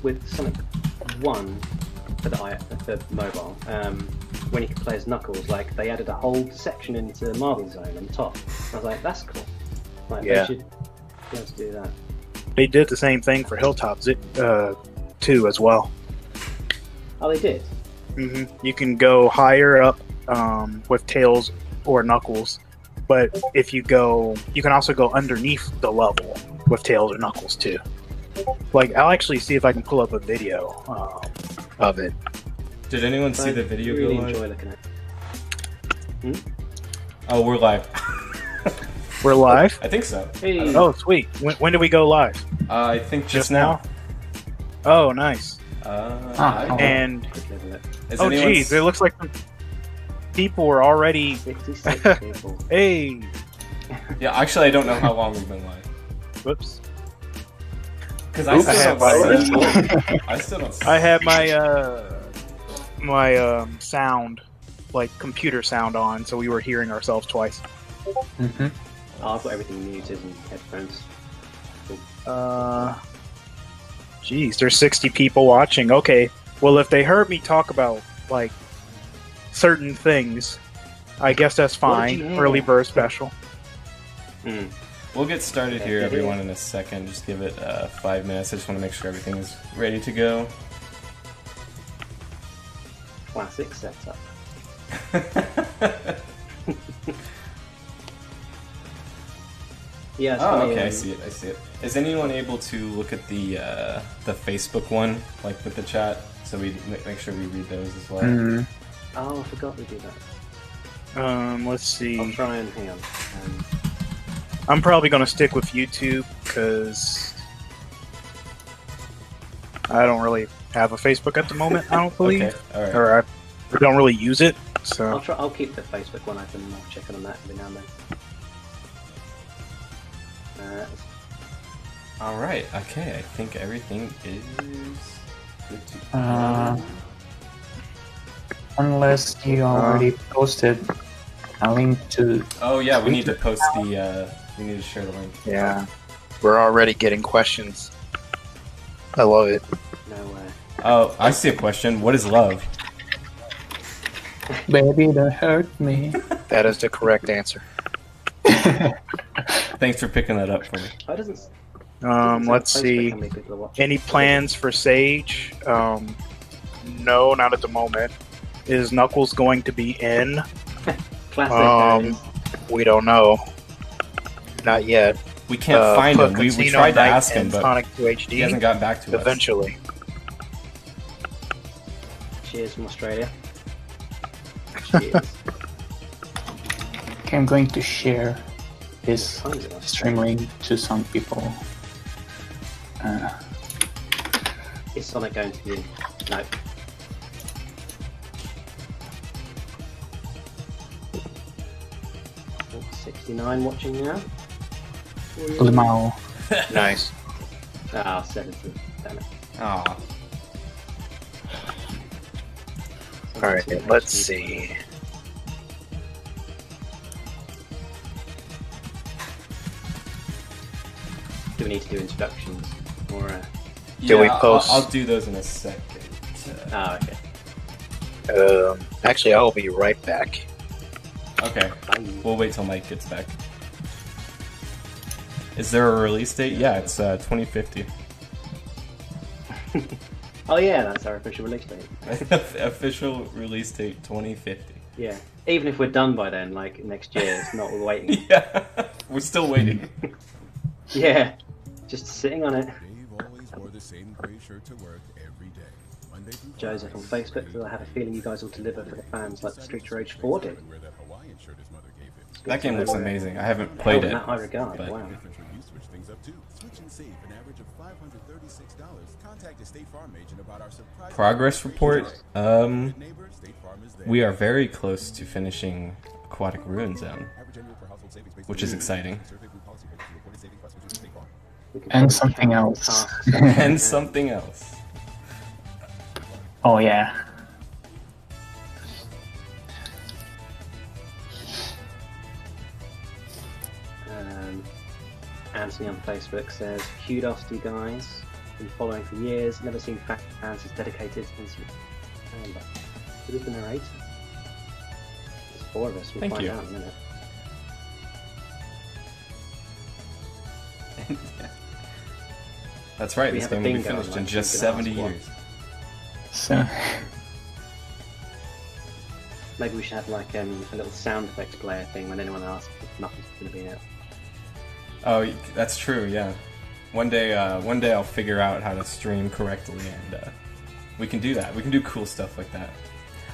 with Sonic 1 for the mobile, when you could play as Knuckles, like they added a whole section into Marble Zone on top. I was like, that's cool. Like, Yeah. they should be able to do that. They did the same thing for Hilltops 2 as well. Oh, they did? You can go higher up with Tails or Knuckles, but if you can also go underneath the level with Tails or Knuckles too. Like, I'll actually see if I can pull up a video of it. Did anyone see the video really go live? enjoy looking at it. Oh, we're live. We're live? I think so. Hey. Oh, sweet. When did we go live? I think Just now? Oh, nice. And oh, geez, it looks like people were already 56 people. Hey. Yeah, actually, I don't know how long we've been live. Whoops. Because I still don't see. I had my sound, like computer sound on, so we were hearing ourselves twice. Oh, I've got everything muted and headphones. Geez, there's 60 people watching. Okay, well, if they heard me talk about like certain things, I guess that's fine. Early bird special. We'll get started here, everyone, in a second. Just give it 5 minutes. I just want to make sure everything is ready to go. Classic setup. Yeah. It's funny, okay. I see it. Is anyone able to look at the Facebook one, like with the chat, so we make sure we read those as well? Oh, I forgot we do that. Let's see. I'll try and hang on. I'm probably going to stick with YouTube because I don't really have a Facebook at the moment. I don't believe, Okay, all right. or I don't really use it. So I'll keep the Facebook one open and I'll check on that every now and then. All right. Okay. I think everything is good to go. Unless you already posted a link to. Oh yeah, we need to post the. We need to share the link. yeah, we're already getting questions. I love it. No way. Oh, I see a question. What is love? Baby, don't hurt me. That is the correct answer. Thanks for picking that up for me. Oh, it doesn't Let's say see. how many people are watching. Any plans for Sage? No, not at the moment. Is Knuckles going to be in? Classic. We don't know. Not yet. We can't find him. We Casino tried to Night ask him, and but Sonic 2 HD. he hasn't gotten back to us. Eventually. Cheers from Australia. Cheers. Okay, I'm going to share this Tons of us. stream link to some people. Is Sonic going to be in? No. Oh, 69 watching now. Limao. Nice. Ah, 70. Damn it. Aw. Alright, let's see. Do we need to do instructions? Or, Do we post- I'll do those in a second. okay. Actually, I'll be right back. Okay. Bye. We'll wait till Mike gets back. Is there a release date? Yeah, it's 2050. Oh yeah, that's our official release date. Official release date 2050. Yeah. Even if we're done by then, like next year, it's not we're waiting. Yeah, we're still waiting. Yeah. Just sitting on it. Dave always wore the same gray shirt to work every day. Monday through Joseph on Facebook, I have a feeling you guys will deliver for the fans like Street Rage 4 did. wear that Hawaiian shirt his mother gave him. That game looks amazing. I haven't Held played in it. that high regard, but- wow. Different you switch things up too. Switch and save an average of $536. Contact a State Farm agent about our surprise Progress report. neighbor. State Farm is there. We are very close to finishing Aquatic Ruin Zone, Average annual per household savings based which on is exciting. survey group policy pages for reported savings by switching to State Farm. We can And probably something count else. tasks. And something else. Oh yeah. Anthony on Facebook says, kudos to you guys. been following for years. Never seen fans as dedicated as you. Who is the narrator? There's 4 of us. We'll Thank find you. out in a minute. That's right, We this have a game will be bingo, finished in like, just you can ask 70 what. years. So, Maybe we should have like a little sound effect player thing when anyone asks if nothing's going to be out. Oh, that's true, yeah. One day I'll figure out how to stream correctly, and we can do that. We can do cool stuff like that.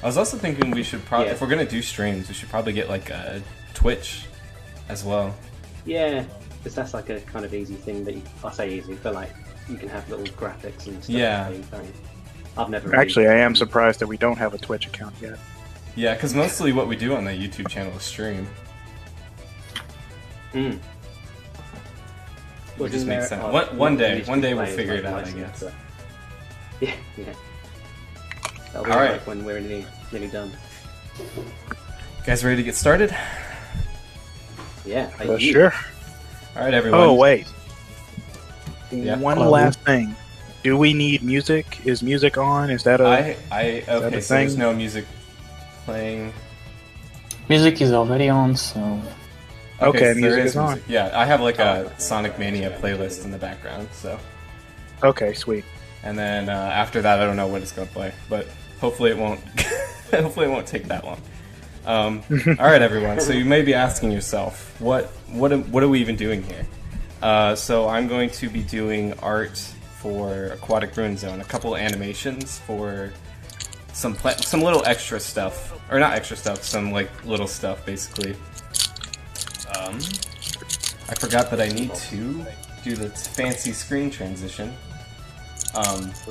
I was also thinking we should probably, Yeah. if we're gonna do streams, we should probably get like a Twitch as well. Yeah, because that's like a kind of easy thing that I say easy, but like you can have little graphics and stuff. Yeah. That you don't- I've never. really- Actually, I am surprised that we don't have a Twitch account yet. Yeah, because mostly what we do on the YouTube channel is stream. Mm. We just Wasn't make there- sense. oh, One day used to we'll play figure like it out, I license, guess. but- Yeah, yeah. That'll be Alright. like when we're nearly done. You guys ready to get started? Yeah. are you? Sure. All right, everyone. Oh, wait. Yeah. One Oh. last thing. Do we need music? Is music on? Is that a... Okay, a so there's thing? no music playing. music is already on, so Okay, so there music is is on. music. Yeah, I have like Oh, a okay. Sonic Mania playlist in the background, so. Okay, sweet. And then after that, I don't know what it's gonna play, but hopefully it won't. Hopefully it won't take that long. All right, everyone. So you may be asking yourself, what are we even doing here? So I'm going to be doing art for Aquatic Ruin Zone, a couple animations for some little extra stuff, or not extra stuff, some like little stuff basically. I forgot that I need to do the fancy screen transition.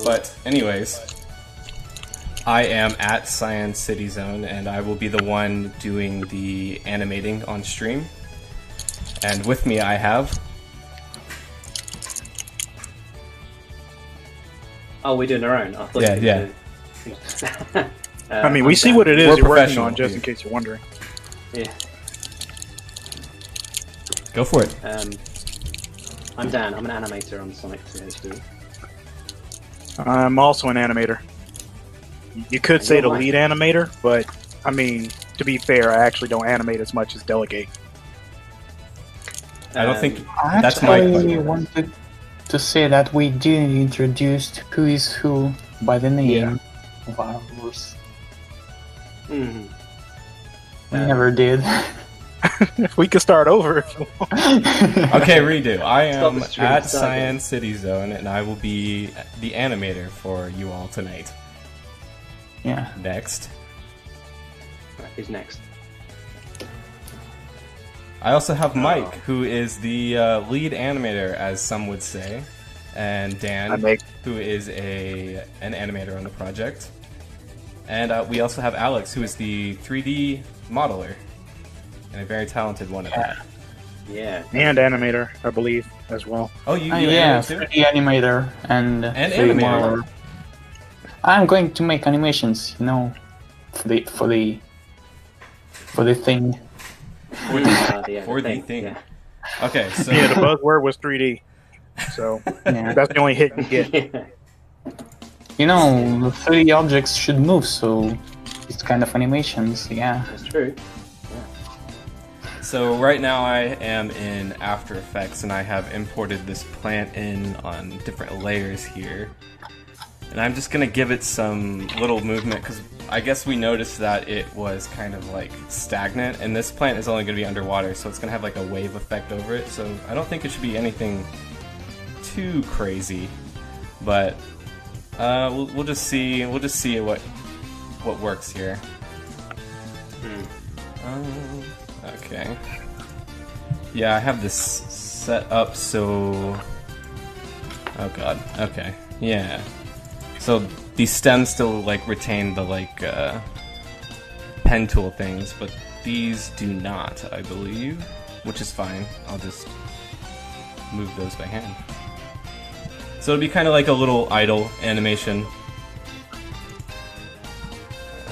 But anyways, I am at Cyan City Zone, and I will be the one doing the animating on stream. And with me, I have. Oh, we're doing our own. I thought Yeah, you were doing- I mean, we I'm see Dan. what it is We're you're working professional on, just here. in case you're wondering. Yeah. Go for it. I'm Dan. I'm an animator on Sonic 2 HD. I'm also an animator. You could And say you're the like- lead animator, but, I mean, to be fair, I actually don't animate as much as delegate. I don't think I that's my actually question. wanted to say that we didn't introduce who is who by the name of ours. Mhm. We never did. We could start over if you want. Okay, redo. I Stop am the stream, at stop Cyan it. City Zone, and I will be the animator for you all tonight. Yeah. Next. Right, who's next? I also have Mike, who is the lead animator, as some would say, and I Dan, make who is an animator on the project. And we also have Alex, who is the 3D modeler, and a very talented one at that. Yeah. and animator, I believe, as well. Oh, you Yeah, animate too? 3D animator and 3D animator. modeler. I'm going to make animations, you know, for the thing. For the, for the thing. Yeah. Okay, so Yeah, the buzzword was 3D, so Yeah. that's the only hit you get. Yeah. You know, the 3D objects should move, so it's kind of animations, yeah. That's true. So right now I am in After Effects, and I have imported this plant in on different layers here. And I'm just gonna give it some little movement, because I guess we noticed that it was kind of like stagnant, and this plant is only gonna be underwater, so it's gonna have like a wave effect over it. So I don't think it should be anything too crazy, but we'll just see. We'll just see what works here. Okay. Yeah, I have this set up so. Oh god. Okay. Yeah. So these stems still like retain the like pen tool things, but these do not, I believe, which is fine. I'll just move those by hand. So it'll be kind of like a little idle animation.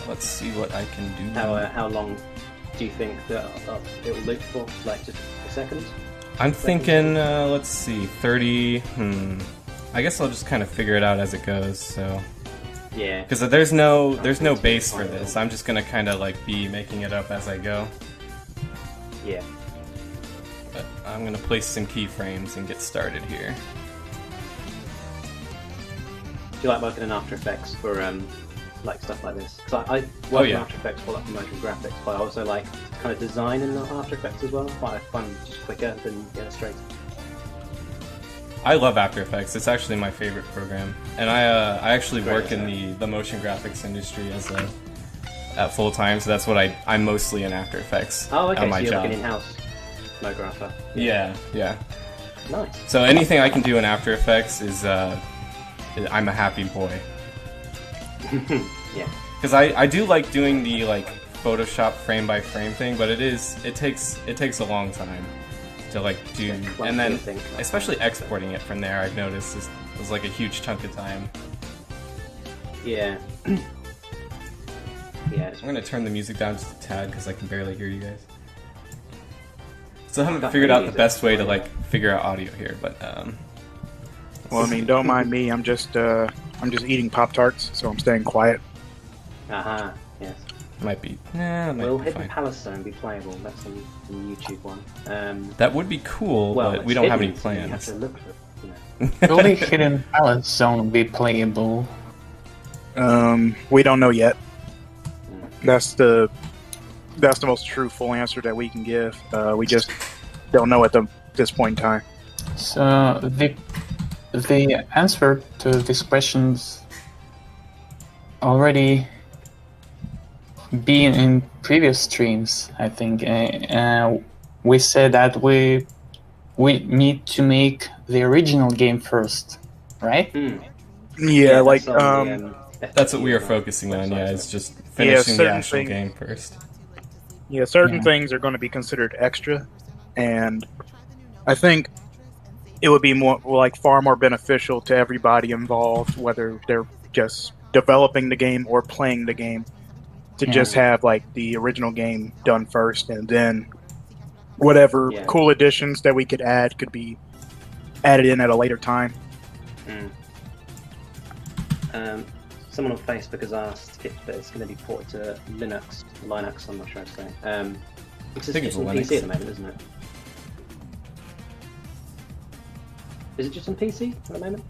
Let's see what I can do. How long do you think that it will loop for? Like just a second? I'm thinking, let's see, 30. I guess I'll just kind of figure it out as it goes. So Yeah. because there's no base for this. I'm just gonna kind of like be making it up as I go. Yeah. But I'm gonna place some keyframes and get started here. Do you like working in After Effects for like stuff like this? Because I work in yeah. After Effects for like motion graphics, but I also like kind of design in After Effects as well. Quite fun, just quicker than Illustrator. I love After Effects. It's actually my favorite program, and I actually Great, work in the motion graphics industry at full time. So that's what I'm mostly in After Effects. Oh, okay. on my So you're job. like an in-house mographer. Yeah, yeah. Nice. So anything I can do in After Effects is I'm a happy boy. Yeah. Because I do like doing the like Photoshop frame by frame thing, but it takes a long time to like do, and then especially exporting it from there, I've noticed is like a huge chunk of time. Yeah. Yeah. I'm gonna turn the music down just a tad because I can barely hear you guys. So I haven't figured out the best way to like figure out audio here, but Well, I mean, don't mind me. I'm just eating Pop-Tarts, so I'm staying quiet. Aha. Yes. might be. Nah, might Will be Hidden fine. Palace Zone be playable? That's the YouTube one. That would be cool, Well, but we it's don't have any hidden, so you have plans. to look for it. You know. Will the Hidden Palace Zone be playable? We don't know yet. That's the most truthful answer that we can give. We just don't know at this point in time. So the answer to these questions already been in previous streams, I think. We said that we need to make the original game first, right? Yeah, like that's on the, That's what we are focusing on. Yeah, is just finishing the certain actual things- game first. yeah, certain Yeah. things are going to be considered extra, and I think it would be more like far more beneficial to everybody involved, whether they're just developing the game or playing the game, to Yeah. just have like the original game done first, and then whatever Yeah. cool additions that we could add could be added in at a later time. Someone on Facebook has asked if it's going to be ported to Linux. I'm not sure how to say. It's I think it's on Linux. PC at the moment, isn't it? Is it just on PC at the moment?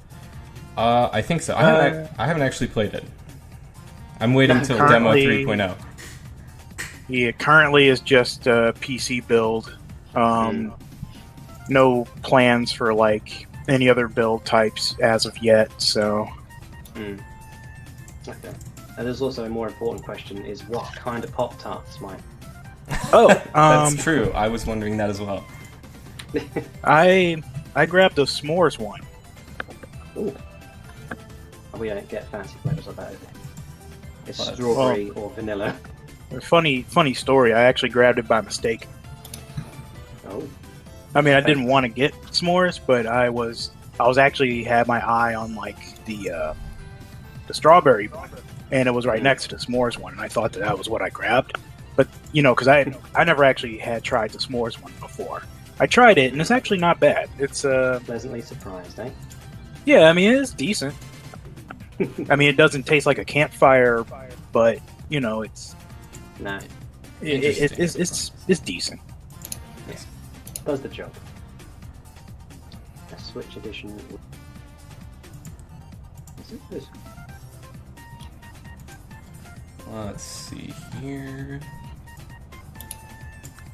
I think so. I haven't actually played it. I'm waiting until demo Currently- 3.0. Yeah, currently is just a PC build. No plans for like any other build types as of yet. So Okay. And there's also a more important question: is what kind of Pop Tarts, Mike? That's true. I was wondering that as well. I grabbed the s'mores one. Ooh. We don't get fancy flavors like that. It's Well, strawberry or vanilla. Funny story. I actually grabbed it by mistake. Oh. I mean, I didn't want to get s'mores, but I was actually had my eye on like the strawberry one, and it was right next to the s'mores one, and I thought that was what I grabbed. But because I never actually had tried the s'mores one before. I tried it, and it's actually not bad. It's Pleasantly surprised, eh? yeah, I mean, it's decent. I mean, it doesn't taste like a campfire, but it's No, it's decent. does the job. A Switch edition. Is it this? Let's see here.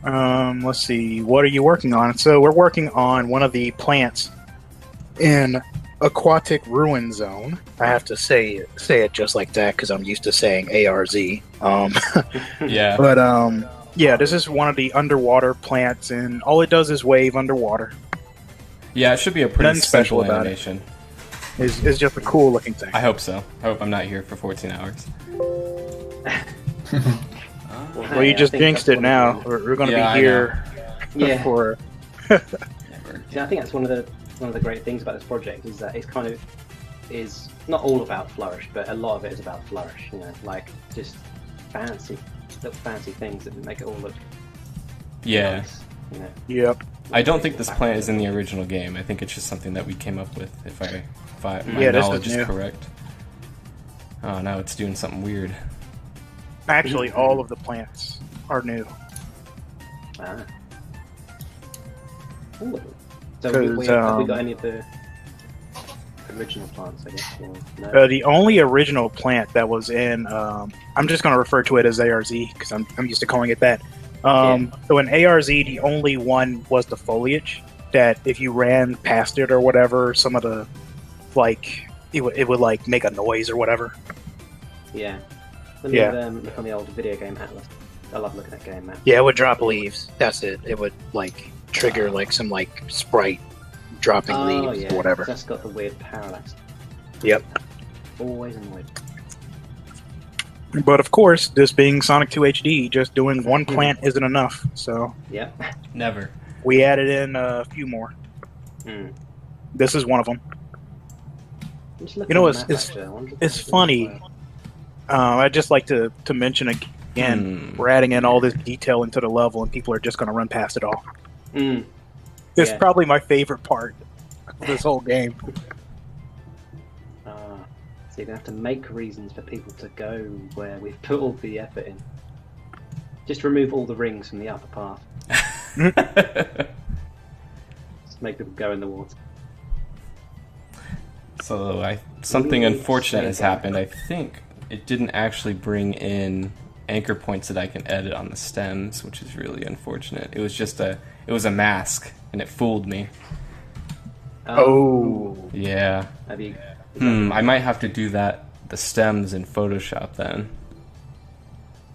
Let's see. What are you working on? So we're working on one of the plants in Aquatic Ruin Zone. I have to say it just like that because I'm used to saying ARZ. Yeah. But yeah, this is one of the underwater plants, and all it does is wave underwater. Yeah, it should be a pretty Nothing special simple about it. animation. It's just a cool looking thing. I hope so. I hope I'm not here for 14 hours. Well, you just jinxed it now. We're going to Yeah, I be here Yeah. for. Yeah, I think that's one of the great things about this project is that it's kind of is not all about Flourish, but a lot of it is about Flourish. Like just little fancy things that make it all look Yeah. nice. Yep. I don't think this plant is in the original game. I think it's just something that we came up with, if my Yeah, this is knowledge is new. correct. Oh, now it's doing something weird. Actually, all of the plants are new. Ah. All of them. So have we 'Cause, got any of the original plants, I guess? Or no? The only original plant that was in, I'm just going to refer to it as ARZ because I'm used to calling it that. So in ARZ, the only one was the foliage. That if you ran past it or whatever, some of the like it would like make a noise or whatever. Yeah. Let me Yeah. look on the old video game atlas. I love looking at game maps. Yeah, it would drop leaves. That's it. It would like trigger like some like sprite dropping Oh leaves yeah. or whatever. That's got the weird parallax. Yep. Always annoyed. But of course, this being Sonic 2 HD, just doing one plant isn't enough. So Yep. Never. we added in a few more. Mm. This is one of them. I'm just looking You know, at the map, it's actually. I wonder if it's there's funny. anywhere. I'd just like to mention again, we're adding in all this detail into the level, and people are just going to run past it all. Mm. It's Yeah. probably my favorite part of this whole game. So you're gonna have to make reasons for people to go where we've put all the effort in. Just remove all the rings from the upper path. Just make people go in the water. So something Really unfortunate has stay down. happened. I think it didn't actually bring in anchor points that I can edit on the stems, which is really unfortunate. It was just it was a mask, and it fooled me. Oh. Yeah. Have you? I might have to do the stems in Photoshop then,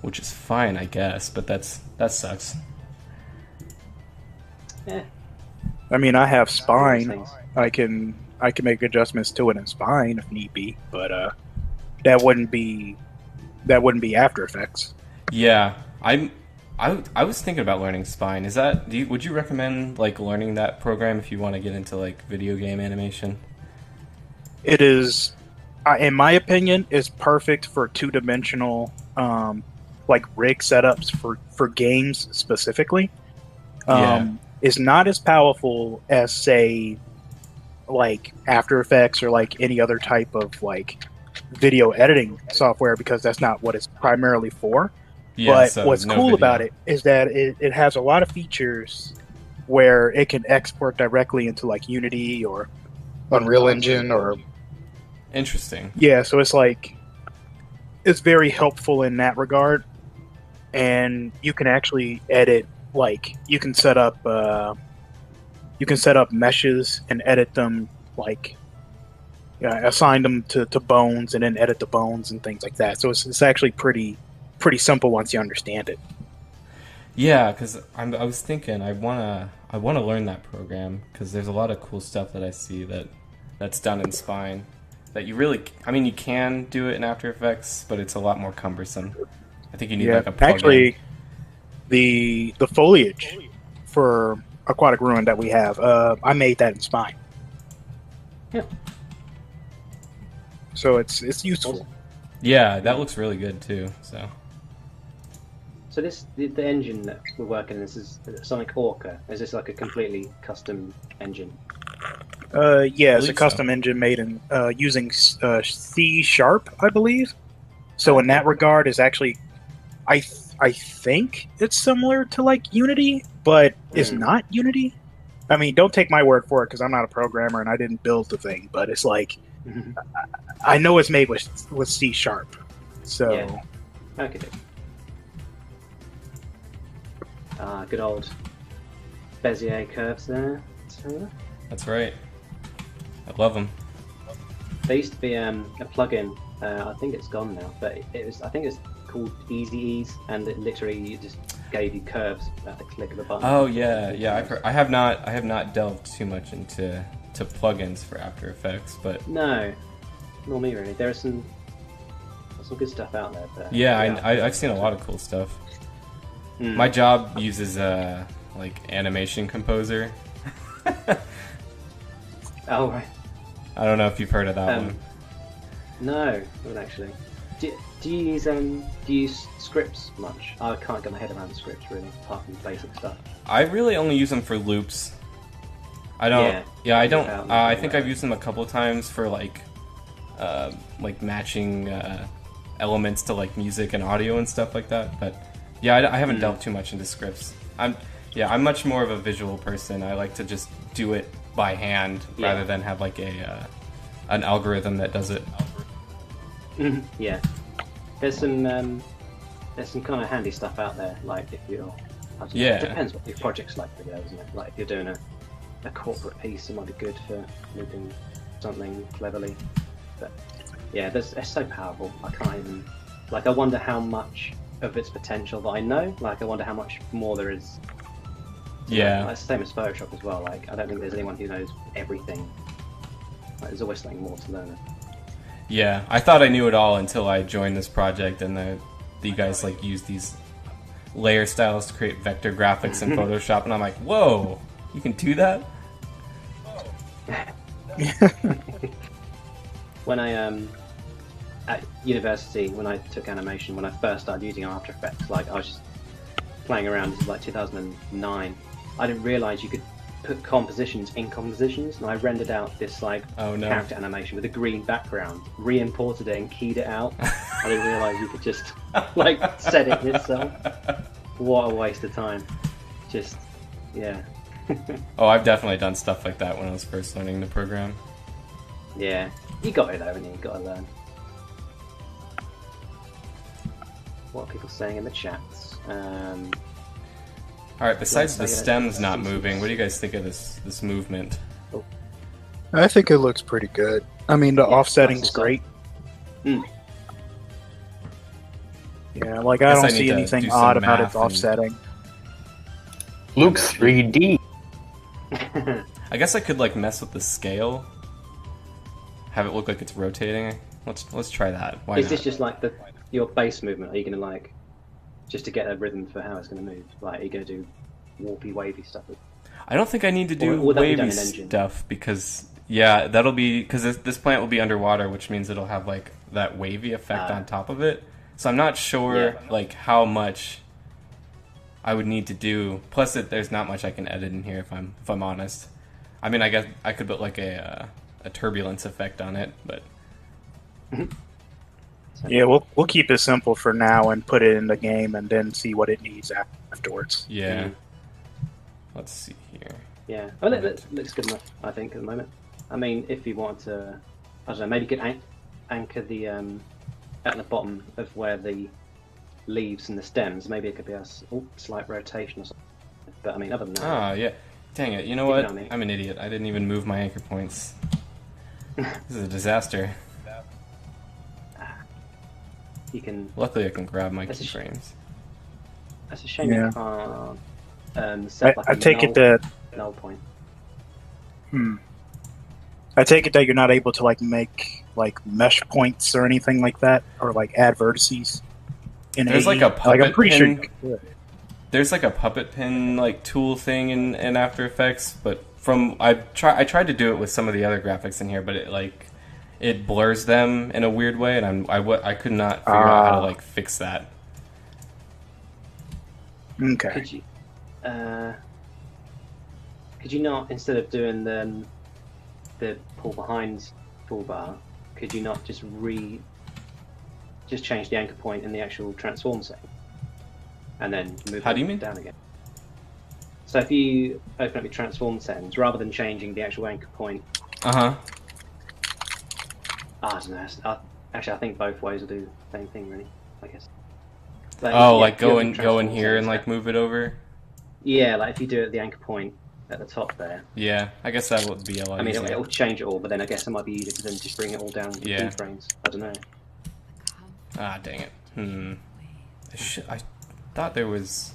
which is fine, I guess. But that sucks. Yeah. I mean, I have These spine. things. I can make adjustments to it in spine if need be, but that wouldn't be After Effects. Yeah, I was thinking about learning Spine. Is that would you recommend like learning that program if you want to get into like video game animation? It is, in my opinion, is perfect for two-dimensional like rig setups for games specifically. Is not as powerful as say like After Effects or like any other type of like video editing software because that's not what it's primarily for. Yeah, But so what's no cool video. about it is that it has a lot of features where it can export directly into like Unity or Unreal Engine or Interesting. yeah, so it's like it's very helpful in that regard, and you can actually edit like you can set up meshes and edit them like assign them to bones and then edit the bones and things like that. So it's actually pretty simple once you understand it. Yeah, because I was thinking I wanna learn that program because there's a lot of cool stuff that I see that's done in Spine that you really you can do it in After Effects, but it's a lot more cumbersome. I think you need like a plugin. Actually, the foliage for Aquatic Ruin that we have, I made that in Spine. Yeah. So it's useful. Yeah, that looks really good too. So the engine that we're working in, this is Sonic Orca. Is this like a completely custom engine? Yeah, it's a believe custom engine made in using C#, I believe. So in that regard, is actually, I think it's similar to like Unity, but it's not Unity. I mean, don't take my word for it because I'm not a programmer and I didn't build the thing. But it's like I know it's made with C#. So Yeah. Okay. Good old Bezier curves there. That's right. I love them. There used to be a plugin. I think it's gone now, but it was. I think it's called Easy Ease, and it literally just gave you curves at the click of a button. Oh yeah. I have not delved too much into plugins for After Effects, but No, nor me really. There's some good stuff out there. But yeah, I've seen a lot of cool stuff. My job uses like Animation Composer. Oh right. I don't know if you've heard of that one. No, not actually. Do you use scripts much? I can't get my head around scripts really, apart from basic stuff. I really only use them for loops. I don't. Yeah, I don't. Without I looking think at I've used them a couple of times for like matching elements to like music and audio and stuff like that. But yeah, I haven't delved too much into scripts. I'm much more of a visual person. I like to just do it by hand rather than have like an algorithm that does it. Yeah, there's some kind of handy stuff out there. Like if you're, I don't know, it depends what your project's like, really, doesn't it? Like if you're doing a corporate piece, it might be good for moving something cleverly. But yeah, it's so powerful. I can't even. Like, I wonder how much of its potential that I know. Like, I wonder how much more there is. Yeah. Like, it's the same as Photoshop as well. Like, I don't think there's anyone who knows everything. Like, there's always something more to learn. Yeah, I thought I knew it all until I joined this project, and you guys like use these layer styles to create vector graphics in Photoshop, and I'm like, whoa, you can do that? When I at university, when I took animation, when I first started using After Effects, like I was just playing around. This is like 2009. I didn't realize you could put compositions in compositions, and I rendered out this like character animation with a green background, re-imported it and keyed it out. I didn't realize you could just like set it yourself. What a waste of time. Just yeah. Oh, I've definitely done stuff like that when I was first learning the program. Yeah, you got it though, and you got to learn. What are people saying in the chats? All right. Besides the stems not moving, what do you guys think of this movement? I think it looks pretty good. I mean, the offsetting's great. Yeah, like I don't see anything odd about its offsetting. Looks 3D. I guess I could like mess with the scale, have it look like it's rotating. Let's try that. Why Is not? this just like your base movement? Are you gonna like just to get a rhythm for how it's gonna move? Like, are you gonna do warpy, wavy stuff? I don't think I need to do Or that be done wavy in engine? stuff because that'll be because this plant will be underwater, which means it'll have like that wavy effect on top of it. So I'm not sure like how much I would need to do. Plus, there's not much I can edit in here if I'm honest. I mean, I guess I could put like a turbulence effect on it, but yeah, we'll keep it simple for now and put it in the game and then see what it needs afterwards. yeah. Let's see here. Yeah, well, it looks good enough, I think, at the moment. I mean, if you wanted to, I don't know, maybe you could anchor the at the bottom of where the leaves and the stems. Maybe it could be a slight rotation or something. But I mean, other than that, Ah, yeah. Dang it! You know what? know me. I'm an idiot. I didn't even move my anchor points. This is a disaster. you can. Luckily, I can grab my That's a keyframes. That's a shame Yeah. you can't set like I a take it that null point. I take it that you're not able to like make like mesh points or anything like that, or like add vertices. There's like AE. a puppet I'm pretty pin. sure you could. There's like a puppet pin like tool thing in After Effects, but I tried to do it with some of the other graphics in here, but it blurs them in a weird way, and I could not figure out how to like fix that. Okay. Could you not, instead of doing the pull behind toolbar, could you not just change the anchor point in the actual transform setting, and then move How do you mean? down again? So if you open up your transform settings, rather than changing the actual anchor point, I don't know. Actually, I think both ways will do the same thing, really. I guess. Like if you go open in transform here and settings, like move it over. Yeah, like if you do it at the anchor point at the top there. Yeah, I guess that would be a lot I mean, easier. it'll change it all, but then I guess it might be easier to then just bring it all down with Yeah. keyframes. I don't know. Ah, dang it. I thought there was.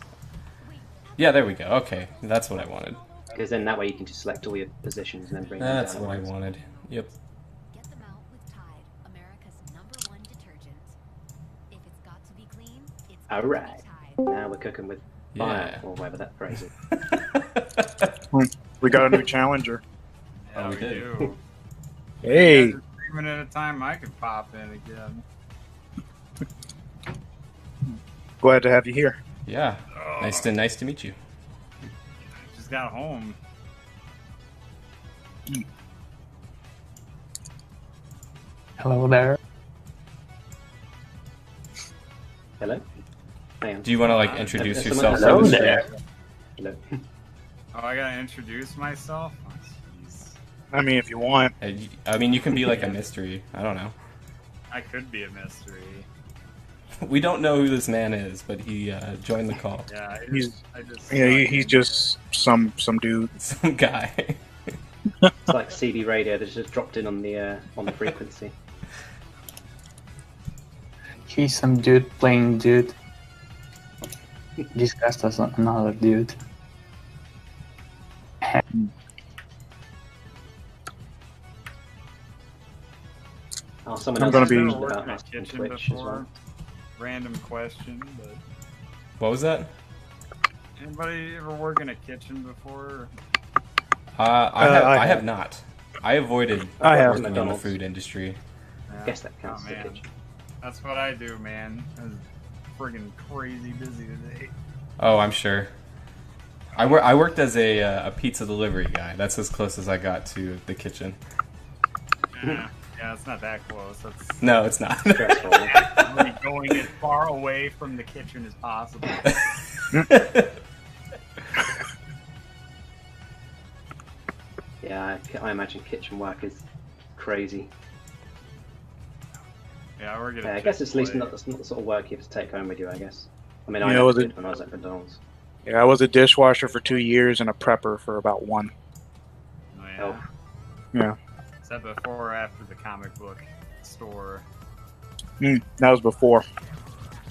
Yeah, there we go. Okay, that's what I wanted. Because then that way you can just select all your positions and then bring them That's down. what I at once. wanted. Yep. Get them out with Tide, America's #1 detergent. If it's got to be clean, it's got to be Alright. Tide. Now we're cooking with fire, Yeah. or whatever that phrase is. We got a new challenger. Oh, we did. do. Hey, You guys are 3 minutes at a time, I could pop in again. glad to have you here. Yeah. Nice to meet you. Just got home. Hello there. Hello. Hang on. Do you want to like introduce There's yourself? someone- Hello on the there. stream? Hello. Oh, I gotta introduce myself? Oh, jeez. I mean, if you want. I mean, you can be like a mystery. I don't know. I could be a mystery. We don't know who this man is, but he joined the call. Yeah, He's- I just Yeah, snuck he's in. just some dude. Some guy. It's like CB radio that's just dropped in on the frequency. He's some dude playing dude. Discussed as another dude. Oh, someone I'm else gonna has be- mentioned Worked about in a us on kitchen Twitch as before. well. Random question, but What was that? anybody ever work in a kitchen before? I have not. I avoided I have. working in the McDonald's. food industry. Yeah. Guess that counts Oh, as a man. kitchen. That's what I do, man. I was friggin' crazy busy today. Oh, I'm sure. I worked as a pizza delivery guy. That's as close as I got to the kitchen. Yeah, it's not that close. That's No, it's not. Stressful. really going as far away from the kitchen as possible. Yeah, I imagine kitchen work is crazy. Yeah, we're gonna. Yeah, I guess it's at least not the sort of work you have to take home with you, I guess. I mean, I Yeah, never was it- did when I was at McDonald's. Yeah, I was a dishwasher for 2 years and a prepper for about 1. Oh, yeah. Oh. Yeah. Is that before or after the comic book store? That was before.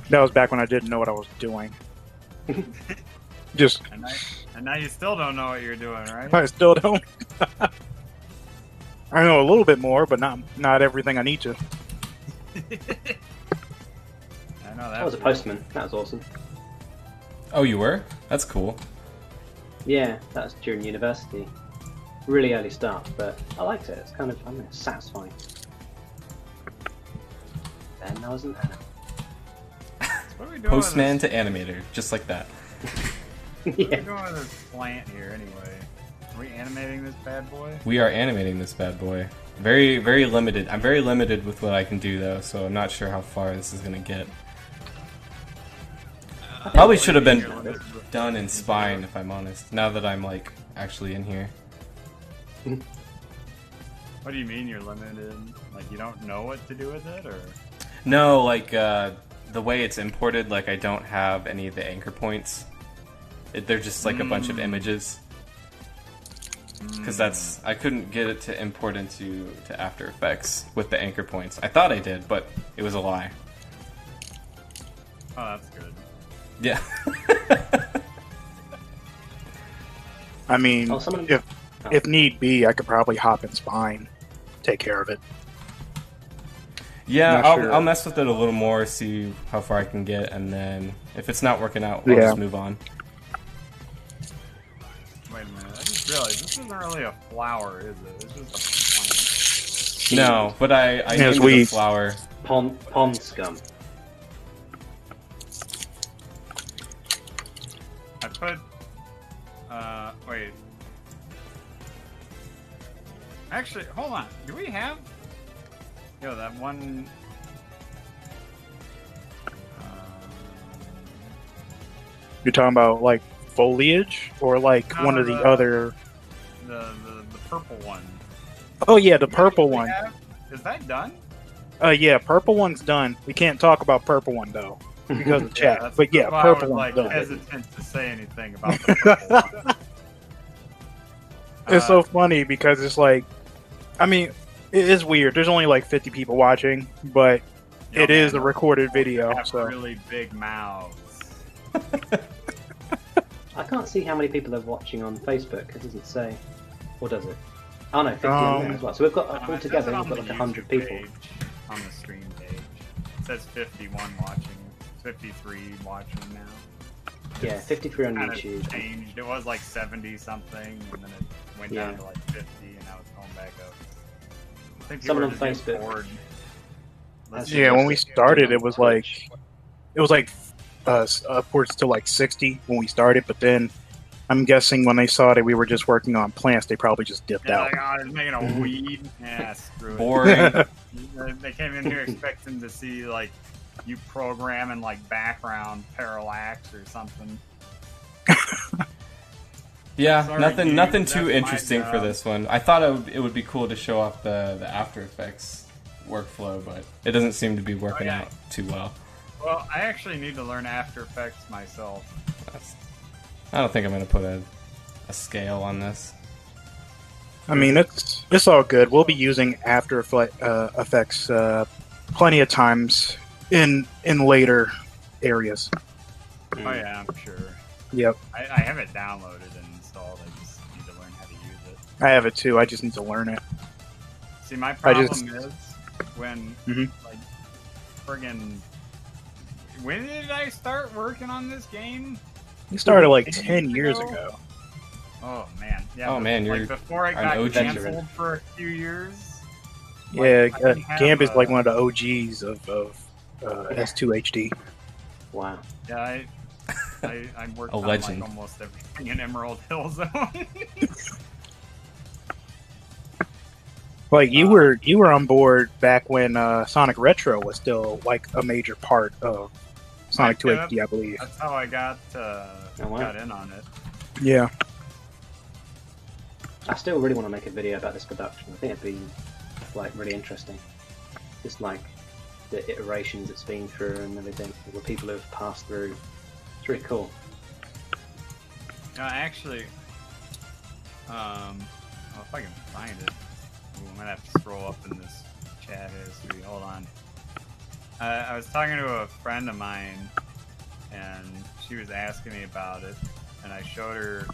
That was back when I didn't know what I was doing. Just, And now you still don't know what you're doing, right? I still don't. I know a little bit more, but not everything I need to. I know that. I was a postman. That was awesome. Oh, you were? That's cool. Yeah, that was during university. Really early start, but I liked it. It's kind of, I don't know, satisfying. Then I was an animal. What are we doing Postman with to animator, just like that. this, what are Yeah. we doing with this plant here anyway? Are we animating this bad boy? We are animating this bad boy. Very, very limited. I'm very limited with what I can do, though, so I'm not sure how far this is going to get. Probably should have been done in Spine, if I'm honest, now that I'm, like, actually in here. What do you mean you're limited? Like you don't know what to do with it, or? No, like, the way it's imported, like, I don't have any of the anchor points. They're just, like, a bunch of images. Because I couldn't get it to import into After Effects with the anchor points. I thought I did, but it was a lie. Oh, that's good. Yeah. I mean, Oh, someone- if need be, I could probably hop in Spine, take care of it. Yeah, Not I'll, sure. I'll mess with it a little more, see how far I can get, and then if it's not working out, I'll Yeah. just move on. Wait a minute. I just realized this isn't really a flower, is it? It's just a No, but I Yeah, named it a sweet. flower. Pond scum. plant. I put. Wait. Actually, hold on. Do we have? Yo, that one. You're talking about like foliage or like No, one of the the- other. The purple one. Oh yeah, the purple We one. have- Is that done? Yeah, purple one's done. We can't talk about purple one though because of chat. that's- But yeah, that's why purple I was one's like done. hesitant to say anything about the purple one. It's so funny because it's like, I mean, it is weird. There's only like 50 people watching, but it is a recorded video. Have So really big mouths. I can't see how many people are watching on Facebook. It doesn't say. Or does it? Oh no, 50 on there as well. So we've got, It says altogether, it we've on got the like 100 YouTube people. page, on the stream page. It says 51 watching, 53 watching now. Yeah, 53 on Kind of YouTube. changed. It was like 70 something, and then it went down Yeah. to like 50, and now it's going back up. I think Someone people on are just getting Facebook. bored. Let's Yeah, yeah, just- when we started, it was like Twitch. upwards to like 60 when we started, but then I'm guessing when they saw that we were just working on plants, they probably just dipped Yeah, out. like, oh, I was making a weed. Yeah, screw it. Boring. They came in here expecting to see like you programming like background parallax or something. Yeah, Sorry, nothing dude, nothing that's too my interesting for job. this one. I thought it would be cool to show off the After Effects workflow, but it doesn't seem to be working yeah. out too well. Well, I actually need to learn After Effects myself. I don't think I'm going to put a scale on this. I mean, it's all good. We'll be using After Effects plenty of times in later areas. Oh yeah, I'm sure. Yep, I have it downloaded and installed. I just need to learn how to use it. I have it too. I just need to learn it. See, my problem just- is when Mhm. like friggin' when did I start working on this game? We started like 10 years ago. Oh man, yeah. Oh, man, like you're before I an got OG. canceled for a few years. Yeah, Like, I didn't have, Gambit's like one of the OGs of S2HD. Wow. Yeah, I worked A on legend. like almost everything in Emerald Hill Zone. Like you were on board back when Sonic Retro was still like a major part of Sonic 2HD, I believe. That's how I got wow. got in on it. Yeah. I still really want to make a video about this production. I think it'd be like really interesting. Just like the iterations it's been through and everything, the people who have passed through. It's really cool. No, actually, well, if I can find it, ooh, I'm gonna have to scroll up in this chat history. Hold on. I was talking to a friend of mine, and she was asking me about it, and I showed her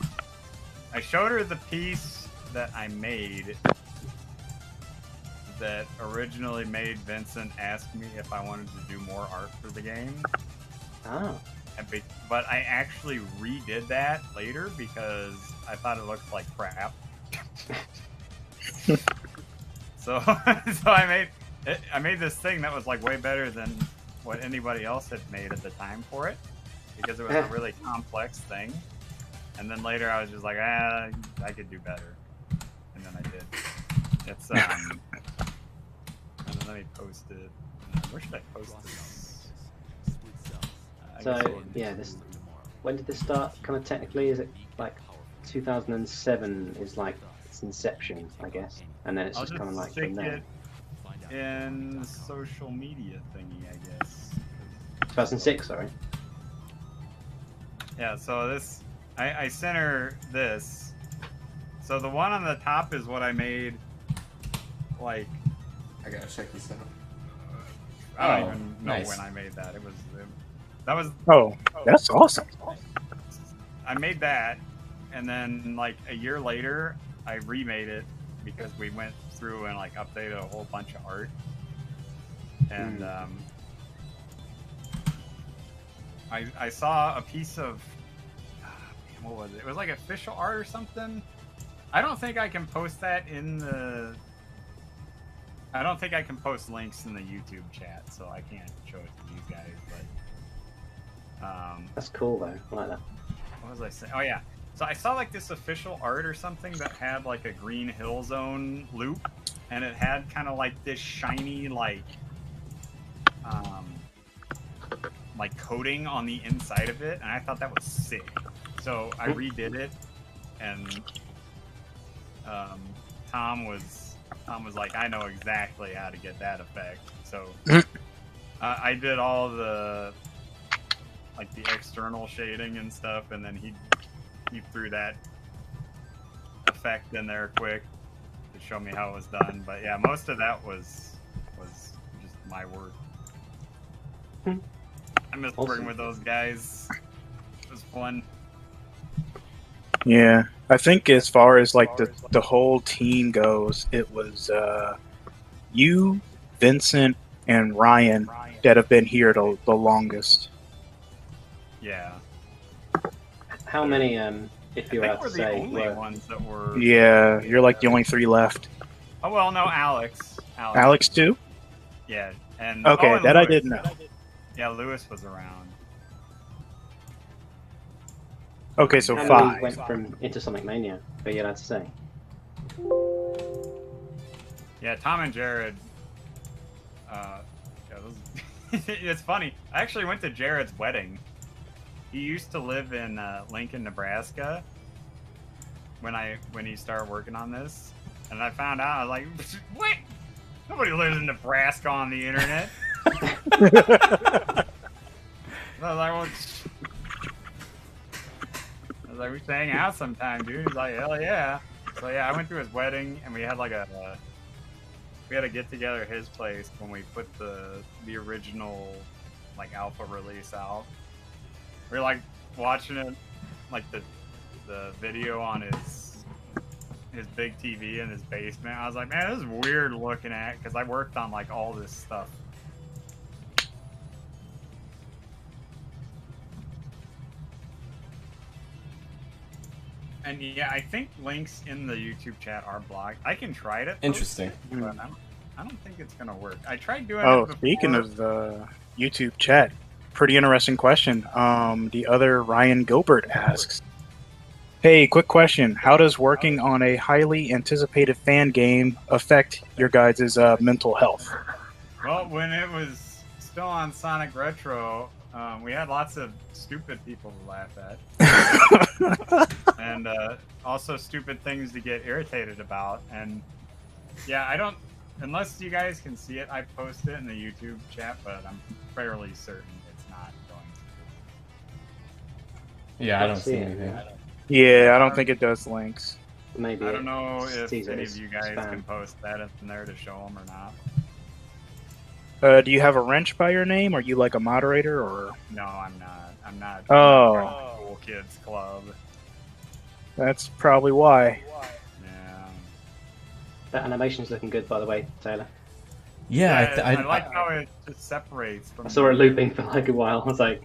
the piece that I made that originally made Vincent ask me if I wanted to do more art for the game. Oh. But I actually redid that later because I thought it looked like crap. so I made this thing that was like way better than what anybody else had made at the time for it because it was a really complex thing. And then later I was just like, I could do better. And then I did. It's let me post it. Where should I post this? So yeah, when did this start? Kind of technically, is it like 2007? Is like its inception, I guess, and then it's I'll just kind of like stick from there. it in the social media thingy, I guess. 2006, sorry. Yeah. So this, I sent her this. So the one on the top is what I made. Like, I gotta check this out. I don't even know nice. when I made that. That was. Oh, that's awesome. I made that, and then like a year later, I remade it because we went through and like updated a whole bunch of art, and I saw a piece of what was it? It was like official art or something. I don't think I can post that in the. I don't think I can post links in the YouTube chat, so I can't show it to you guys. But That's cool though. I like that. what was I saying? Oh yeah. So I saw like this official art or something that had like a Green Hill Zone loop, and it had kind of like this shiny like coating on the inside of it, and I thought that was sick. So I redid it, and Tom was like, I know exactly how to get that effect. So I did all the like the external shading and stuff, and then he threw that effect in there quick to show me how it was done. But yeah, most of that was just my work. I miss working with those guys. It was fun. Yeah, I think as far as like the whole team goes, it was you, Vincent, and Ryan that have been here the longest. Yeah. How many, if you I were think to we're the say, only were... ones that were. Yeah, you're like the only three left. Oh well, no, Alex. Alex too? Yeah, and Okay, and that I Lewis. didn't know. Yeah, Lewis was around. Okay, so How many 5. went from into Sonic Mania? Are you allowed to say? Yeah, Tom and Jared. Yeah, it's funny. I actually went to Jared's wedding. He used to live in Lincoln, Nebraska. When he started working on this, and I found out, I was like, "What? Nobody lives in Nebraska on the internet." I was like, "Well, we should hang out sometime, dude." He's like, "Hell yeah!" So yeah, I went to his wedding, and we had like a get together at his place when we put the original like alpha release out. We were like watching it, like the video on his big TV in his basement. I was like, man, this is weird looking at, because I worked on like all this stuff. And yeah, I think links in the YouTube chat are blocked. I can try to. Interesting. But I don't think it's gonna work. I tried doing it Oh, before. speaking of the YouTube chat, pretty interesting question. The other Ryan Gilbert asks, hey, quick question. How does working on a highly anticipated fan game affect your guys' mental health? Well, when it was still on Sonic Retro, we had lots of stupid people to laugh at. And also stupid things to get irritated about. And yeah, I don't, unless you guys can see it, I post it in the YouTube chat, but I'm fairly certain it's not going to. Yeah, I don't see it. anything. Yeah, I don't think it does links. Maybe. I don't know if sees it any as of you guys spam. can post that in there to show them or not. Do you have a wrench by your name? Are you like a moderator or? No, I'm not. I'm not. Oh. I'm not Cool Kids Club. That's probably why. Yeah. That animation's looking good, by the way, Taylor. Yeah, I like how it just separates from. I saw it looping for like a while. I was like,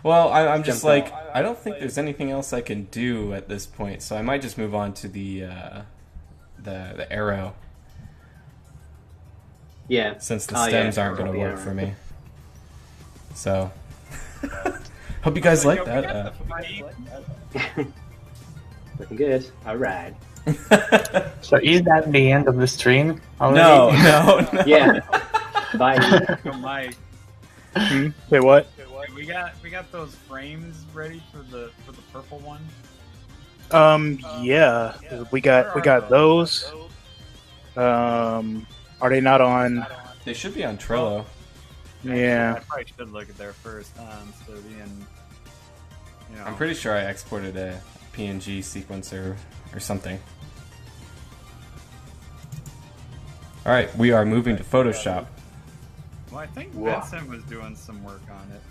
well, I'm just Jump like, I don't think there's anything else I can do at this point, so I might just move on to the arrow, yeah. since the Oh, stems yeah, aren't going to the work arrow. for me. So, hope you guys like that. Looking good. Alright. So is that the end of the stream already? No. Yeah. Bye. So Mike, Wait, what? we got those frames ready for the purple one. Yeah, we got those. Are they not on? They should be on Trello. Yeah. I probably should look at there first, instead of being, you know. I'm pretty sure I exported a PNG sequencer or something. Alright, we are moving to Photoshop. Well, I think Wow. Vincent was doing some work on it.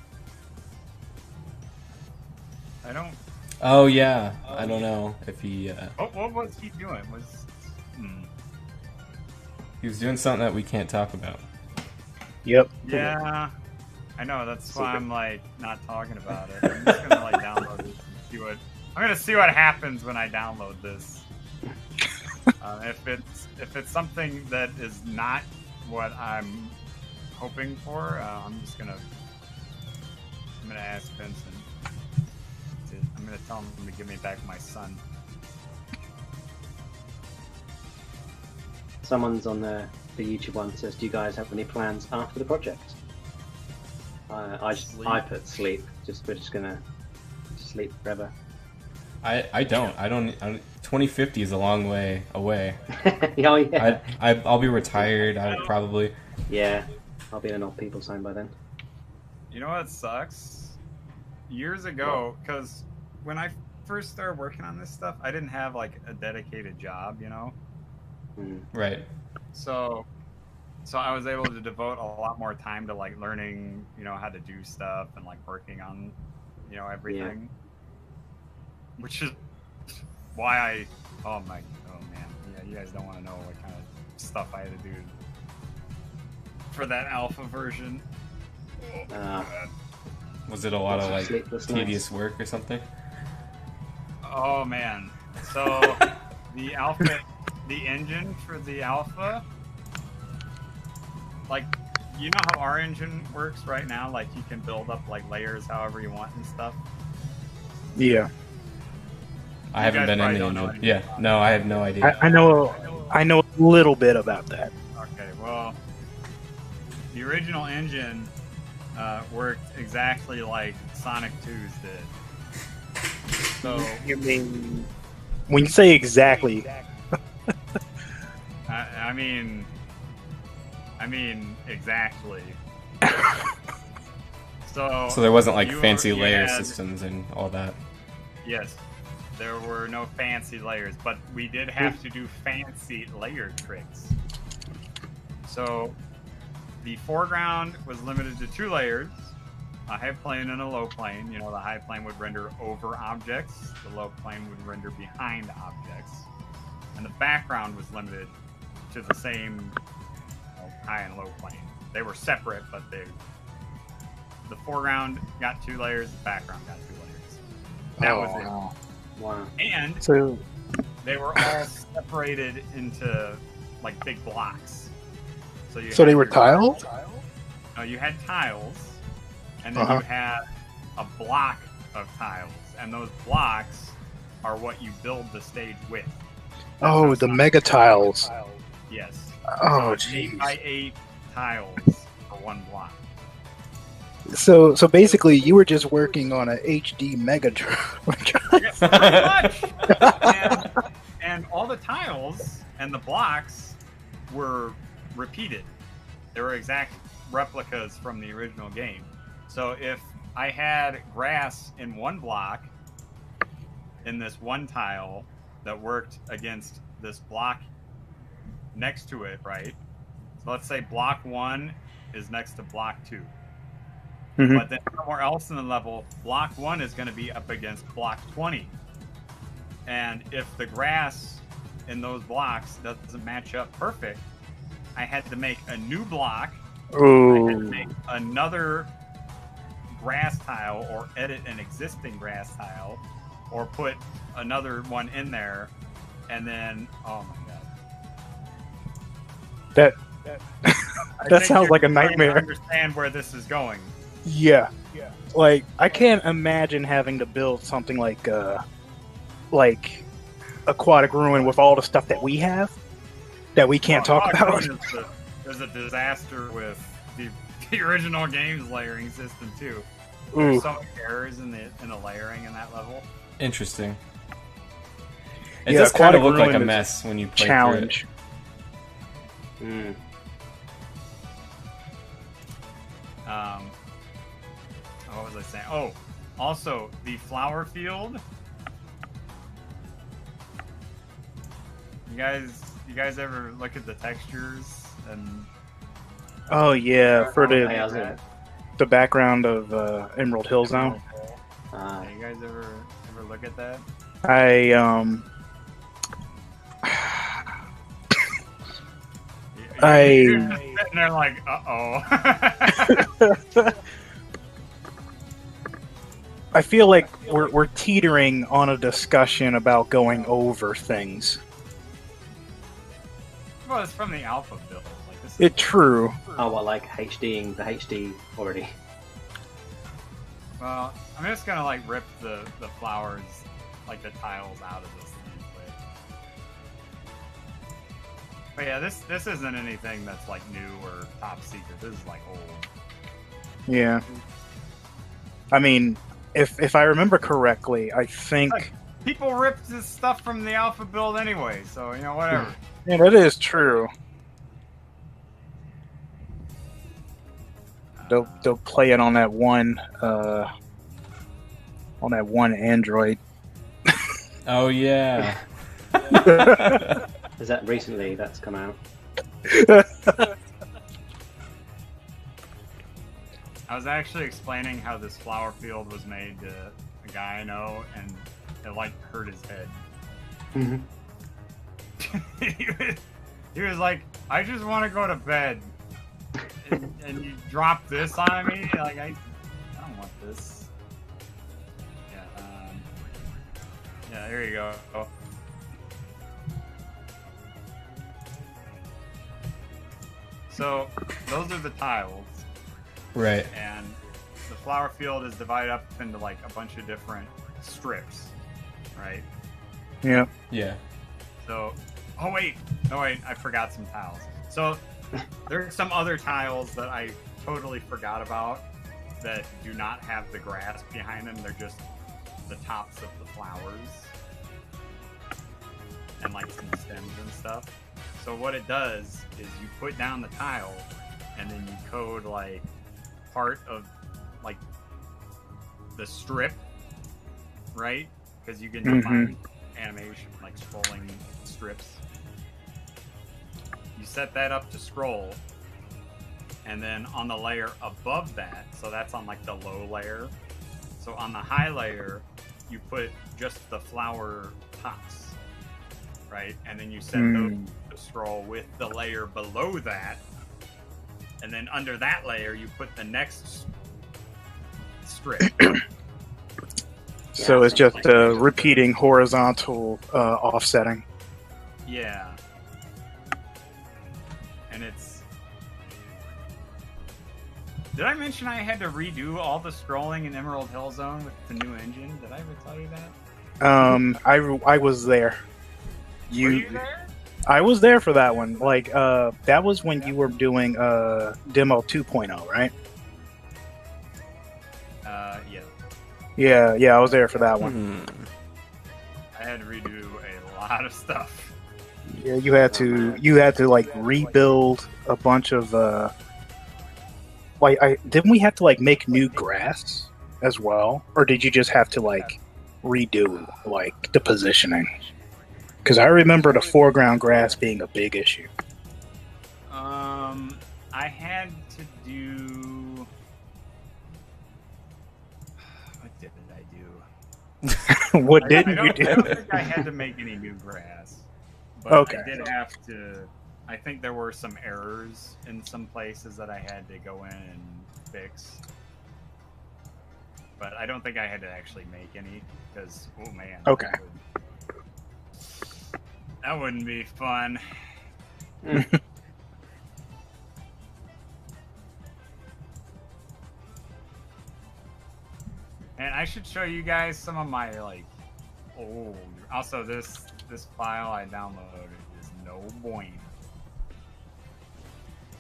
I don't. Oh yeah, I don't know if he What was he doing? he was doing something that we can't talk about. Yep. Yeah, I know. That's why I'm like not talking about it. I'm just gonna like download it and see what. I'm gonna see what happens when I download this. If it's something that is not what I'm hoping for, I'm gonna ask Vincent. I'm gonna tell him to give me back my son. Someone's on the YouTube one says, do you guys have any plans after the project? I put sleep. We're just gonna sleep forever. I don't 2050 is a long way away. Oh yeah. I'll be retired. I'll probably. Yeah. I'll be in an old people's home by then. You know what sucks? Years ago, because when I first started working on this stuff, I didn't have like a dedicated job, you know? Right. So I was able to devote a lot more time to like learning, you know, how to do stuff and like working on, you know, everything. Which is why oh man. Yeah, you guys don't want to know what kind of stuff I had to do for that alpha version. Was it a lot of like Sleepless tedious work or something? Oh man. So the alpha, the engine for the alpha, like, you know how our engine works right now? Like, you can build up like layers however you want and stuff. Yeah. I haven't been in the engine. Yeah, no, I have no idea. I know a little bit about that. Okay, well, the original engine worked exactly like Sonic 2's did. So You mean when you say exactly? I mean exactly. So So there wasn't like you fancy you layer had- systems and all that. Yes, there were no fancy layers, but we did have to do fancy layer tricks. So the foreground was limited to 2 layers, a high plane and a low plane. You know, the high plane would render over objects, the low plane would render behind objects, and the background was limited to the same high and low plane. They were separate, but the foreground got 2 layers, the background got 2 layers. That was it. Wow. And So they were all separated into like big blocks. So you they had were your- tiled? No, you had tiles, and then Uh-huh. you had a block of tiles, and those blocks are what you build the stage with. That's Oh, how the Sonic mega tiles. Yes. Oh, So it's 8 jeez. by 8 tiles for 1 block. So basically, you were just working on a HD Megatron. Pretty much. And all the tiles and the blocks were repeated. They were exact replicas from the original game. So if I had grass in 1 block in this 1 tile that worked against this block next to it, right? So let's say block 1 is next to block 2. Mhm. But then somewhere else in the level, block 1 is going to be up against block 20. And if the grass in those blocks doesn't match up perfect, I had to make a new block. I had to Ooh. make another grass tile or edit an existing grass tile or put another one in there. And then, oh my god. That I that think sounds you're like a starting to nightmare. understand where this is going. Yeah. Like I can't imagine having to build something like Aquatic Ruin with all the stuff that we have that we can't talk about. There's a disaster with the original game's layering system too. Ooh. There's so many errors in the layering in that level. Interesting. It Yeah, does kind of Aquatic look like a Ruin is mess when you play Challenge. Mm. What was I saying? Oh, also the flower field. You guys ever look at the textures and Oh yeah, for Hey, how's the it? the background of Emerald Hill Zone. Yeah, you guys ever look at that? I You're just sitting there like, uh-oh. I feel like we're teetering on a discussion about going over things. Well, it's from the alpha build. Like this. It's true. Oh, what, like HDing the HD already? Well, I'm just gonna like rip the flowers, like the tiles out of this thing. But yeah, this isn't anything that's like new or top secret. This is like old. Yeah. I mean, if I remember correctly, I think People ripped this stuff from the alpha build anyway, so you know whatever. yeah, that is true. They'll play it on that one Android. Oh yeah. Is that recently that's come out? I was actually explaining how this flower field was made to a guy I know, and it like hurt his head. He was like, "I just want to go to bed," and you drop this on me. Like I don't want this. Yeah, here you go. So those are the tiles. Right. And the flower field is divided up into like a bunch of different strips, right? Yeah. Yeah. So, oh wait, I forgot some tiles. So there's some other tiles that I totally forgot about that do not have the grass behind them. They're just the tops of the flowers and like some stems and stuff. So what it does is you put down the tile and then you code like part of like the strip, right? Because you can define animation, like scrolling strips. You set that up to scroll, and then on the layer above that, so that's on like the low layer. So on the high layer, you put just the flower tops, right? And then you set those to scroll with the layer below that, and then under that layer, you put the next strip. So it's just repeating horizontal offsetting. Yeah. And it's... Did I mention I had to redo all the scrolling in Emerald Hill Zone with the new engine? Did I ever tell you that? I was there. Were you there? I was there for that one. Like, that was when you were doing demo 2.0, right? Yeah. Yeah, I was there for that one. I had to redo a lot of stuff. Yeah, you had to like rebuild a bunch of didn't we have to like make new grass as well, or did you just have to like redo like the positioning? Because I remember the foreground grass being a big issue. I had to do... What did I do? What didn't you do? I don't think I had to make any new grass. But Okay. I did have to... I think there were some errors in some places that I had to go in and fix. But I don't think I had to actually make any, because, oh man. Okay. That wouldn't be fun. And I should show you guys some of my, like, old... Also, this file I downloaded is no bueno.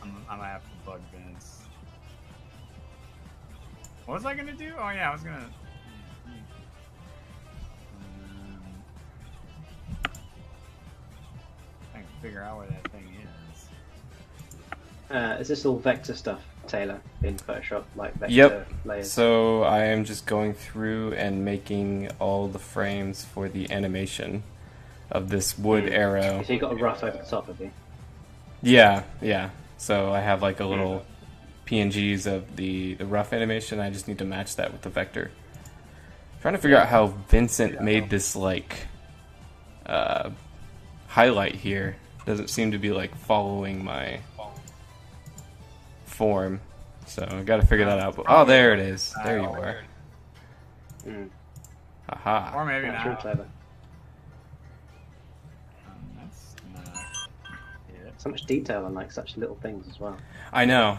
I'm gonna have to bug Vince. What was I gonna do? Oh yeah, I was gonna... I can figure out where that thing is. Is this all vector stuff, Taylor, in Photoshop? Like vector layers? So I am just going through and making all the frames for the animation of this wood arrow. So you got a rough over the top of you. Yeah. So I have like a little PNGs of the rough animation. I just need to match that with the vector. Trying to figure out how Vincent made this like highlight here. Doesn't seem to be like following my form. So I got to figure that out. Oh, there it is. There you are. Aha. Or maybe That's real not. clever. That's not it. So much detail on like such little things as well. I know.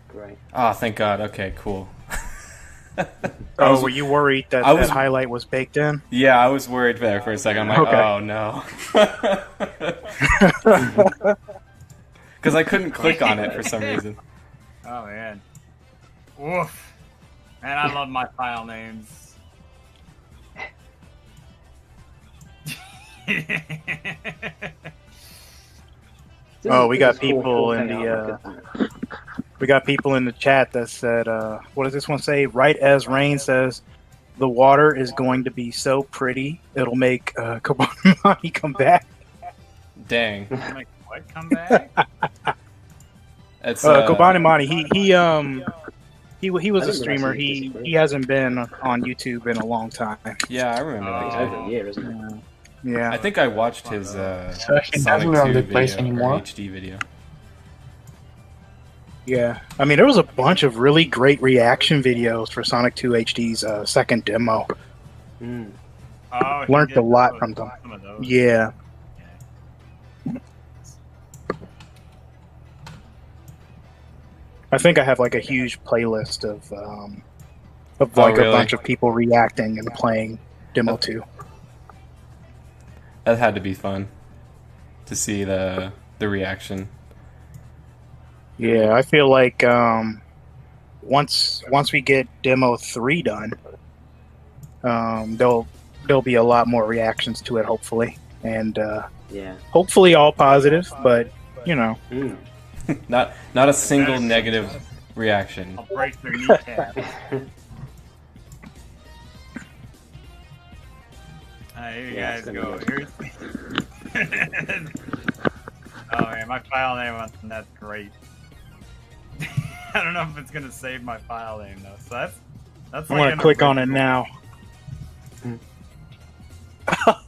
Great. Oh, thank God. Okay, cool. Were you worried that that highlight was baked in? Yeah, I was worried there for a second. I'm like, Okay. oh no. Because I couldn't click on it for some reason. Oh man. Woof. Man, I love my file names. Oh, we got This is cool people in thing, the I like it. we got people in the chat that said, what does this one say? Right as Rain says, the water is going to be so pretty it'll make Kobani come back. Dang. Like, what? Come back? It's Kobani Mani, he was I a didn't streamer. realize he He disappeared. he hasn't been on YouTube in a long time. Yeah, I remember It's that. over a year, isn't it? Yeah. I think I watched his So he Sonic doesn't run 2 the video place or anymore? HD video. Yeah, I mean, there was a bunch of really great reaction videos for Sonic 2 HD's second demo. Oh, he Learned did a lot those- from them. some of those. Yeah. I think I have like a huge playlist of like really? a bunch of people reacting and playing Demo 2. That had to be fun to see the reaction. Yeah, I feel like once we get demo 3 done, there'll be a lot more reactions to it, hopefully, and Yeah. hopefully all positive. But you know, Mm. Not a single negative reaction. I'll break their kneecap. Here you Yeah, guys it's go. gonna Here's... Oh man, my file name on that's great. I don't know if it's gonna save my file name though. So that's. I'm like gonna an click on it original- now.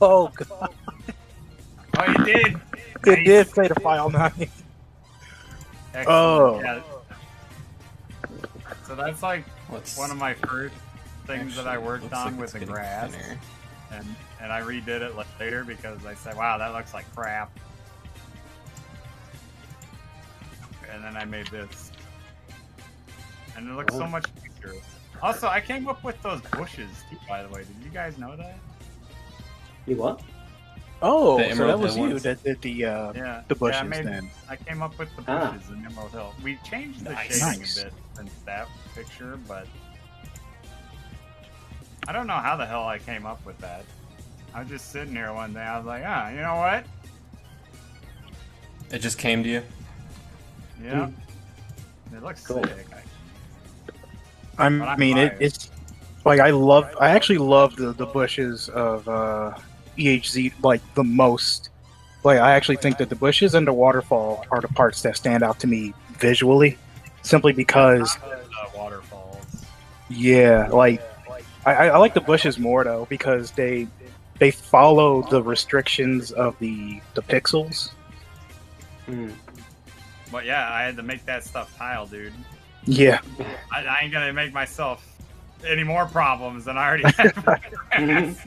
Oh, God. Oh, you did. It Nice. did say the file name. Excellent. Oh. Yeah. So that's like Let's one of my first things that I actually, worked looks on like with it's the getting grass, thinner. and I redid it later because I said, "Wow, that looks like crap." And then I made this, and it looks so Oh. much easier. Also, I came up with those bushes too, by the way. Did you guys know that? You what? Oh, The so Emerald that was Hill you ones? that did the Yeah. the bushes yeah, I made, then. I came up with the Ah. bushes in Emerald Hill. We changed the Nice. shading Nice. a bit since that picture, but I don't know how the hell I came up with that. I was just sitting here one day. I was like, you know what? It just came to you. Yeah. It looks Cool. sick. I But I'm mean, biased. it's like I actually love the bushes of EHZ like the most. Like I actually think that the bushes and the waterfall are the parts that stand out to me visually, simply because Waterfalls. yeah, like I like the bushes more though because they follow the restrictions of the pixels. Mm. But yeah, I had to make that stuff tile, dude. Yeah, I ain't gonna make myself any more problems than I already have.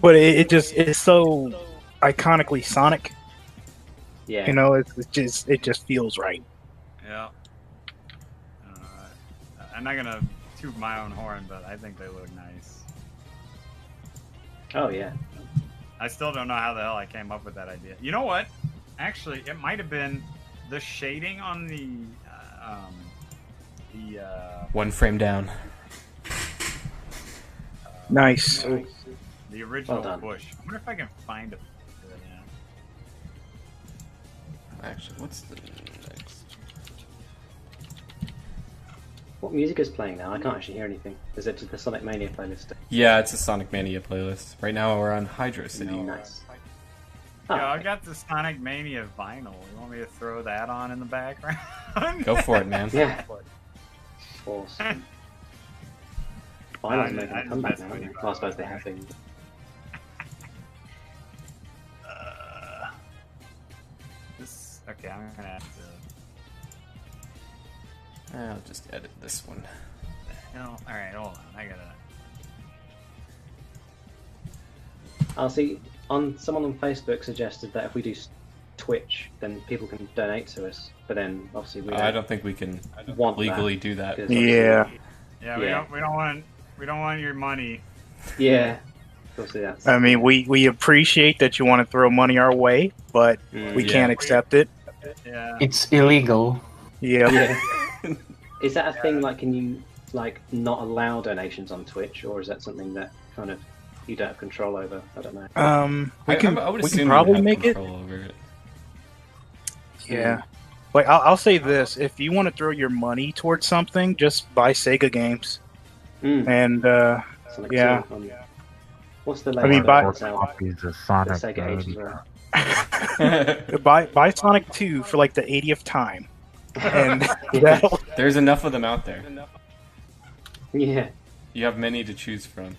but it's so iconically Sonic. Yeah. You know, it just feels right. Yeah. I'm not gonna toot my own horn, but I think they look nice. Oh yeah. I still don't know how the hell I came up with that idea. You know what? Actually, it might have been the shading on the One frame down. Nice. Ooh. the original Well done. bush. I wonder if I can find it. Actually, what's the next? What music is playing now? I can't actually hear anything. Is it just the Sonic Mania playlist? Yeah, it's a Sonic Mania playlist. Right now we're on Hydro City. Nice. Yeah, Oh, I got the Sonic Mania vinyl. You want me to throw that on in the background? Go for it, man. yeah. Awesome. Finals I making a just comeback messed now. with aren't you. they? Well, I suppose they have been. This, okay, I'm gonna have to. I'll just edit this one. No, all right, hold on. I gotta. I'll see. Someone on Facebook suggested that if we do Twitch, then people can donate to us. But then obviously we I don't think we can want legally that, do that. 'cause Yeah. Yeah, Yeah. we don't want your money. Yeah. Obviously that's. I mean, we appreciate that you want to throw money our way, but we Yeah. can't accept it. Yeah. It's illegal. Yeah. Yeah. Is that a thing? Like, can you not allow donations on Twitch, or is that something that kind of you don't have control over? I don't know. We can I would we assume can you probably have make it. control over it. Yeah. Like I'll say this: if you want to throw your money towards something, just buy Sega games. Mm. And Sonic yeah. 2 on- What's the I latest mean, by- that's out? copies of The Sonic Sega age as Mania. well. buy Sonic 2 for like the 80th time, and that'll There's enough of them out there. Yeah. You have many to choose from.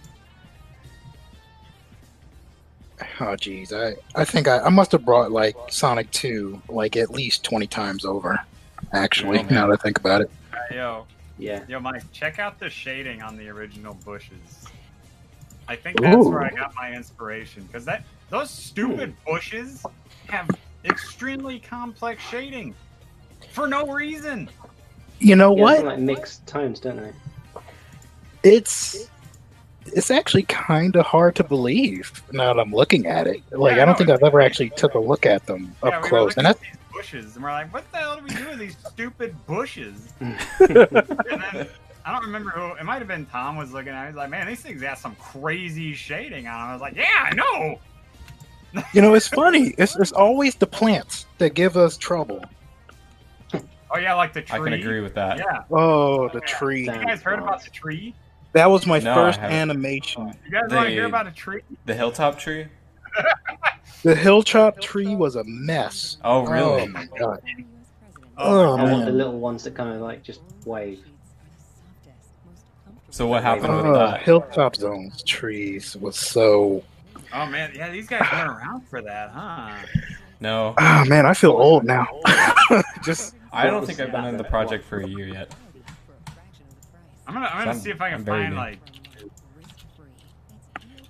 oh geez, I think I must have brought like Sonic 2 like at least 20 times over. Actually, Oh, man. now that I think about it. Yeah. Yo, Mike, check out the shading on the original bushes. I think that's where I got my inspiration because those stupid bushes have extremely complex shading for no reason. You know Yeah, what? some, like mixed tones, don't they? It's it's actually kind of hard to believe now that I'm looking at it. Like, Yeah, I don't no, think it's I've ever like- actually took a look at them Yeah, up we were close. looking And at that's these bushes, and we're like, what the hell do we do with these stupid bushes? And then I don't remember who. It might have been Tom was looking at it. He's like, man, these things got some crazy shading on them. I was like, yeah, I know. it's funny. It's always the plants that give us trouble. Oh yeah, like the tree. I can agree with that. Yeah. Oh, the tree. You guys heard about the tree? That was my No, I first haven't. animation. You guys want to hear They- about a tree? The hilltop tree? The hilltop tree was a mess. Oh, really? Oh my god. Oh, Oh, I want the man. little ones that kind of like just wave. So what happened with Oh, that? Hilltop Zone's trees was so. Oh man, yeah, these guys weren't around for that, huh? No, Oh man, I feel old now. Just I don't think I've been on the project for a year yet. I'm gonna I'm- see if I can I'm very find new. like.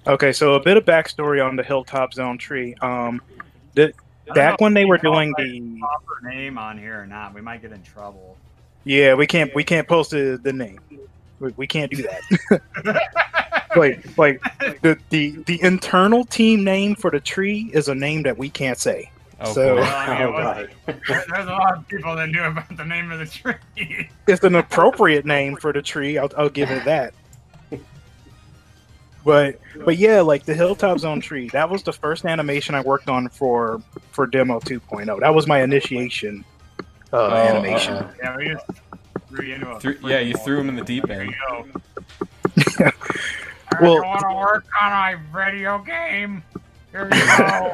okay. So a bit of backstory on the Hilltop Zone tree. I Back don't know when they if were we call doing the the proper name on here or not, we might get in trouble. yeah, we can't post the name. We can't do that. like the internal team name for the tree is a name that we can't say. Oh, So- cool. Well, I mean, it Oh, was- right. there's a lot of people that knew about the name of the tree. It's an appropriate name for the tree. I'll give it that. But yeah, like the Hilltop Zone tree, that was the first animation I worked on for Demo 2.0. That was my initiation animation. Yeah, we just threw you into a. Yeah, you threw him in the deep There end. you go. Well- you want to work on a video game? Here you go.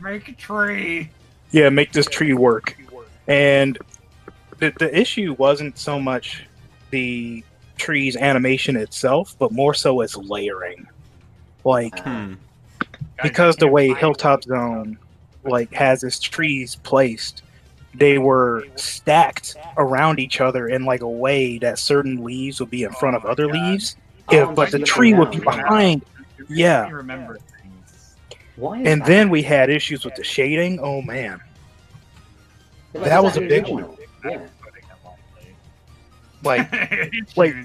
Make a tree. Yeah, make this tree work. And the issue wasn't so much the tree's animation itself, but more so its layering. Like, Hmm. because the way Hilltop Zone like has its trees placed, they were stacked around each other in like a way that certain leaves would be in front of other leaves. Oh, I'm But just the looking tree now, would be yeah. behind. Yeah. You remember things. Why is And that? then we had issues with the shading. Oh man. Like, that is was a the big original? Yeah. Like Like-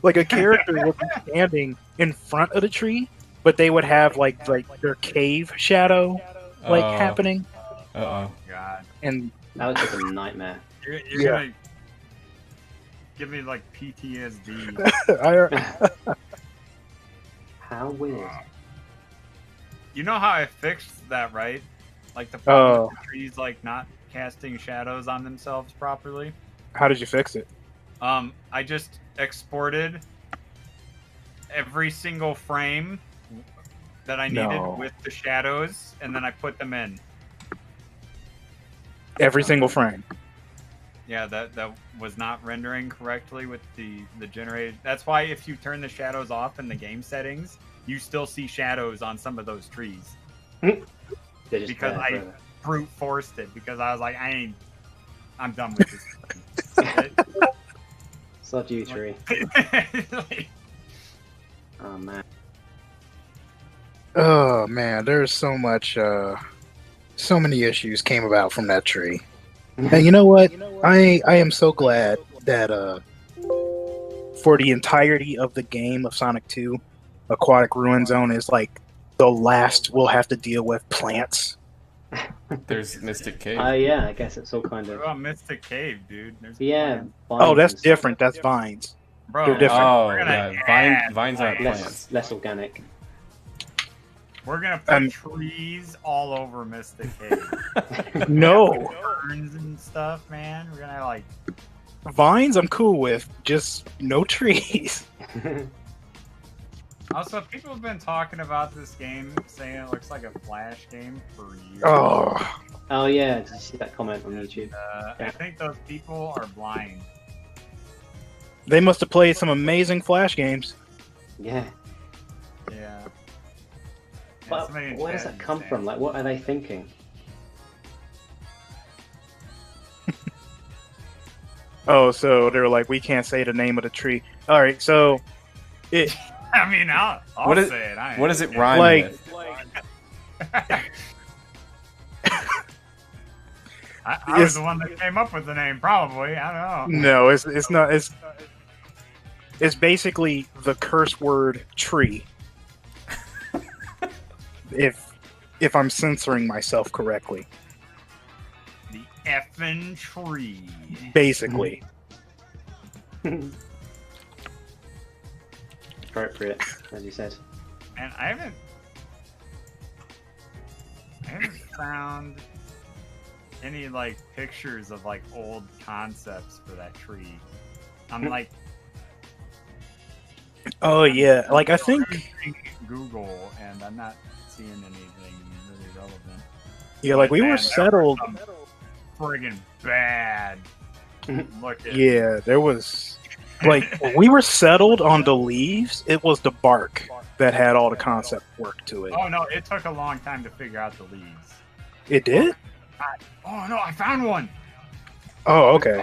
like a character would be standing in front of the tree, but they would have like their cave shadow like Oh. happening. Uh-oh. God, And That looks like a nightmare. you're Yeah. gonna give me like PTSD. I, How weird. You know how I fixed that, right? Like the problem Oh. with the trees, like not casting shadows on themselves properly. how did you fix it? I just exported every single frame that I needed No. with the shadows, and then I put them in. Every single frame. Yeah, that was not rendering correctly with the generated. That's why if you turn the shadows off in the game settings, you still see shadows on some of those trees. They're just Because there I forever. brute forced it because I was like, I'm done with this. Sod you, tree. Like, Oh man. Oh man, there's so much so many issues came about from that tree. And you know what? I am so glad that for the entirety of the game of Sonic 2, Aquatic Ruin Zone is like the last we'll have to deal with plants. There's Mystic Cave. Yeah, I guess it's all kind what of. about Mystic Cave, dude? There's Yeah. plants. Oh, that's vines and different. That's vines. Bro, They're different. Oh, we're gonna yeah. add Vines aren't stuff. plants. Less organic. We're gonna put Um, trees all over Mystic Cave. No. Ferns and stuff, man. We're gonna like. Vines I'm cool with, just no trees. Also, people have been talking about this game, saying it looks like a Flash game for years. Oh, Oh yeah, did you see that comment on YouTube? I think those people are blind. they must have played some amazing Flash games. Yeah. Yeah. But somebody in where does chat that come saying- from? Like, what are they thinking? Oh, so they were like, we can't say the name of the tree. All right, so it I mean, I'll What is- say it. What does it rhyme Like- with? I was the one that came up with the name, probably. I don't know. no, it's not. It's basically the curse word tree. if I'm censoring myself correctly. The effing tree. Basically. Appropriate, as you said. And I haven't found any like pictures of like old concepts for that tree. I'm like, Oh yeah, like I think Google, and I'm not seeing anything really relevant. yeah, like we were settled. Friggin' bad. Look at Yeah, there was like when we were settled on the leaves. It was the bark that had all the concept work to it. Oh no, it took a long time to figure out the leaves. It did? Oh no, I found one. Oh, okay.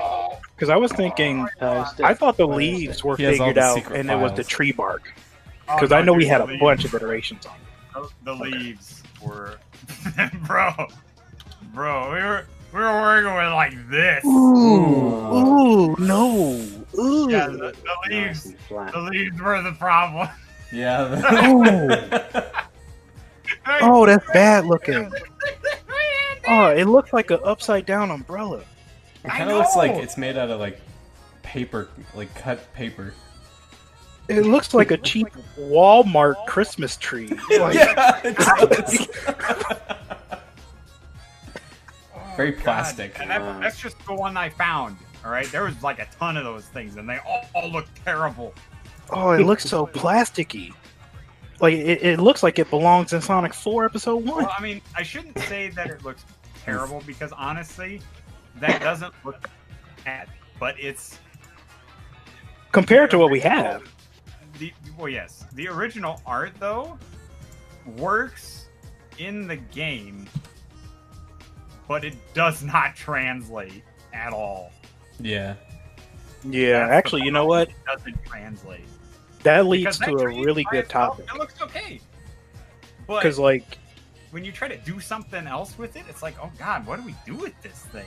Because I was thinking, Post it. I thought the Post leaves it. were He has all figured the out, secret and it was the files. tree bark. Oh, Because no, I know we dude, had the a leaves. bunch of iterations on it. The leaves were, bro. We were working with like this. Ooh, no. Ooh. Yeah, the Nice leaves. and flat. The leaves were the problem. Yeah. Oh, that's bad looking. Oh, it looks like an upside down umbrella. It kind of looks like know! it's made out of like paper, like cut paper. It looks like a cheap Walmart Christmas tree. Like, Yeah, it does. Oh, Very God. plastic. And that's just the one I found. All right, there was like a ton of those things, and they all look terrible. oh, it looks so plasticky. Like it looks like it belongs in Sonic 4 Episode 1. Well, I mean, I shouldn't say that it looks terrible because honestly, that doesn't look bad. But it's Compared to what we have. well, yes, the original art though works in the game, but it does not translate at all. Yeah. Yeah, That's actually, the you know problem. what? It doesn't translate. That leads Because that to a tree really by good itself, topic. It looks okay, but Because, like, when you try to do something else with it, it's like, oh god, what do we do with this thing?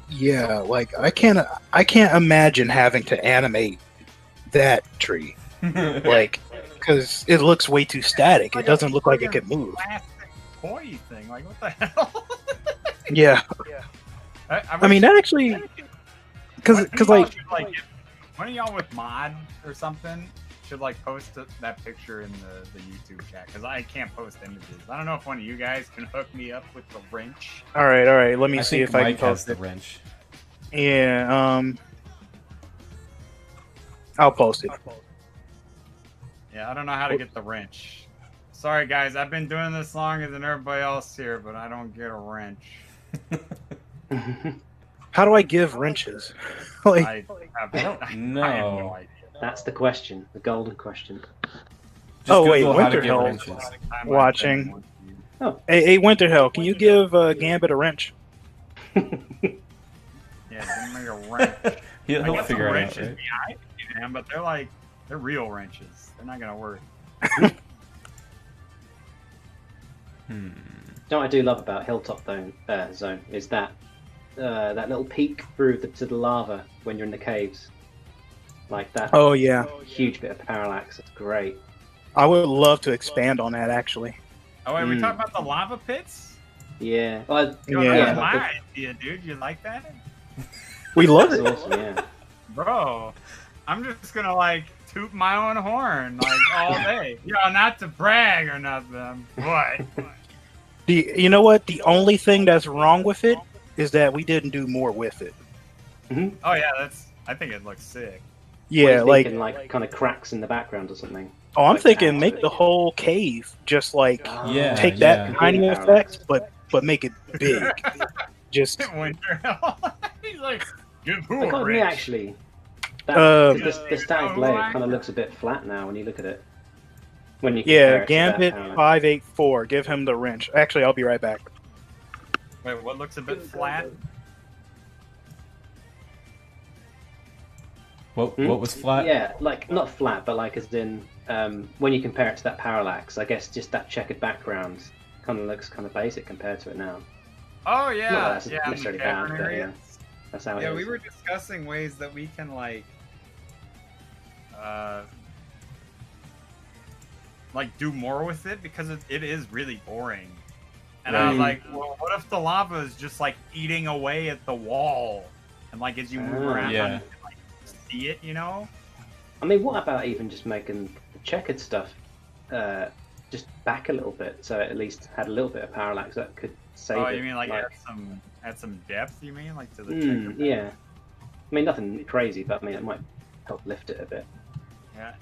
yeah, like I can't imagine having to animate that tree. Like, because it looks way too static. It doesn't look like it can move. Plastic toy thing, like what the hell? Yeah, I mean that actually, because like one of y'all with mod or something should like post that picture in the YouTube chat because I can't post images. I don't know if one of you guys can hook me up with the wrench. all right. Let me I see think if I Mike can has post the it. wrench. Yeah, I'll post it. Yeah, I don't know how to get the wrench. Sorry guys, I've been doing this longer than everybody else here, but I don't get a wrench. How do I give wrenches? Like, I have know. no idea. That's the question, the golden question. Just Oh, wait, Google how to Winter get Hell. wrenches. Watching. Oh, hey, Winterhell, can you give Gambit a wrench? Yeah, give me a wrench. He'll I got some figure it out, wrenches right? behind me, man, but they're real wrenches. They're not gonna work. You know what I do love about Hilltop Zone is that that little peek through to the lava when you're in the caves, like that. Oh yeah, Huge bit of parallax. It's great. I would love to expand on that actually. Oh, wait, we talking about the lava pits? Yeah. Well, Yo, Yeah. that's like my idea, dude. You like that? We love that's it. awesome. Yeah. Bro, I'm just gonna like toot my own horn like all day. Yo, not to brag or nothing, but You know what? The only thing that's wrong with it is that we didn't do more with it. oh yeah, I think it looks sick. Yeah, like like kind of cracks in the background or something. oh, I'm like thinking that. make the whole cave just like Yeah, take that yeah. tiny Yeah. effect, but make it big. Just Winter. He's like, give who Like a on me wrench? actually. That, Um, the static Oh, layer my- kind of looks a bit flat now when you look at it. When you compare yeah, it to that Gambit parallax. 584. Give him the wrench. Actually, I'll be right back. Wait, what looks a bit flat? What was flat? Yeah, like not flat, but like as in when you compare it to that parallax, I guess just that checkered background kind of looks kind of basic compared to it now. Oh yeah, Not that that's yeah. in the necessarily bad, cavern but area. yeah, that's how it Yeah, is. we were discussing ways that we can like like do more with it because it is really boring. And I was like, well, what if the lava is just like eating away at the wall, and like as you move around, Yeah. you can, like see it, you know? I mean, what about even just making the checkered stuff just back a little bit, so it at least had a little bit of parallax that could save Oh, it? you mean like add some depth? You mean like to the checker? Yeah. I mean, nothing crazy, but I mean, it might help lift it a bit. Yeah.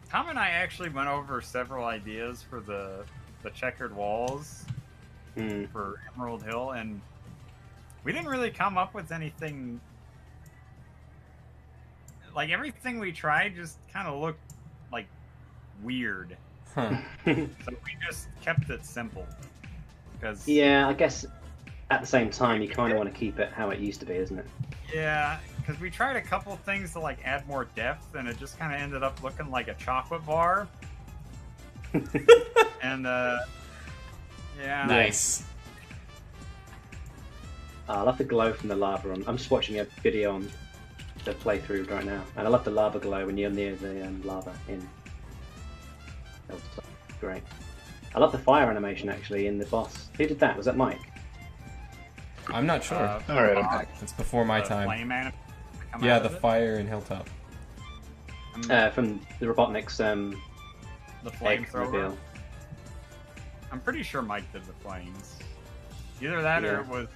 Tom and I actually went over several ideas for the checkered walls for Emerald Hill, and we didn't really come up with anything. Like everything we tried just kind of looked like weird. Huh. So we just kept it simple. Because Yeah, I guess at the same time, you kind of want to keep it how it used to be, isn't it? yeah, because we tried a couple things to like add more depth, and it just kind of ended up looking like a chocolate bar. And yeah, Nice. I love the glow from the lava. I'm just watching a video on the playthrough right now, and I love the lava glow when you're near the lava in. That was great. I love the fire animation actually in the boss. Who did that? Was that Mike? I'm not sure. All right, I'm back. It's before my time. Flame anim- come Yeah, out the of it? fire in Hilltop. From the Robotnik's The egg flamethrower. reveal. I'm pretty sure Mike did the flames. Either that or Yeah. it was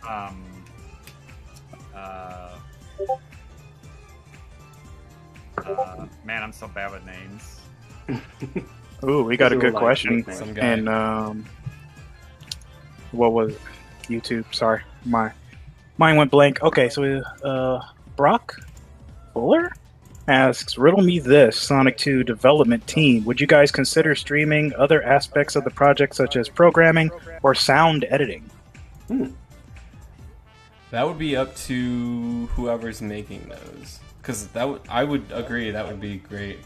man, I'm so bad with names. Ooh, we got a These are good all, like, question. nicknames. Some guy. And what was it? YouTube? Sorry, mine went blank. Okay, so Brock Fuller asks, riddle me this, Sonic 2 development team. Would you guys consider streaming other aspects of the project, such as programming or sound editing? That would be up to whoever's making those. Because I would agree that would be great.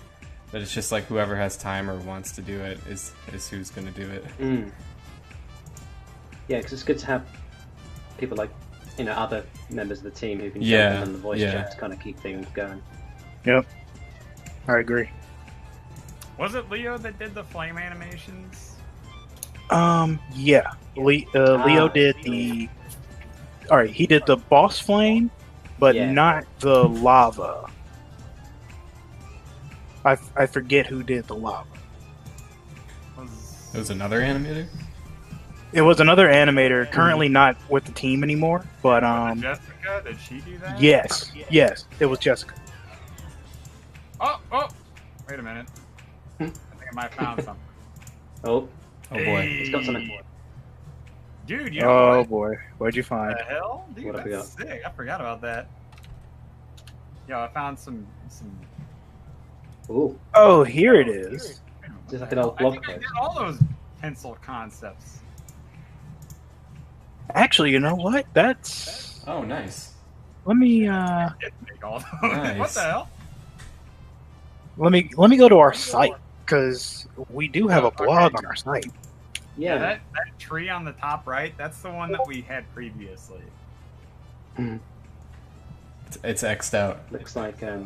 But it's just like whoever has time or wants to do it is who's going to do it. Yeah, because it's good to have people like, other members of the team who can Yeah, jump in on the voice yeah. chat to kind of keep things going. Yep, I agree. Was it Leo that did the flame animations? Yeah, Leo did the. All right, he did the boss flame, but Yeah. not the lava. I forget who did the lava. It was another animator? It was another animator, currently not with the team anymore. But Was it Jessica? Did she do that? yes, it was Jessica. Oh! Wait a minute. I think I might have found something. Oh, Oh boy. it's got something. Dude, you know Oh what boy, what'd you find? the hell? Dude, What have we that's sick. I forgot about that. Yo, I found some. Ooh, Oh, here it is. just like an old I blog think I post. did all those pencil concepts. Actually, you know what? That's. Oh, nice. Let me Didn't make all those. Nice. What the hell? let me go to our site because we do have a blog on our site. Yeah, That tree on the top right, that's the one that we had previously. It's X'd out. looks like Yeah,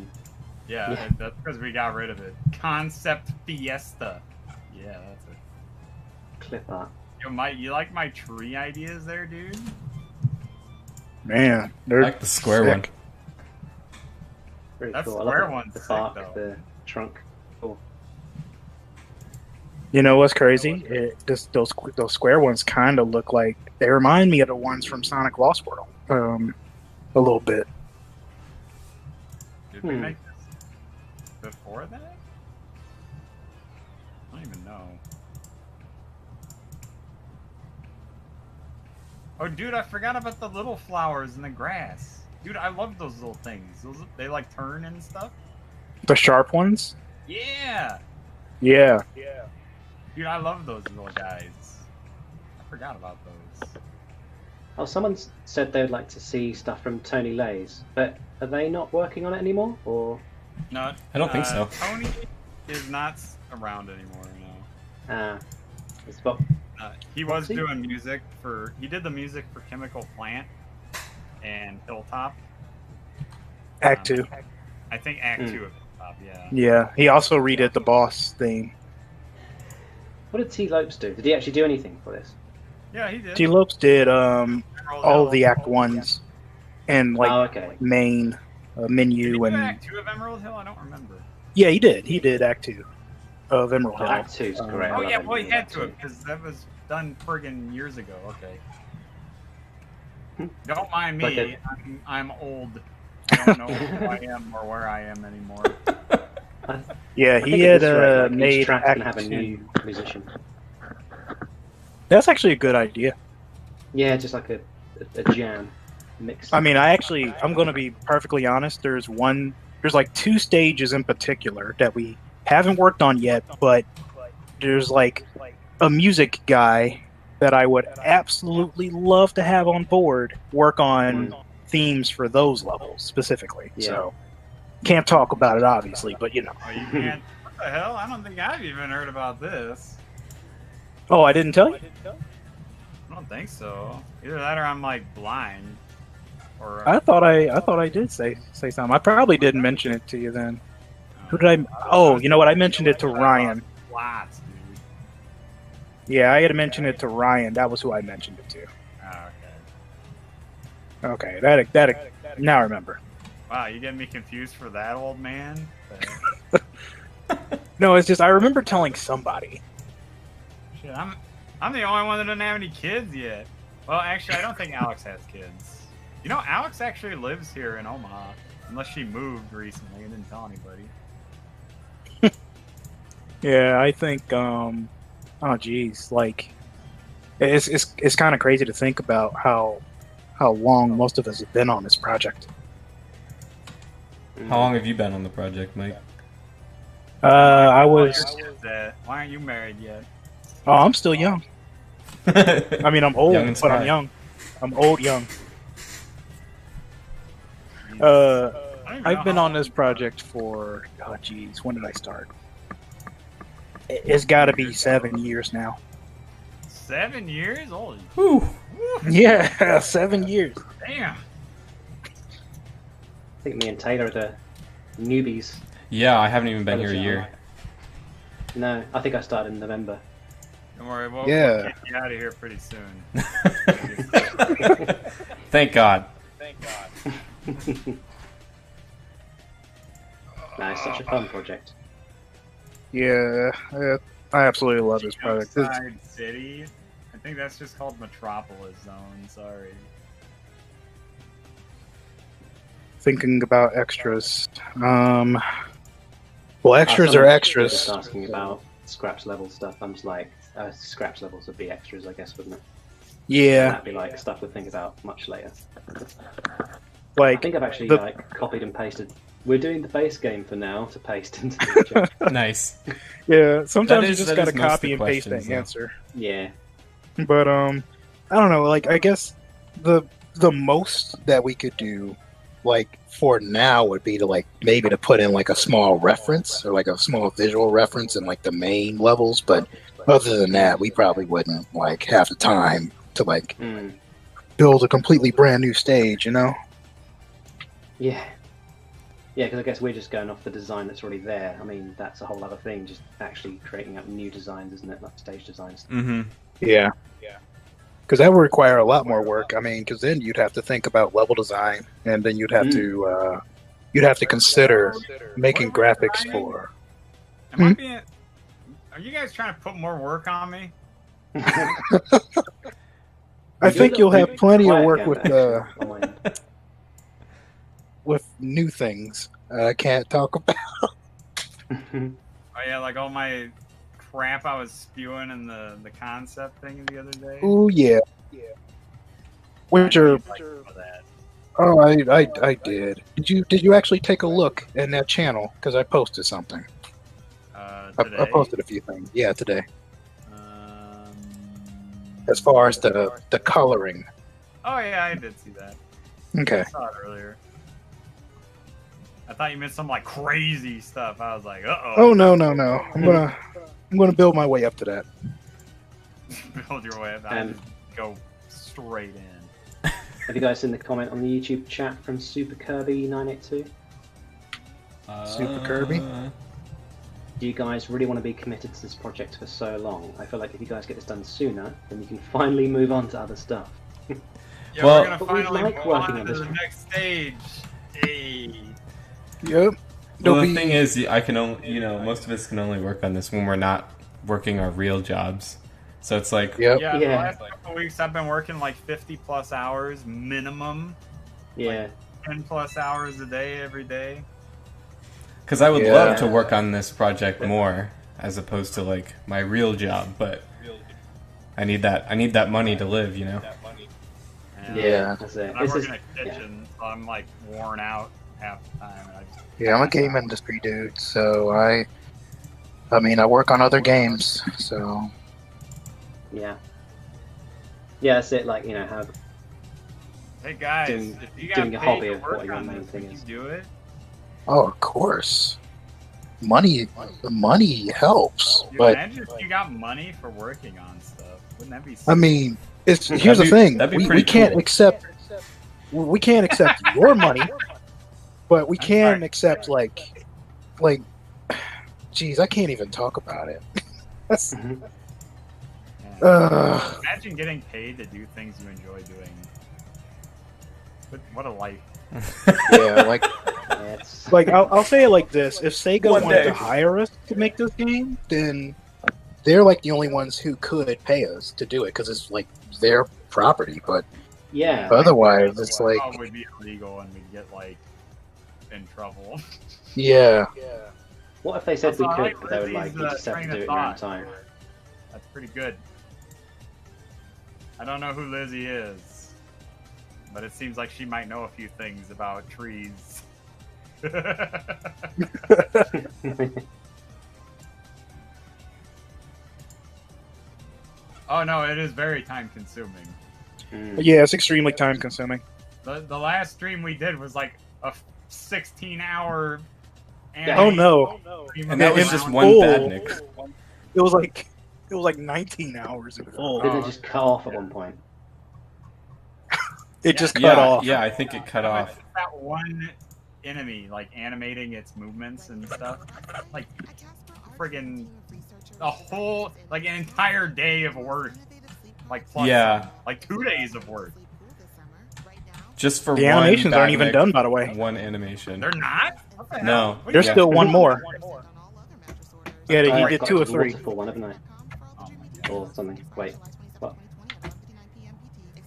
Yeah. that's because we got rid of it. Concept Fiesta. Yeah, that's it. clip art. Yo, Mike, you like my tree ideas there, dude? Man, I they're like the square sick. one. Very That cool. I square love one's the sick, bark, though. the trunk. Cool. You know what's crazy? Those square ones kind of look like they remind me of the ones from Sonic Lost World, a little bit. Did we make this before that? I don't even know. Oh, dude, I forgot about the little flowers in the grass. Dude, I love those little things. They like turn and stuff. The sharp ones. Yeah, Yeah. dude, I love those little guys. I forgot about those. Oh, someone said they'd like to see stuff from Tony Lays, but are they not working on it anymore? Or No, I don't think so. Tony is not around anymore. No. it's about He What's was he? doing music for. He did the music for Chemical Plant and Hilltop. Act 2. I think Act 2 of job. Yeah. Yeah, he also redid the boss theme. What did T. Lopes do? Did he actually do anything for this? Yeah, he did. T. Lopes did Emerald all Hill. the Act 1s and like Oh, okay. main Did he menu do and Act 2 of Emerald Hill? I don't remember. yeah, he did. He did Act 2 of Emerald Hill. Act 2 is great. I Oh love yeah, it. well he had Act to 2. because that was done friggin' years ago. Okay. Hmm. Don't mind Like me. I'm old. I don't know who I am or where I am anymore. Yeah, I think he at had this rate, like, each made track's Act gonna have a 2. new musician. That's actually a good idea. Yeah, just like a jam mix. I mean, I'm going to be perfectly honest. There's like 2 stages in particular that we haven't worked on yet, but there's like a music guy that I would absolutely love to have on board work on themes for those levels specifically. Yeah. So can't talk about it obviously, but you know. Oh, you can't. What the hell? I don't think I've even heard about this. Oh, I didn't tell you? I don't think so. Either that or I'm like blind. Or I thought I did say something. I probably didn't mention it to you then. Who did I? Oh, you know what? I mentioned it to Ryan. Lots, dude. Yeah, I had to mention it to Ryan. That was who I mentioned it to. Oh, Okay, that now I remember. wow, you getting me confused for that old man? No, it's just I remember telling somebody. Shit, I'm the only one that doesn't have any kids yet. Well, actually, I don't think Alex has kids. You know, Alex actually lives here in Omaha, unless she moved recently and didn't tell anybody. Yeah, I think. Oh, geez, like it's kind of crazy to think about how long most of us have been on this project. How long have you been on the project, Mike? I was. Why aren't you married yet? Oh, I'm still young. I mean, I'm old, Young and but I'm spry. young. I'm old, young. I don't even know I've been how on this project for, oh geez, when did I start? It's got to be 7 years now. 7 years? Holy Whew. Yeah, 7 years. damn! I think me and Taylor are the newbies. Yeah, I haven't even been here a year. No, I think I started in November. Don't worry, we'll Yeah. kick you out of here pretty soon. Thank God. No, it's such a fun project. Yeah, I absolutely love this project. It's- Outside City? I think that's just called Metropolis Zone, sorry. thinking about extras. Well, extras Some are people extras. Just asking about scraps level stuff. I'm just like, scraps levels would be extras, I guess, wouldn't it? Yeah, That'd be like stuff we'd think about much later. I like think I've actually the- like copied and pasted. We're doing the base game for now to paste into the chat. Nice. yeah. Sometimes you is- just that gotta is most of copy the and paste that questions, though. answer. Yeah. But I don't know. Like I guess the most that we could do, like for now, would be to like maybe to put in like a small reference or like a small visual reference in like the main levels. But other than that, we probably wouldn't like have the time to like Mm. build a completely brand new stage. You know? Yeah. Yeah, because I guess we're just going off the design that's already there. I mean, that's a whole other thing, just actually creating up new designs, isn't it? Like stage designs. Mm-hmm. Yeah. Because that would require a lot more work. I mean, because then you'd have to think about level design, and then you'd have to consider making graphics for. Am I being... Are you guys trying to put more work on me? I think you'll have plenty of Quiet work again, with actually, on my end. with new things. I can't talk about. Oh yeah, like all my crap I was spewing in the concept thing the other day. Oh yeah. Which are Like, for that. oh I did. Did you actually take a look in that channel? Because I posted something. Today. I posted a few things. Yeah, today. Um, As far as the coloring. Oh yeah, I did see that. Okay. I saw it earlier. I thought you meant some like crazy stuff. I was like, uh-oh. Oh no. I'm gonna build my way up to that. Build your way up. I Um, just go straight in. Have you guys seen the comment on the YouTube chat from Super Kirby 982? Super Kirby. Do you guys really want to be committed to this project for so long? I feel like if you guys get this done sooner, then you can finally move on to other stuff. Yeah, Well- we're gonna But we finally like move working on on to this the one. next stage. Hey. Yep. Well, There'll the be- thing is, I can only, most of us can only work on this when we're not working our real jobs. So it's like, Yep. Yeah, Yeah. the last couple weeks I've been working like 50 plus hours minimum, Yeah. 10 plus hours a day every day. because I would Yeah. love to work on this project more as opposed to like my real job, but I need that money to live, And Yeah. That's it. And I This work is, in a kitchen, so I'm like worn out half the time. And I just Yeah, I'm a game industry dude, so I mean, I work on other games, so yeah. Yeah, that's it. Like, have Hey guys, Doing- if you got doing a paid hobby to of work what your on main this, thing would you is. do it? of course, money helps, Dude, but imagine if you got money for working on stuff. Wouldn't that be sick? I mean, here's the That'd be- thing: that'd be we pretty can't cool. accept your money, but we I'm can sorry. accept like, geez, I can't even talk about it. That's Yeah. Imagine getting paid to do things you enjoy doing. What a life. yeah, like it's I'll say it like this: if Sega One wanted day. to hire us to make this game, then they're like the only ones who could pay us to do it because it's like their property. But yeah. otherwise, it's like, Probably be illegal and we'd get like in trouble. yeah, What if they said Also, we I could, like but they were like, Lizzie's, you just have train to of do it in your own thought. time? That's pretty good. I don't know who Lizzie is, but it seems like she might know a few things about trees. Oh no, it is very time consuming. Mm. yeah, it's extremely time consuming. The last stream we did was like a 16-hour. Oh no, And that was And just it's one full. bad Nick. it was like 19 hours in full. Didn't it just cut off at one point? It just cut Yeah, off. yeah, I think it cut off. That one enemy, like animating its movements and stuff, like friggin' a whole, like an entire day of work, like plus Yeah. like 2 days of work. Just for The one animations bad aren't even Nick, done, by the way. One animation. They're not. What the No. hell? What do There's you- still one more. Yeah, Oh, he I've did got 2 or the 3. waterfall one, haven't I? Oh my God. Or something. Wait. What?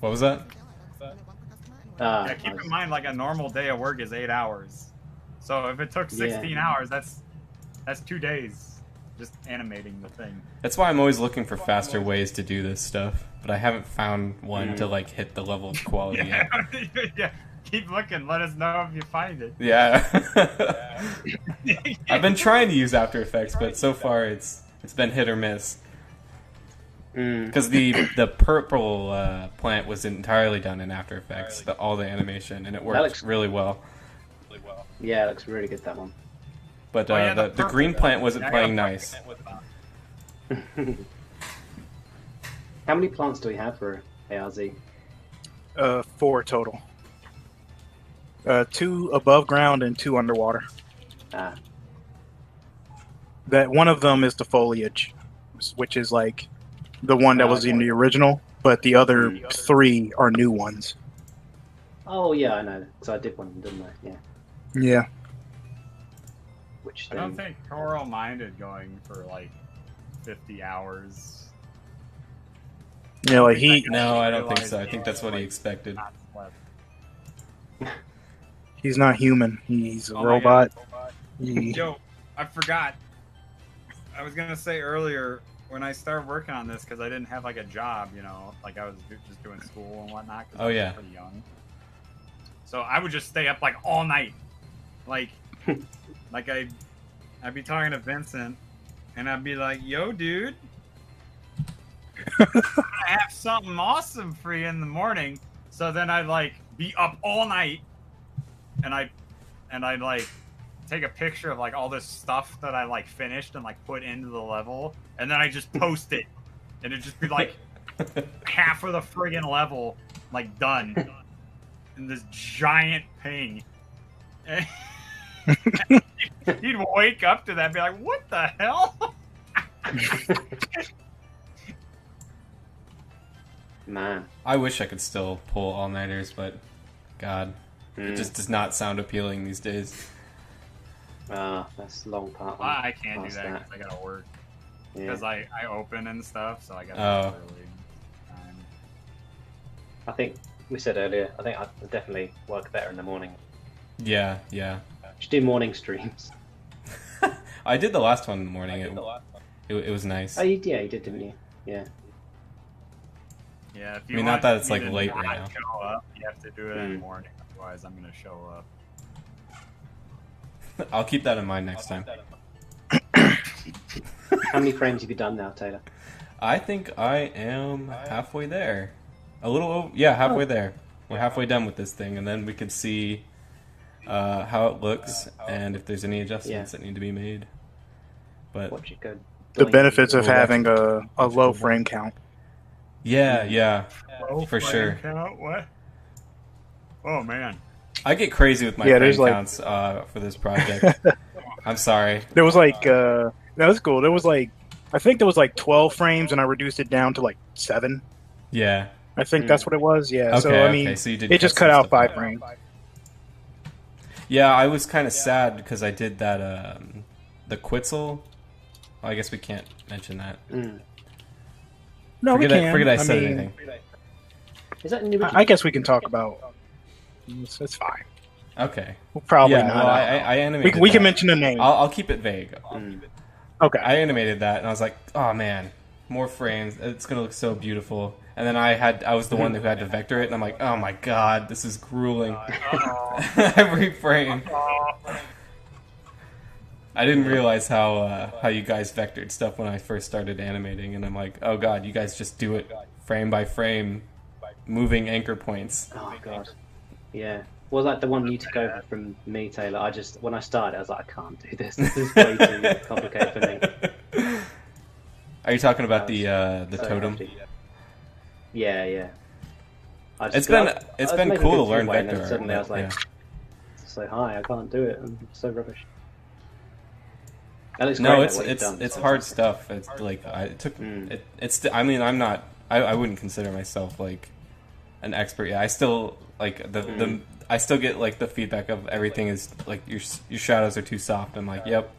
What was that? Yeah, keep in mind, like a normal day of work is 8 hours. So if it took 16 hours, that's 2 days just animating the thing. That's why I'm always looking for faster ways to do this stuff, but I haven't found one to like hit the level of quality Yeah, yet. yeah. Keep looking. Let us know if you find it. Yeah. I've been trying to use After Effects, but so far it's been hit or miss. Because the purple plant was entirely done in After Effects, all the animation, and it worked looks- really well. Yeah, it looks really good, that one. But Oh, yeah, the purple- green plant wasn't I got playing a nice. plant with that. How many plants do we have for ARZ? 4 total. 2 above ground and 2 underwater. Ah, That one of them is the foliage, which is like the one that was in the original, but the other 3 are new ones. oh yeah, I know. So I did one, didn't I? Yeah. Yeah. Which I then? don't think Coral minded going for like 50 hours. Yeah, like he No, I don't think so. I think that's what he expected. Not slept. he's not human. He's a Oh my robot. He- Yo, I forgot. I was gonna say earlier when I started working on this because I didn't have like a job, like I was just doing school and whatnot. 'Cause Oh, I was yeah. pretty young. So I would just stay up like all night, like I'd be talking to Vincent, and I'd be like, "Yo, dude, I have something awesome for you in the morning." So then I'd like be up all night, and I'd like take a picture of like all this stuff that I like finished and like put into the level, and then I just post it, and it'd just be like half of the friggin' level like done, in this giant ping. He'd wake up to that and be like, what the hell? Man. I wish I could still pull all-nighters, but God, it just does not sound appealing these days. That's a long part. Well, I can't do past that because I gotta work. Yeah. Because I open and stuff, so I gotta Oh. work early. I think we said earlier, I think I definitely work better in the morning. Yeah. Just do morning streams. I did the last one in the morning. It was nice. Oh, you did, didn't you? Yeah. Yeah, if I you mean, want not that it's, me like, to late not right now. show up, you have to do it in the morning. Otherwise, I'm gonna show up. I'll keep that in mind next time. How many frames have you done now, Taylor? I think I am halfway there. Halfway there. We're halfway done with this thing, and then we can see how it looks and if there's any adjustments that need to be made. But Watch it go. The benefits of We'll watch having it. a low frame count. yeah, Oh, for sure. What? Oh man. I get crazy with my Yeah, frame there's, like- counts for this project. I'm sorry. There was like, that was cool. There was like, I think there was like 12 frames, and I reduced it down to like 7. Yeah. I think that's what it was. Yeah. Okay, So I mean, okay, so you did it just cut cut some out stuff 5 out. frames. Yeah, I was kind of sad because I did that, the Quetzal. I guess we can't mention that. No, we can. Forget I said mean, anything. Is that new? I guess we can talk about. It's fine. Okay. We'll probably Yeah, not. well, I animated we that. can mention the name. I'll keep it vague. Okay. I animated that, and I was like, oh man, more frames. It's going to look so beautiful. And then I was the one who had to vector it, and I'm like, oh my god, this is grueling. Every frame. I didn't realize how you guys vectored stuff when I first started animating, and I'm like, oh god, you guys just do it frame by frame, moving anchor points. Oh god. Yeah. Well, like the one you took over from me, Taylor. When I started, I was like, I can't do this. This is way too complicated for me. Are you talking about the So totem? hefty. Yeah. It's been cool to learn and then vector suddenly I art, was like, yeah. so high, I can't do it. I'm so rubbish. That looks No, great, what you've done. it's hard stuff. It's like it took it's. I mean, I'm not. I wouldn't consider myself like an expert. Yeah, I still like the I still get like the feedback of everything is like your shadows are too soft. I'm like, yep,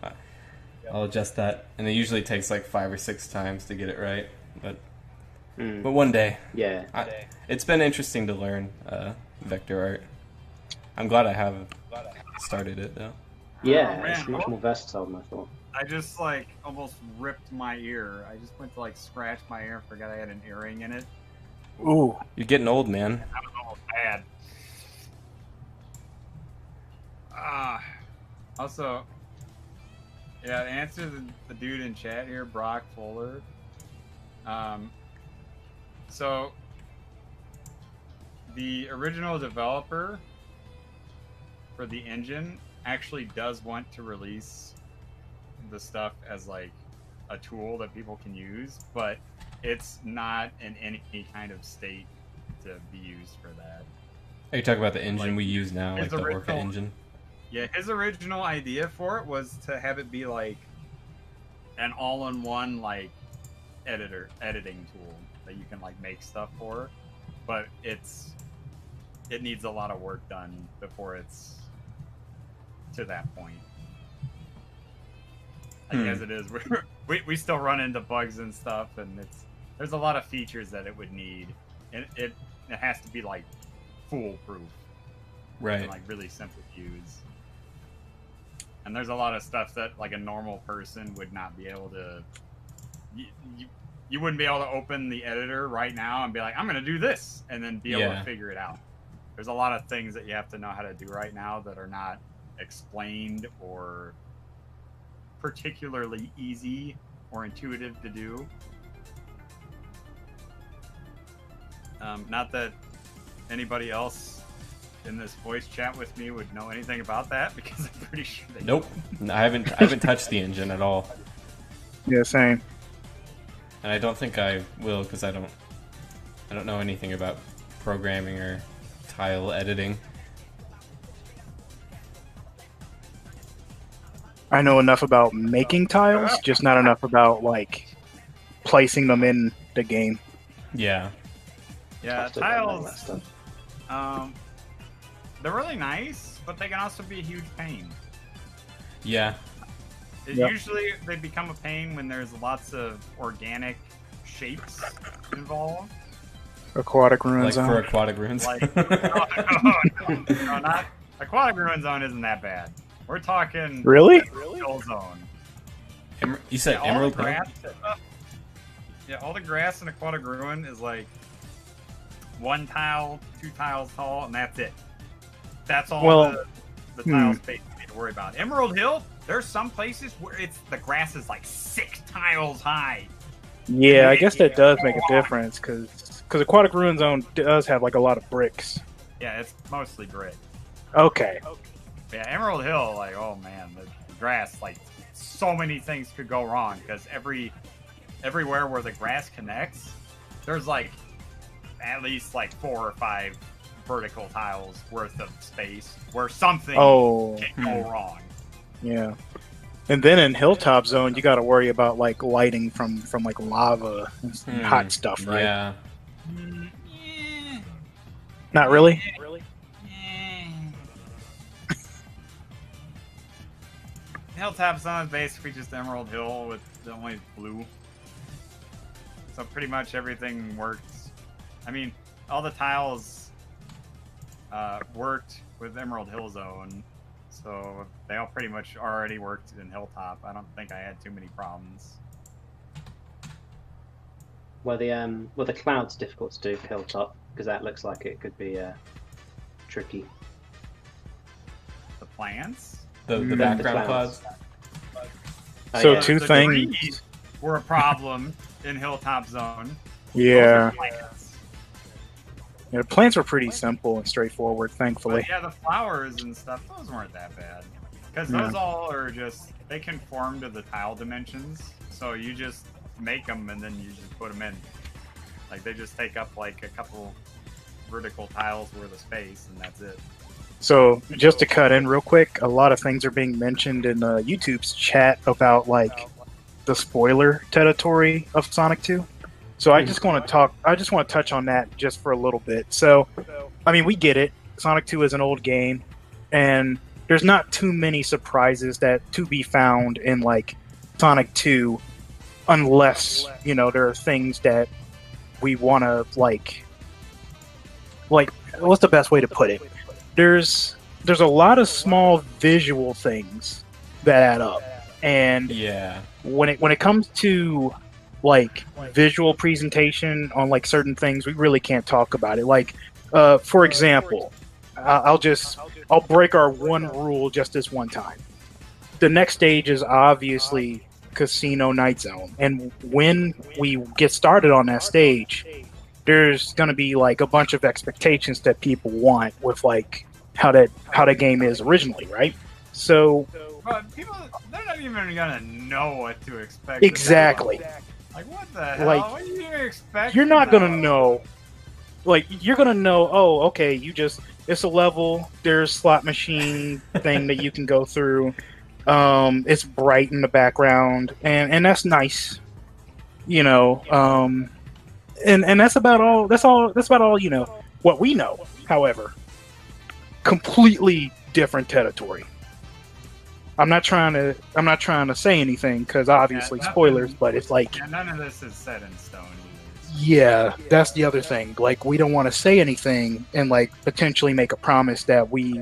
I'll adjust that, and it usually takes like 5 or 6 times to get it right. But one day, Yeah. it's been interesting to learn vector art. I'm glad I have started it though. Yeah, Oh, man. it's much more versatile than I thought. I just like almost ripped my ear. I just went to like scratch my ear and forgot I had an earring in it. Ooh. You're getting old, man. I was almost bad. Also, yeah, to answer the dude in chat here, Brock Fuller. So the original developer for the engine actually does want to release the stuff as like a tool that people can use, but it's not in any kind of state to be used for that. Are you talking about the engine Like, we use now, like his the Orca original- engine? Yeah, his original idea for it was to have it be like an all-in-one like editing tool that you can like make stuff for, but it needs a lot of work done before it's to that point. Like as it is, we still run into bugs and stuff, and there's a lot of features that it would need, and it has to be like foolproof, Right. and like really simple to use. And there's a lot of stuff that like a normal person would not be able to. You wouldn't be able to open the editor right now and be like, I'm going to do this, and then be able to figure it out. There's a lot of things that you have to know how to do right now that are not explained or particularly easy or intuitive to do. Not that anybody else in this voice chat with me would know anything about that, because I'm pretty sure they Nope. I haven't touched the engine at all. Yeah, same. And I don't think I will, because I don't know anything about programming or tile editing. I know enough about making tiles, just not enough about like placing them in the game. Yeah. Yeah, I still don't know that tiles. stuff. They're really nice, but they can also be a huge pain. Yeah. Yep. Usually, they become a pain when there's lots of organic shapes involved. Aquatic Ruin Like Zone. for Aquatic Ruins. Like, no, not Aquatic Ruin Zone isn't that bad. We're talking Really? Hill Zone. You said all the Emerald Hill? grass. Yeah, all the grass in Aquatic Ruin is like 1 tile, 2 tiles tall, and that's it. That's all Well, the tile space you need to worry about. Emerald Hill, there's some places where the grass is like 6 tiles high. Yeah, I guess that does make a difference because Aquatic Ruin Zone does have like a lot of bricks. Yeah, it's mostly brick. Okay. Yeah, Emerald Hill, like, oh man, the grass, like, so many things could go wrong because everywhere where the grass connects, there's like at least like 4 or 5 vertical tiles worth of space where something can go wrong. Yeah. And then in Hilltop Zone, you got to worry about like lighting from like lava and hot stuff, right? Yeah. Not really. Hilltop Zone is basically just Emerald Hill with the only blue. So pretty much everything works. I mean, all the tiles worked with Emerald Hill Zone, so they all pretty much already worked in Hilltop. I don't think I had too many problems. Well, the cloud's difficult to do for Hilltop because that looks like it could be tricky. The plants? The The background clouds. clouds. So yeah. two the things. trees were a problem in Hilltop Zone. Yeah. Those are plants. Yeah, the plants were pretty simple and straightforward, thankfully. But yeah, the flowers and stuff, those weren't that bad. Because those all are just, they conform to the tile dimensions. So you just make them and then you just put them in. Like, they just take up like a couple vertical tiles worth of space and that's it. So just to cut in real quick, a lot of things are being mentioned in YouTube's chat about like the spoiler territory of Sonic 2. So I just want to touch on that just for a little bit. So, I mean, we get it. Sonic 2 is an old game, and there's not too many surprises that to be found in like Sonic 2, unless there are things that we want to like. What's the best way to put it? There's a lot of small visual things that add up, and Yeah. when it comes to like visual presentation on like certain things, we really can't talk about it. Like, for example, I'll break our one rule just this one time. The next stage is obviously Casino Night Zone, and when we get started on that stage, there's gonna be like a bunch of expectations that people want with like how that game is originally, right? So But people, they're not even gonna know what to expect. exactly. Like, what the hell? Like, what do you expect? You're not gonna know. Like, you're gonna know. Oh, okay. It's a level. There's slot machine thing that you can go through. It's bright in the background, and that's nice. And that's about all. That's about all. What we know. However, completely different territory. I'm not trying to say anything because obviously spoilers, but it's like, Yeah, none of this is set in stone either. yeah, that's the other thing. Like, we don't want to say anything and like potentially make a promise that we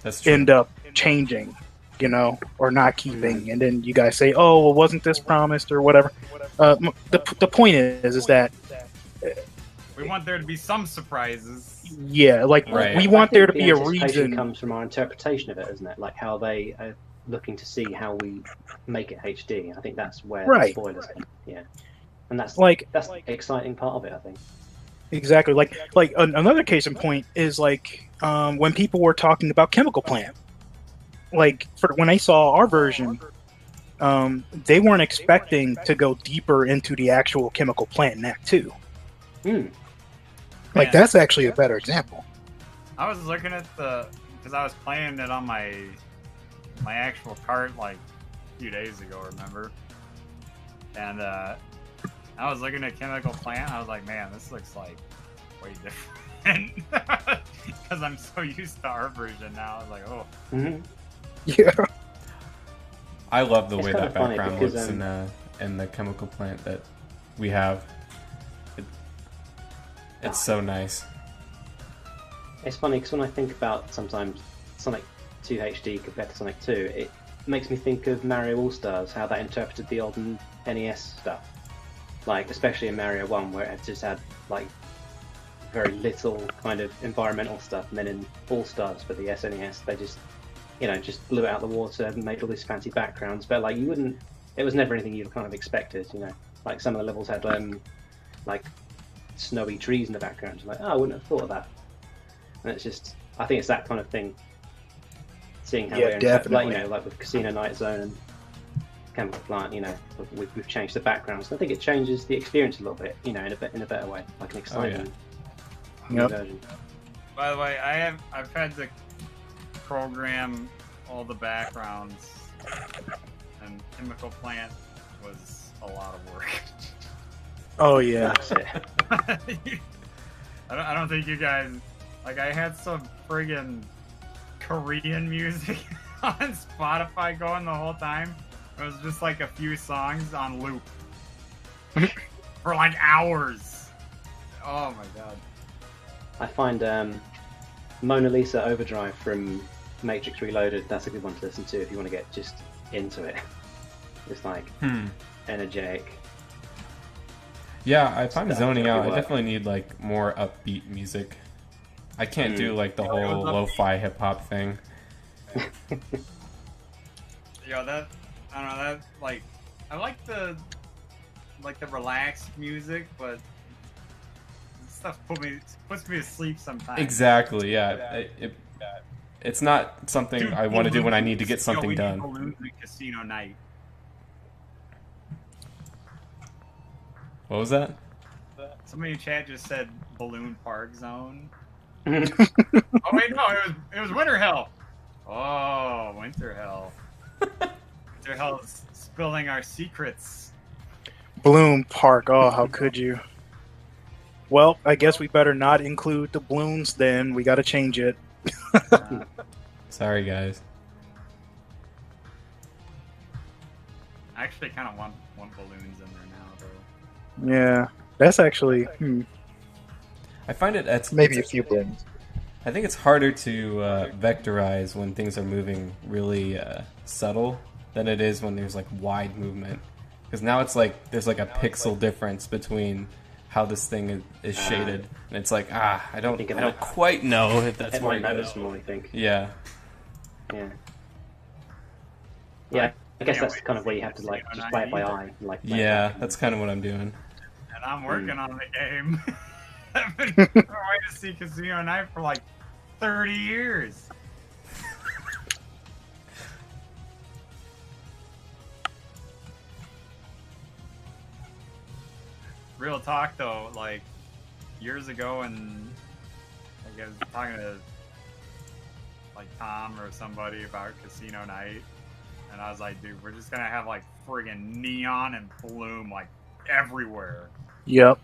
That's true. end up changing, or not keeping, and then you guys say, "Oh, well, wasn't this promised or whatever?" The point is that We want there to be some surprises. yeah, like Right. we want there to The be a anticipation reason. comes from our interpretation of it, isn't it? Like how they are looking to see how we make it HD. I think that's where the Right. spoilers come. Yeah, and that's Like, the exciting part of it. I think. exactly. Like another case in point is like when people were talking about Chemical Plant. Like when they saw our version, they weren't expecting to go deeper into the actual Chemical Plant in Act 2. Mm. Like Yeah. that's actually a better example. I was looking at because I was playing it on my actual cart like few days ago, remember? And I was looking at Chemical Plant. I was like, man, this looks like way different because I'm so used to our version now. I was like, oh. Mhm. Yeah. I love the It's way kinda that funny background because, looks in the chemical plant that we have. It's so nice. It's funny because when I think about sometimes Sonic 2 HD compared to Sonic 2, it makes me think of Mario All Stars, how that interpreted the old NES stuff. Like, especially in Mario 1, where it just had, like, very little kind of environmental stuff, and then in All Stars for the SNES, they just, you know, just blew it out of the water and made all these fancy backgrounds, but, like, you wouldn't, it was never anything you'd kind of expected, you know. Like, some of the levels had, like, snowy trees in the background. Like, oh, I wouldn't have thought of that. And it's just, I think it's that kind of thing. Seeing how Yeah, we're definitely. like, you know, like with Casino Night Zone and Chemical Plant, you know, we've changed the backgrounds. So I think it changes the experience a little bit, you know, in a better way, like an exciting new Yep. version. By the way, I've had to program all the backgrounds, and Chemical Plant was a lot of work. Oh yeah. That's it. I don't think you guys, like, I had some friggin' Korean music on Spotify going the whole time. It was just like a few songs on loop for like hours. Oh my god. I find Mona Lisa Overdrive from Matrix Reloaded, that's a good one to listen to if you want to get just into it. Just like energetic. Yeah, I find Stuff zoning out. I everywhere. definitely need like more upbeat music. I can't do like the whole lo-fi hip hop thing. Yeah, that, I don't know, that, like, I like the relaxed music, but stuff puts me to sleep sometimes. Exactly. Yeah. It's not something Dude, I want to do when I need to get balloons. something we need done. balloons in Casino Night. What was that? Somebody in chat just said Balloon Park Zone. Mhm. Oh wait, no, it was Winter Hell. Oh, Winter Hell. Winter Hell is spilling our secrets. Bloom Park. Oh, how could you? Well, I guess we better not include the balloons then. We got to change it. Sorry, guys. I actually kind of want balloons in there now, though. Yeah, that's actually I find it's maybe a few balloons. I think it's harder to vectorize when things are moving really subtle than it is when there's like wide movement. Because now it's like there's like a pixel difference between how this thing is shaded, and it's like I don't quite know if that's It where might you notice go. more, I think. Yeah. Yeah. Yeah, I guess that's kind of where you have to like just play it by eye. Like play it Yeah, back. that's kind of what I'm doing. And I'm working on the game. I've been waiting to see Casino Night for like 30 years. Real talk though, like years ago, and I was talking to like Tom or somebody about Casino Night, and I was like, dude, we're just gonna have like friggin' neon and bloom like everywhere. Yep.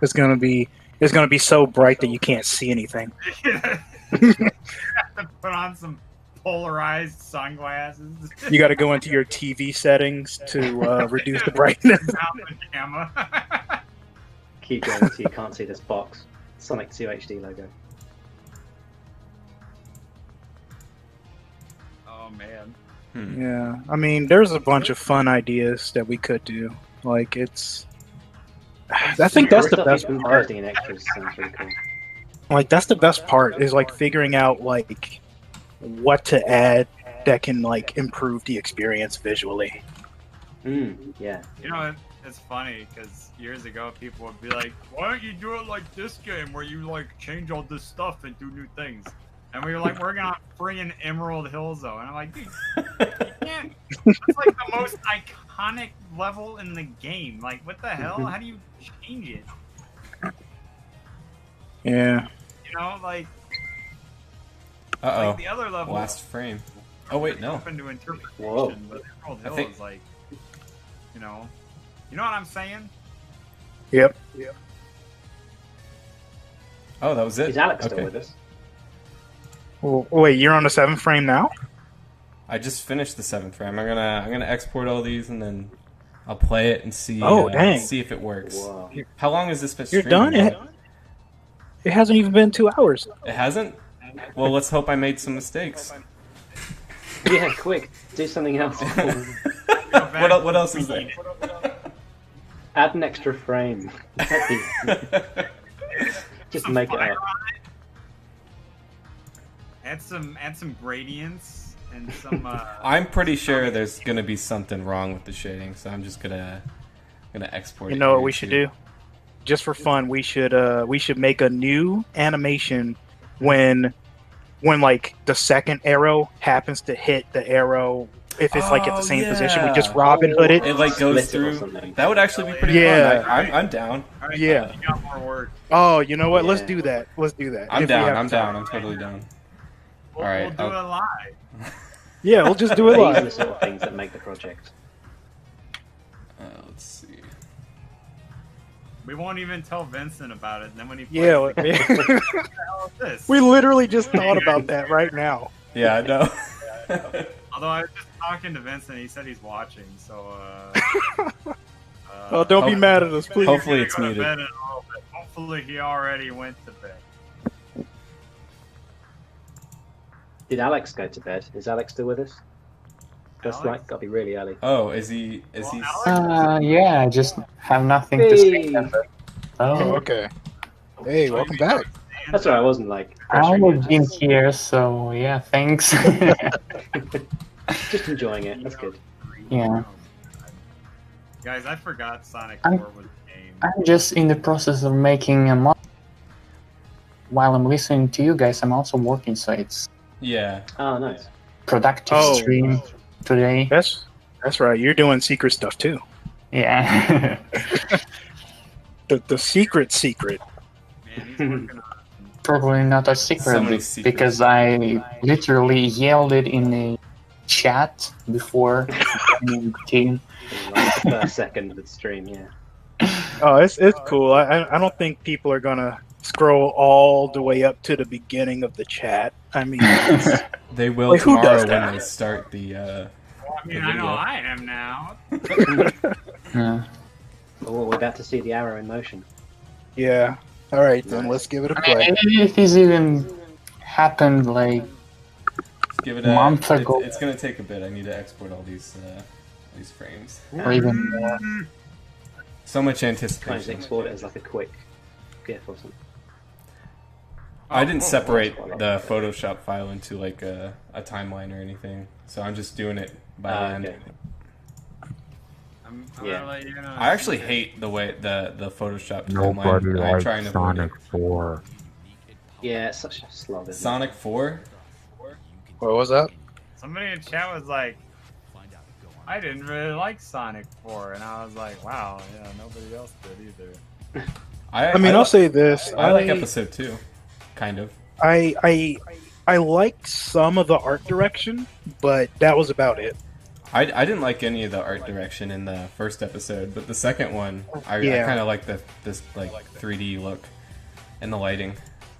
It's gonna be so bright that you can't see anything. You have to put on some polarized sunglasses. You got to go into your TV settings to reduce the brightness. Down the camera. Keep going so you can't see this box. Sonic 2 HD logo. Oh man. Yeah, I mean, there's a bunch of fun ideas that we could do. Like it's, I think that's the best part. Posting in extras sounds really cool. Like that's the best part is like figuring out like what to add that can like improve the experience visually. Yeah. You know, it's funny because years ago people would be like, "Why don't you do it like this game where you like change all this stuff and do new things?" And we were like working on friggin' Emerald Hill Zone, and I'm like, dude, you can't. It's like the most iconic level in the game. Like, what the hell? How do you change it? Yeah. You know, like Uh-oh. the other level. Last frame. Oh wait, no. open to interpretation, Whoa. but Emerald I Hill think- is like, you know what I'm saying? Yep. Oh, that was it. Is Alex still Okay. with us? Well, wait, you're on the 7th frame now? I just finished the 7th frame. I'm gonna export all these and then I'll play it and see. Oh, dang. See if it works. Whoa. How long has this been You're streaming? done? It hasn't even been 2 hours. It hasn't? Well, let's hope I made some mistakes. Yeah, quick, do something else. What else is there? Add an extra frame. Just Some make it fire up. on it. Add some gradients and some. I'm pretty sure there's gonna be something wrong with the shading, so I'm just gonna export it. You know what here, we should too. do? Just for fun, we should make a new animation when like the second arrow happens to hit the arrow. If it's like at the same position, we just Robin Hood it. It like goes Split it or through. something. That would actually be pretty Yeah. fun. I'm down. All right, Yeah. You got more work. Oh, you know what? Let's Yeah. do that. Let's do that. I'm If we down. have I'm time. down. I'm totally down. We'll, All right, we'll do I'll- it live. Yeah, we'll just do it These are the live. sort of things that make the project. Let's see. We won't even tell Vincent about it. And then when he Yeah, plays, we what the hell is this? we literally just thought about that right now. Yeah, I know. Although I was just talking to Vincent, he said he's watching. So. Oh, don't be Hope- mad at us, please. Hopefully He's it's gonna go to muted. bed in a little bit. Hopefully he already went to bed. Did Alex go to bed? Is Alex still with us? That's Alex? like gotta be really early. Oh, is he? Well, Alex- Yeah, I just have nothing to say. Hey. Oh, okay. Hey, welcome back. That's alright. I wasn't like I pressuring was you. in here, so yeah, thanks. Just enjoying it. That's good. Yeah. Guys, I forgot Sonic I'm- 4 was a game. I'm just in the process of making a mod. While I'm listening to you guys, I'm also working, so it's Yeah. Oh, nice. productive Oh. stream today. That's right. You're doing secret stuff too. Yeah. The secret. Man, he's working on Probably not a So secret many secrets. because I literally yelled it in the chat before the team. In, like, the first second of the stream, yeah. Oh, it's cool. I don't think people are gonna scroll all the way up to the beginning of the chat. I mean, it's- They will Wait, who tomorrow does when that? they start the. I mean, The I know video. I am now. Yeah. Oh, we're about to see the arrow in motion. yeah. All right, then let's give it a I mean, play. if this even happened like Give it a month ago. It's gonna take a bit. I need to export all these frames. or even more. So much Kind of anticipation. export it as like a quick GIF or something. I didn't separate the Photoshop file into like a timeline or anything, so I'm just doing it by hand. Okay. I'm Yeah. gonna let you know. I actually hate the way the Photoshop Nobody timeline. I likes try and avoid Sonic it. 4. Yeah, it's such a slog. Isn't Sonic 4? What was that? Somebody in chat was like, I didn't really like Sonic 4, and I was like, wow, yeah, nobody else did either. I mean, I'll say this. I like episode 2, kind of. I liked some of the art direction, but that was about it. I didn't like any of the art direction in the first episode, but the second one, I Yeah. kind of like this like 3D look and the lighting.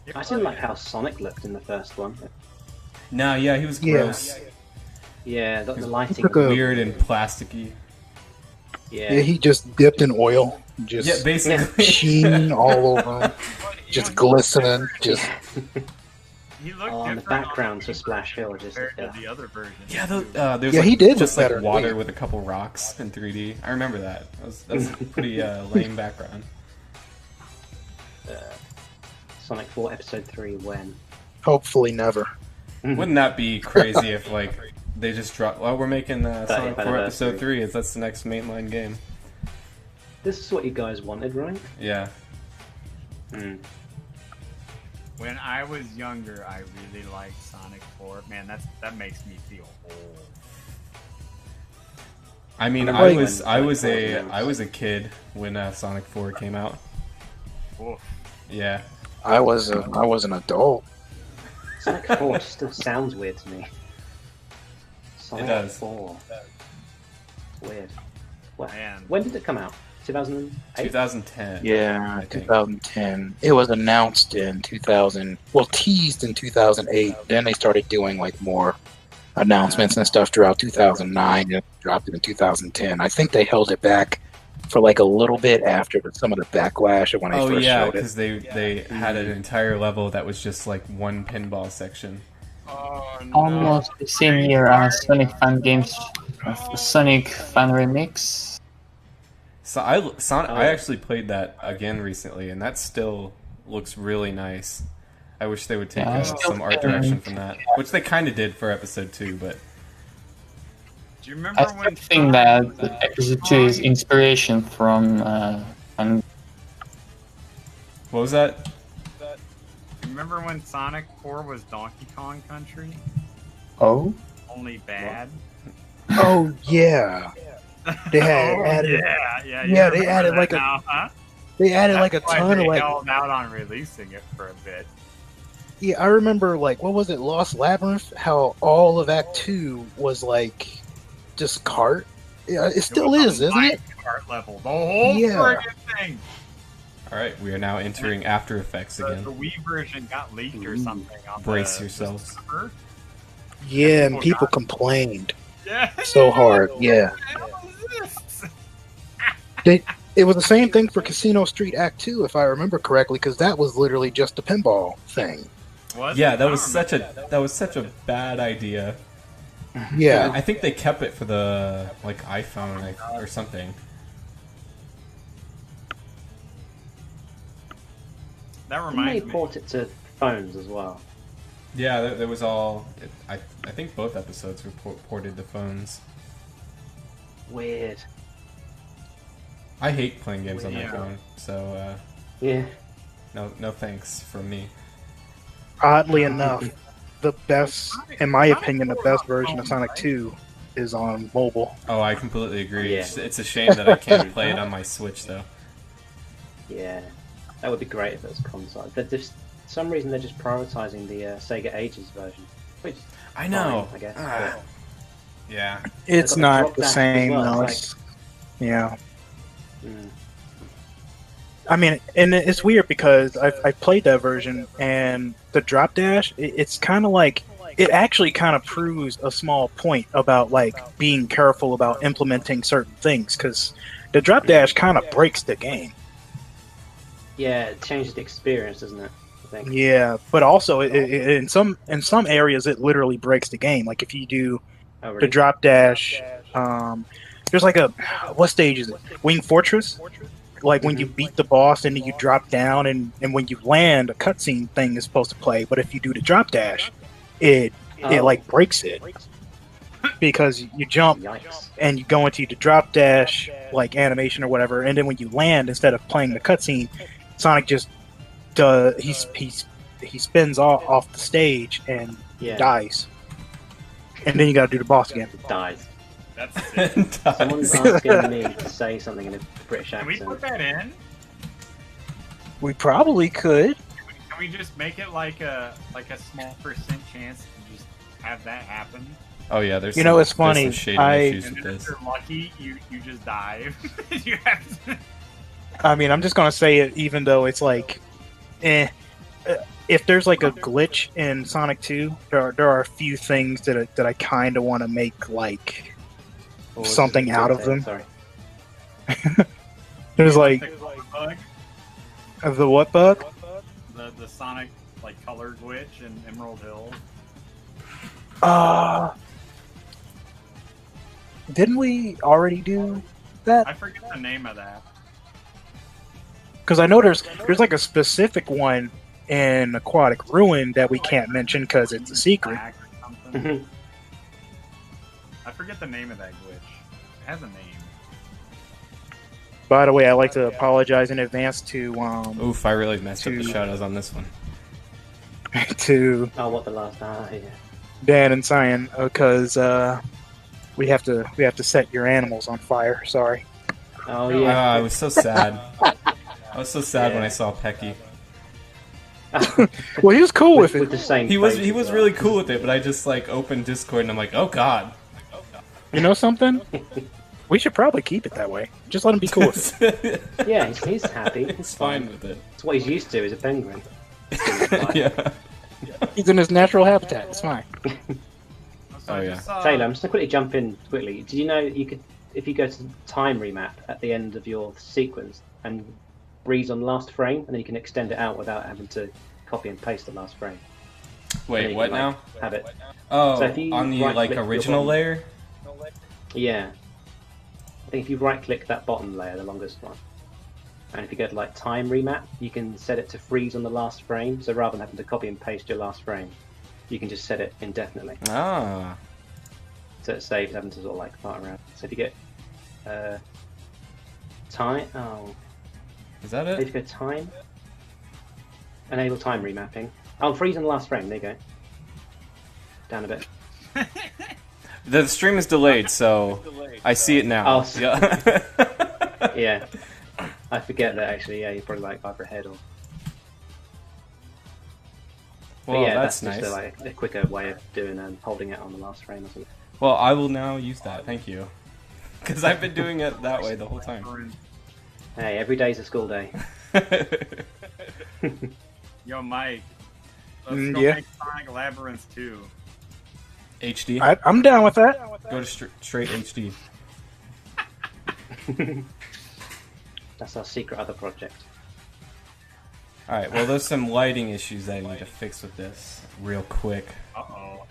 it? I didn't like how Sonic looked in the first one. No, yeah, he was Yeah. gross, Yeah, the lighting. took a- weird, and plasticky. Yeah. Yeah, he just dipped in oil, just Yeah, basically. sheen all over him, just glistening. Just He looked Oh, and the different backgrounds on for Splash Hill are just compared to yeah. the other version. Yeah, there's Yeah, like, he did just look like better. water with a couple rocks in 3D. I remember that. That's a pretty lame background. Sonic 4 Episode 3 when? hopefully never. Wouldn't that be crazy if like they just dropped? Well, we're making Sonic 4 anniversary. Episode 3. That's the next mainline game. This is what you guys wanted, right? Yeah. Hmm. When I was younger, I really liked Sonic 4. Man, that makes me feel old. I mean, I I remember was when I was Sonic 4 a was I was a kid when Sonic 4 came out. Oof. Yeah. I was an adult. Sonic 4 still sounds weird to me. Sonic does. 4. Weird. Well, Man. when did it come out? 2008? 2010. Yeah, I think. 2010. It was announced in 2000. Well, teased in 2008. Then they started doing like more announcements and stuff throughout 2009 and dropped it in 2010. I think they held it back for like a little bit after some of the backlash of when they Oh first yeah, showed it. because they had an entire level that was just like one pinball section. Oh, no. Almost the same year as Sonic Fan Games, Sonic Fan Remix. So I actually played that again recently, and that still looks really nice. I wish they would take Yeah, I still some art think- direction from that, which they kind of did for episode 2. But Do you remember I still when think that episode 2 is inspiration from Fan. what was that? Remember when Sonic 4 was Donkey Kong Country? Oh? Only bad? Oh yeah, they had Oh, added. yeah, you Yeah, they remember added that like now, huh? They added like a That's why ton they of like. held out on releasing it for a bit. Yeah, I remember like what was it, Lost Labyrinth? How all of Act 2 was like just cart. Yeah, it still was is, a isn't it? Cart level, the whole Yeah. friggin' thing. All right, we are now entering After Effects The again. Wii version got leaked or something on Brace the yourselves. server. Yeah, and people people got- complained Yeah. so hard. Yeah, What the hell is this? it was the same thing for Casino Street Act 2, if I remember correctly, because that was literally just a pinball thing. Was Yeah, it? that I was don't such a bad idea. Yeah, I think they kept it for the like iPhone or something. That Didn't they reminds me. port it to phones as well? Yeah, there was all. I think both episodes were ported to phones. Weird. I hate playing games on my Yeah. phone, so Yeah. no thanks from me. oddly enough, the best, in my opinion, the best version of Sonic 2 is on mobile. Oh, I completely agree. Yeah. It's a shame that I can't play it on my Switch though. Yeah. That would be great if it was console. They're just, for some reason, they're just prioritizing the Sega Ages version. Which is I know. fine, I guess. Ah, but It's yeah. They've got the not drop the dash as same, well, though. it's Yeah. mm, I mean, and it's weird because I've played that version, and the drop dash, it's kind of like, it actually kind of proves a small point about like being careful about implementing certain things, because the drop dash kind of breaks the game. yeah, it changes the experience, doesn't it? I think. Yeah, but also in some areas it literally breaks the game. Like if you do Oh, the really? drop dash, there's like a, what stage is it? Wing Fortress. Like when you beat the boss and then you drop down, and when you land, a cutscene thing is supposed to play. But if you do the drop dash, it Oh. like breaks it, because you jump Yikes. and you go into the drop dash like animation or whatever, and then when you land, instead of playing the cutscene, Sonic just he spins off the stage and Yeah. dies, and then you got to do the boss again. It dies. That's sick. Someone's asking me to say something in a British Can we accent. put that in? We probably could. Can we just make it like a small percent chance to just have that happen? Oh yeah, there's You know, it's funny, There's some shading I- issues And with then if this. you're lucky, you just die. You have to... I mean, I'm just gonna say it, even though it's like, if there's like a glitch in Sonic 2, there are a few things that I kind of want to make like Or was something it out of Telltale? them. Sorry. There's like the bug, the what bug? the Sonic like color glitch in Emerald Hill. Didn't we already do that? I forget the name of that. Because I know there's like a specific one in Aquatic Ruin that we can't mention because it's a secret. Black or something. I forget the name of that glitch. It has a name. By the way, I'd like to apologize in advance to Oof, I really messed up the to- shadows on this one. to Oh, what the last? Yeah. Dan and Cyan, because we have to set your animals on fire. Sorry. Oh Ah, yeah. I was so sad. I was so sad when I saw Pecky. Well, he was cool with with it. the same. He was face as well. really cool with it, but I just like opened Discord and I'm like, oh god. You know something? We should probably keep it that way. Just let him be cool with it. Yeah, he's happy. He's fine with it. It's what he's used to as a penguin. Yeah. He's in his natural habitat. It's fine. So Oh, I yeah. just saw- Taylor, I'm just gonna quickly jump in quickly. Did you know you could, if you go to time remap at the end of your sequence and freeze on the last frame, and then you can extend it out without having to copy and paste the last frame. And then Wait, you what can, now? like, have it. Oh, So if you on the right-click like your original bottom- layer? Yeah. I think if you right-click that bottom layer, the longest one, and if you go to like time remap, you can set it to freeze on the last frame. So rather than having to copy and paste your last frame, you can just set it indefinitely. Ah. So it saves having to sort of like fart around. So if you get time, Is that if you it? go time, enable time remapping. Oh, freeze on the last frame. There you go. Down a bit. The stream is delayed, so I see it now. Oh, Yeah. Yeah. I forget that actually. Yeah, you're probably like either ahead or. But Well, yeah, that's just nice. like a quicker way of doing holding it on the last frame or something. Well, I will now use that. Thank you. Because I've been doing it that way the whole time. Hey, every day's a school day. Yo, Mike. Let's go Yeah. make Sonic Labyrinth 2. HD. I'm down with that. Go to straight HD. That's our secret other project. Alright, well, there's some lighting issues that I need to fix with this real quick. Uh-oh.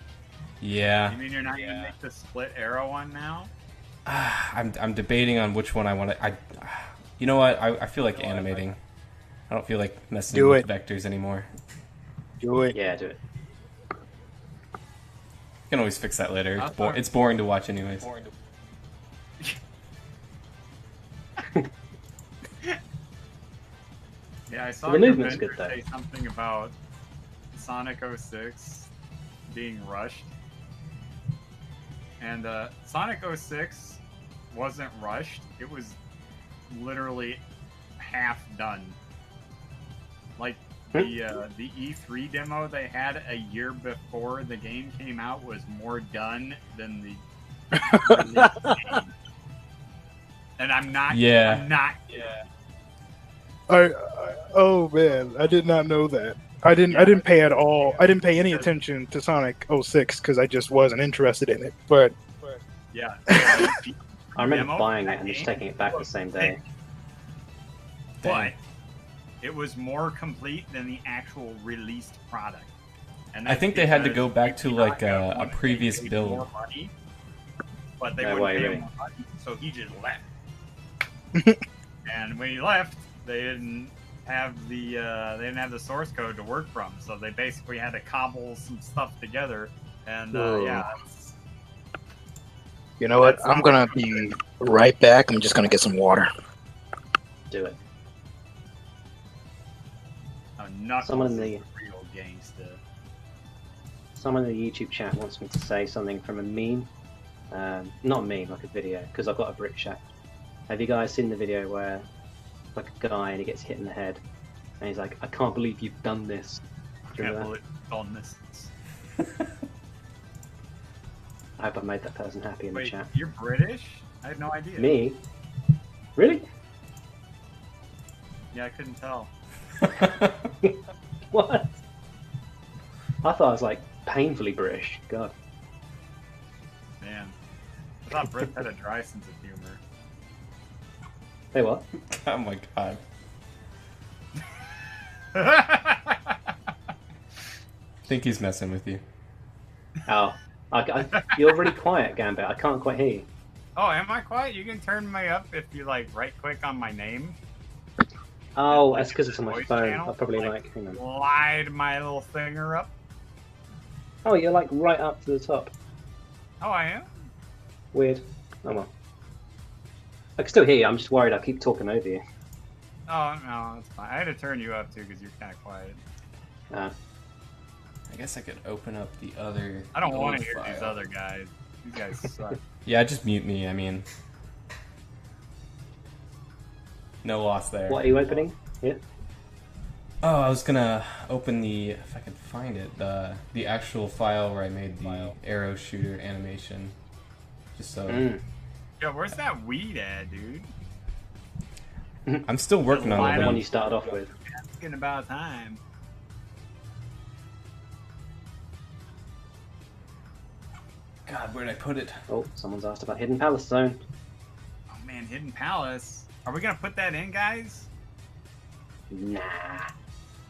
Yeah. You mean you're not going to make the split arrow one now? I'm debating on which one I want to. You know what? I feel like animating. I don't feel like messing Do with it. vectors anymore. Do it. Yeah, do it. You can always fix that later. I It's, thought- it's boring to watch, anyways. Yeah, I saw The your movement's vendor good, though. say something about Sonic 06 being rushed. And Sonic 06 wasn't rushed. It was literally half done. Like the E3 demo they had a year before the game came out was more done than the release game. And I'm not. Yeah. I'm not. Oh man, I did not know that. I didn't pay at all. I didn't pay any attention to Sonic 06 because I just wasn't interested in it. But Yeah. I remember Demo? buying it and just taking it back the same day. But it was more complete than the actual released product. And I that's think they had to because go back he to did like not have a one previous pay build. more money, but they No wouldn't way, pay really. him more money, so he just left. And when he left, they didn't have the source code to work from, so they basically had to cobble some stuff together. And Whoa. yeah, it's- you know what? I'm gonna be right back. I'm just gonna get some water. Do it. Knuckles Someone in is the- a real gangster. Someone in the YouTube chat wants me to say something from a meme. Not a meme, like a video, because I've got a brick shack. Have you guys seen the video where it's like a guy and he gets hit in the head and he's like, I can't believe you've done this. Do you Can't remember that? believe on this. I hope I made that person happy in the Wait, chat. you're British? I had no idea. Me? Really? Yeah, I couldn't tell. What? I thought I was like painfully British. God. Man, I thought Brits had a dry sense of humor. Hey, what? Oh my god. I think he's messing with you. Oh, you're really quiet, Gambit. I can't quite hear you. Oh, am I quiet? You can turn me up if you like right click on my name. Oh, that's because it's on my Voice phone. channel, I'll probably like- hang on. Slide my little finger up. Oh, you're like right up to the top. Oh, I am? Weird. Oh well. I can still hear you. I'm just worried I'll keep talking over you. Oh, no, it's fine. I had to turn you up too because you're kind of quiet. I guess I could open up the other. I don't want old to hear these file. other guys. These guys suck. Yeah, just mute me. I mean, no loss there. What are you opening? Yeah. Oh, I was gonna open the, if I could find it, the actual file where I made the arrow shooter animation Just so Yo, where's that weed at, dude? I'm still working The on one it. you started off with. It's getting about time. God, where'd I put it? Oh, someone's asked about Hidden Palace Zone. Oh man, Hidden Palace. Are we gonna put that in, guys? Nah.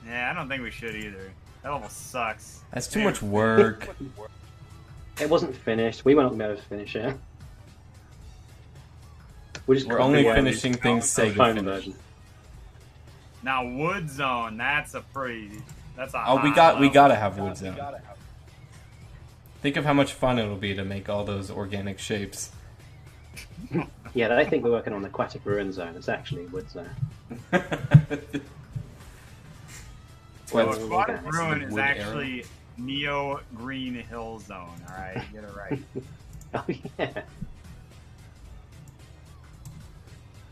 Yeah, I don't think we should either. That level sucks. That's too much work. It wasn't finished. We weren't going to finish it. We're only finishing things the Sega phone finished. version. Now Wood Zone, that's a pretty. That's a. Oh, we hot level. gotta have wood zone. Think of how much fun it'll be to make all those organic shapes. Yeah, they think we're working on Aquatic Ruin Zone. It's actually Wood Zone. Well, Well, Aquatic okay. Ruin is Wood arrow. actually Neo Green Hill Zone. All right, get it right. Oh yeah.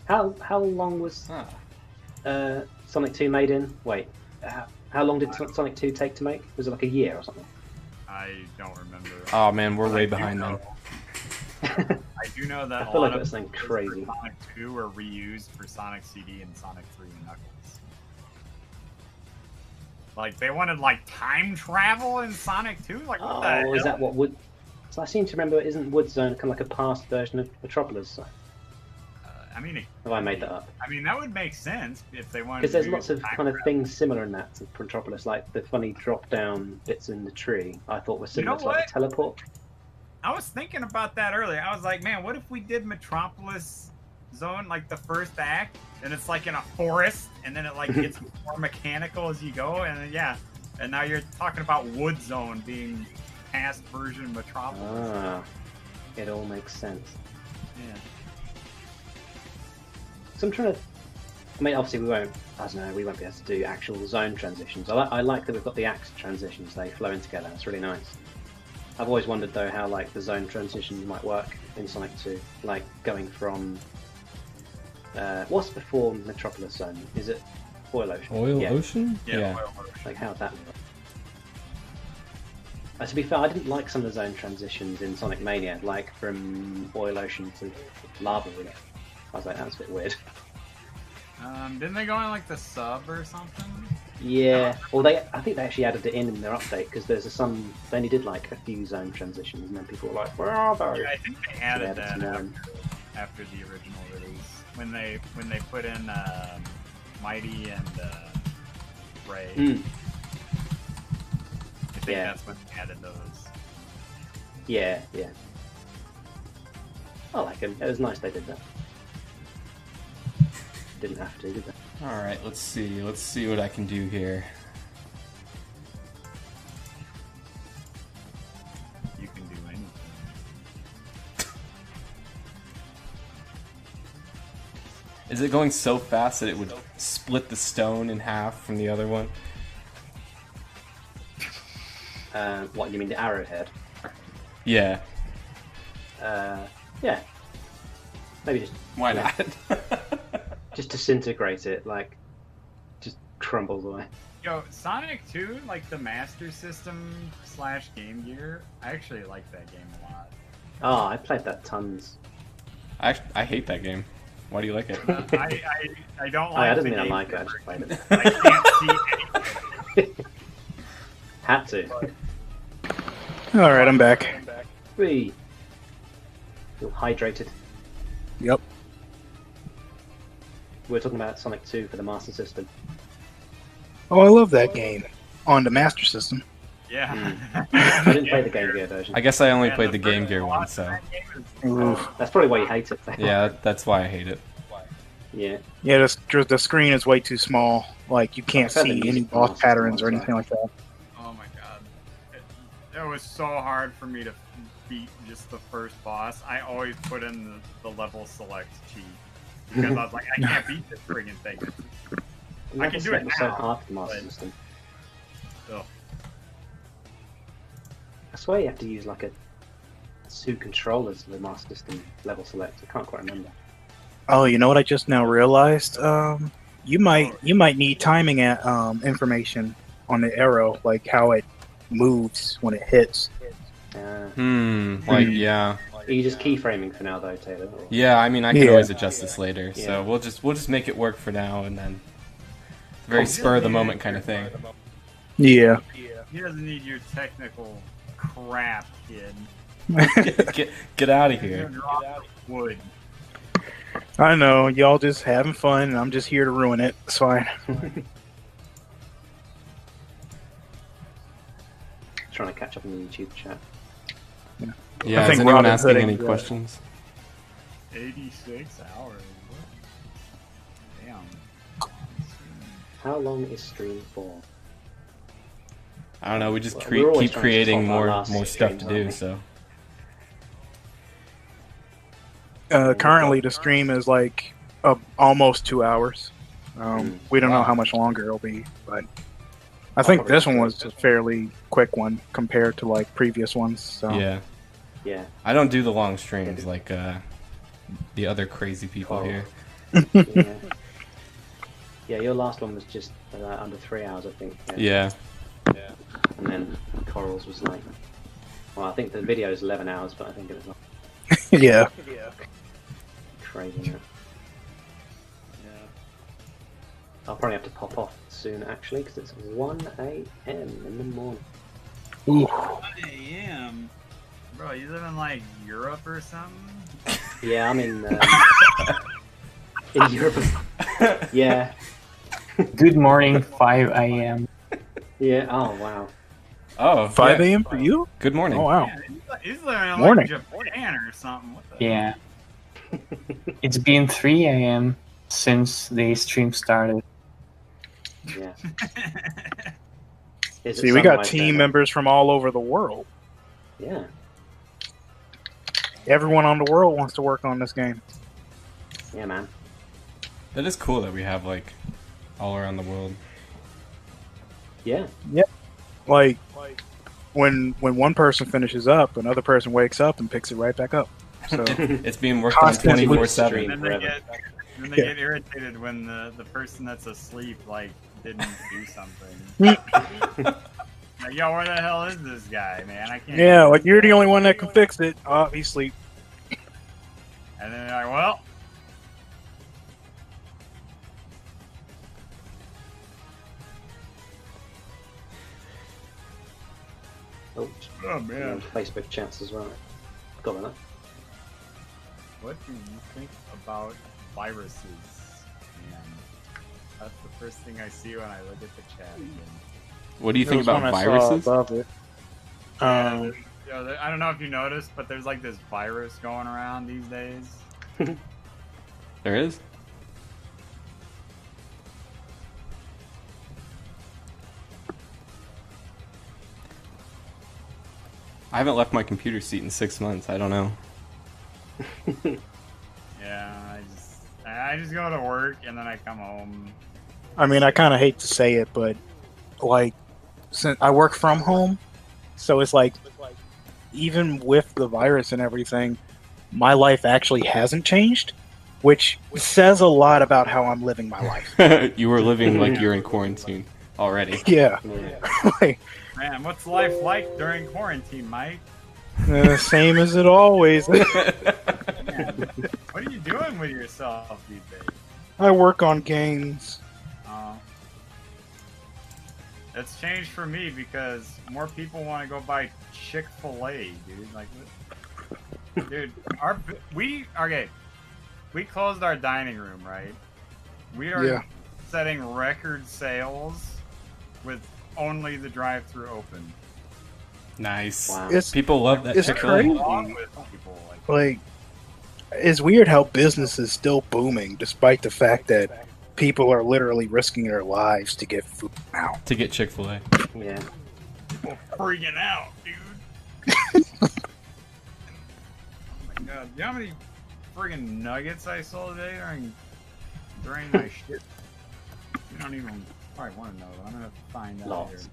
How long was Ah. Sonic 2 made in? Wait, how long did Sonic 2 take to make? Was it like a year or something? I don't remember. Oh man, we're But way I do behind know- them. I do know that I a feel lot like of it was something features crazy. for Sonic 2 were reused for Sonic CD and Sonic 3 and Knuckles. Like they wanted like time travel in Sonic 2. Like what the Oh, is hell? that what Wood? So I seem to remember, isn't Wood Zone kind of like a past version of Metropolis Zone? I mean, Have I made that up? I mean that would make sense if they wanted. Because to there's do lots of time kind of travel. things similar in that to Metropolis, like the funny drop-down bits in the tree. I thought were similar know to like what? the teleport. I was thinking about that earlier. I was like, man, what if we did Metropolis Zone like the first act, and it's like in a forest, and then it like gets more mechanical as you go, and then, yeah, and now you're talking about Wood Zone being past version of Metropolis. Ah, it all makes sense. Yeah. So I'm trying to. I mean, obviously we won't. I don't know. We won't be able to do actual zone transitions. I like that we've got the axe transitions. They flow in together. That's really nice. I've always wondered though how like the zone transitions might work in Sonic 2, like going from. What's before Metropolis Zone? Is it Oil Ocean? Oil Yeah. Ocean? Well, Like how'd that work? To be fair, I didn't like some of the zone transitions in Sonic Mania, like from Oil Ocean to Lava River. I was like, that's a bit weird. didn't they go in like the sub or something? Yeah, well, I think they actually added it in their update because there's some. They only did like a few zone transitions, and then people were like, "Where are they?" Yeah, I think they So added they that some more in. after the original release when they put in Mighty and Ray. Mm, I think Yeah. that's when they added those. yeah, yeah. I like them. It was nice they did that. Didn't have to, did they? All right, let's see. Let's see what I can do here. You can do anything. Is it going so fast that it would split the stone in half from the other one? What you mean, the arrowhead? Yeah. Yeah. Maybe just Why yeah, not? just disintegrate it, like just crumbles away. Yo, Sonic 2, like the Master System / Game Gear, I actually like that game a lot. Oh, I played that tons. I hate that game. Why do you like it? I don't Oh, like I didn't the mean I game like it. I just played it. I can't see anything. Had to. All right, I'm back. Whee. Feel hydrated. Yep. We were talking about Sonic 2 for the Master System. Oh, I love that game on the Master System. Yeah. I didn't play the Game Gear version. I guess I only Man, played the Game first Gear watch one, so that game is- Oof. That's probably why you hate it. yeah, that's why I hate it. Yeah. Yeah, the screen is way too small. Like you can't I've heard the see any music from boss Master patterns or System, anything like that. Oh my god. It was so hard for me to beat just the first boss. I always put in the level select cheat. Because I was like, I can't beat this friggin' thing. I can do it was so now, hard for the Master but- System. Ugh. I swear you have to use like a 2 controllers for the Master System level select. I can't quite remember. Oh, you know what I just now realized? You might need timing at information on the arrow, like how it moves when it hits. Uh, Like, yeah. Are you just keyframing for now, though, Taylor? Or- Yeah, I mean, I can Yeah. always adjust this later, Yeah. so we'll just make it work for now, and then very spur of the moment kind of thing. Yeah. He doesn't need your technical crap, kid. Get out of He's here. gonna drop wood. I know, y'all just having fun, and I'm just here to ruin it. It's fine. Trying to catch up on the YouTube chat. Yeah, I is think anyone Robin asking Hood any and, questions? 86 hours. Damn. How long is stream for? I don't know. We just Well, we're always keep trying to creating top our more last stuff to streams, do. aren't we? So Currently, the stream is like almost 2 hours. We don't know Wow. how much longer it'll be, but I think this one was a fairly quick one compared to like previous ones. So yeah, Yeah. I don't do the long streams like the other crazy people Oh. here. Yeah. Yeah, your last one was just under 3 hours, I think. Yeah. And then Coral's was like, well, I think the video is 11 hours, but I think it was like yeah. crazy. Isn't it? I'll probably have to pop off soon, actually, because it's 1 a.m. in the morning. Ooh. 1 a.m. Bro, you live in like Europe or something? Yeah, I'm in Europe. Yeah. Good morning, 5 a.m. Yeah. Oh, wow. Oh, 5 yeah. a.m. for you? Good morning. Oh wow. Yeah, he's living in Morning. like Japan or something. What the Yeah. It's been 3 a.m. since the stream started. Yeah. Is it See, we got sunrise team there? members from all over the world. Yeah. Everyone on the world wants to work on this game. Yeah, man. That is cool that we have like all around the world. Yeah. Like when one person finishes up, another person wakes up and picks it right back up. So It's being worked on Constantly 24/7. And then Forever. they Yeah. get irritated when the person that's asleep like didn't do something. Like, yo, where the hell is this guy, man? I can't. yeah, do like this. you're the only one that can fix it. Oh, he's asleep. And then they're like, well, Oh, oh and man. Facebook chats as well. Got that. What do you think about viruses? Man, that's the first thing I see when I look at the chat again. What do you think There was about one I saw viruses? above it. I don't know if you noticed, but there's like this virus going around these days. There is. I haven't left my computer seat in 6 months. I don't know. Yeah, I just go to work and then I come home. I mean, I kind of hate to say it, but like, since I work from home, so it's like, even with the virus and everything, my life actually hasn't changed, which says a lot about how I'm living my life. You were living like you're in quarantine already. Yeah, Yeah. like, Man, what's life like during quarantine, Mike? same as it always. Man, what are you doing with yourself these days? I work on games. It's changed for me because more people want to go buy Chick-fil-A, dude. Like, dude, we closed our dining room, right? We are Yeah. setting record sales with only the drive-through open. Nice. Wow. It's People love that it's Chick-fil-A. crazy. Along with people, like, like, it's weird how business is still booming despite the fact that people are literally risking their lives to get food now. To get Chick-fil-A. Yeah. people freaking out, dude. Oh my god, you know how many friggin' nuggets I sold today during my shit? You don't even probably want to know. I'm gonna find out Lots. here.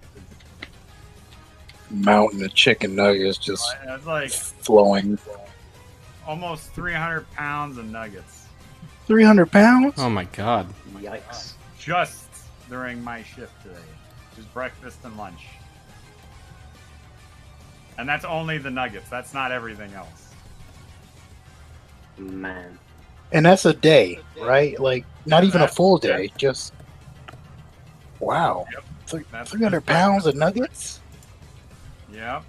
Mountain of chicken nuggets just That's like flowing. almost 300 pounds of nuggets 300 pounds? Oh my god. Yikes. just during my shift today. Just breakfast and lunch. And that's only the nuggets. That's not everything else. Man. And that's a day, right? Like, not even a full day. Just wow, That's 300 pounds of nuggets. Yep.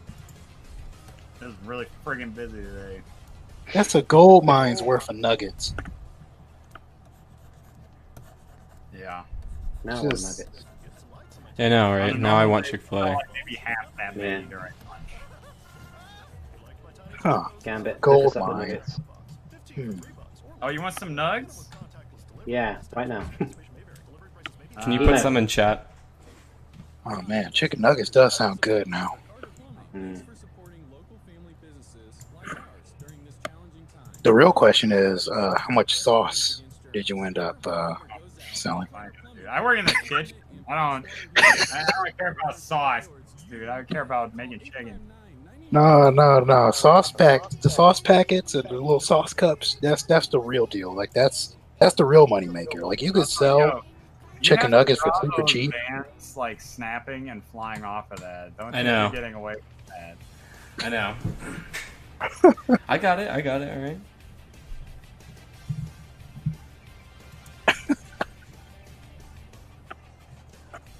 It was really friggin' busy today. That's a gold mine's worth of nuggets. Yeah. Now what Just- nuggets? I know, On right? a Now I normal want day, Chick-fil-A. like maybe half that many Yeah. during lunch. Huh? Gambit, Gold look us up the mine. nuggets. Hmm. Oh, you want some nugs? Yeah, right now. Can you Uh, put No. some in chat? Oh man, chicken nuggets does sound good now. Mm. The real question is, how much sauce did you end up selling? Dude, I work in the kitchen. I don't care about sauce, dude. I care about making chicken. No. The sauce packets and the little sauce cups. That's the real deal. Like that's the real money maker. Like you could sell Yo, you chicken have to nuggets for draw super those cheap. Vans, like snapping and flying off of that. Don't I you know. be getting away from that. I know. I got it. All right.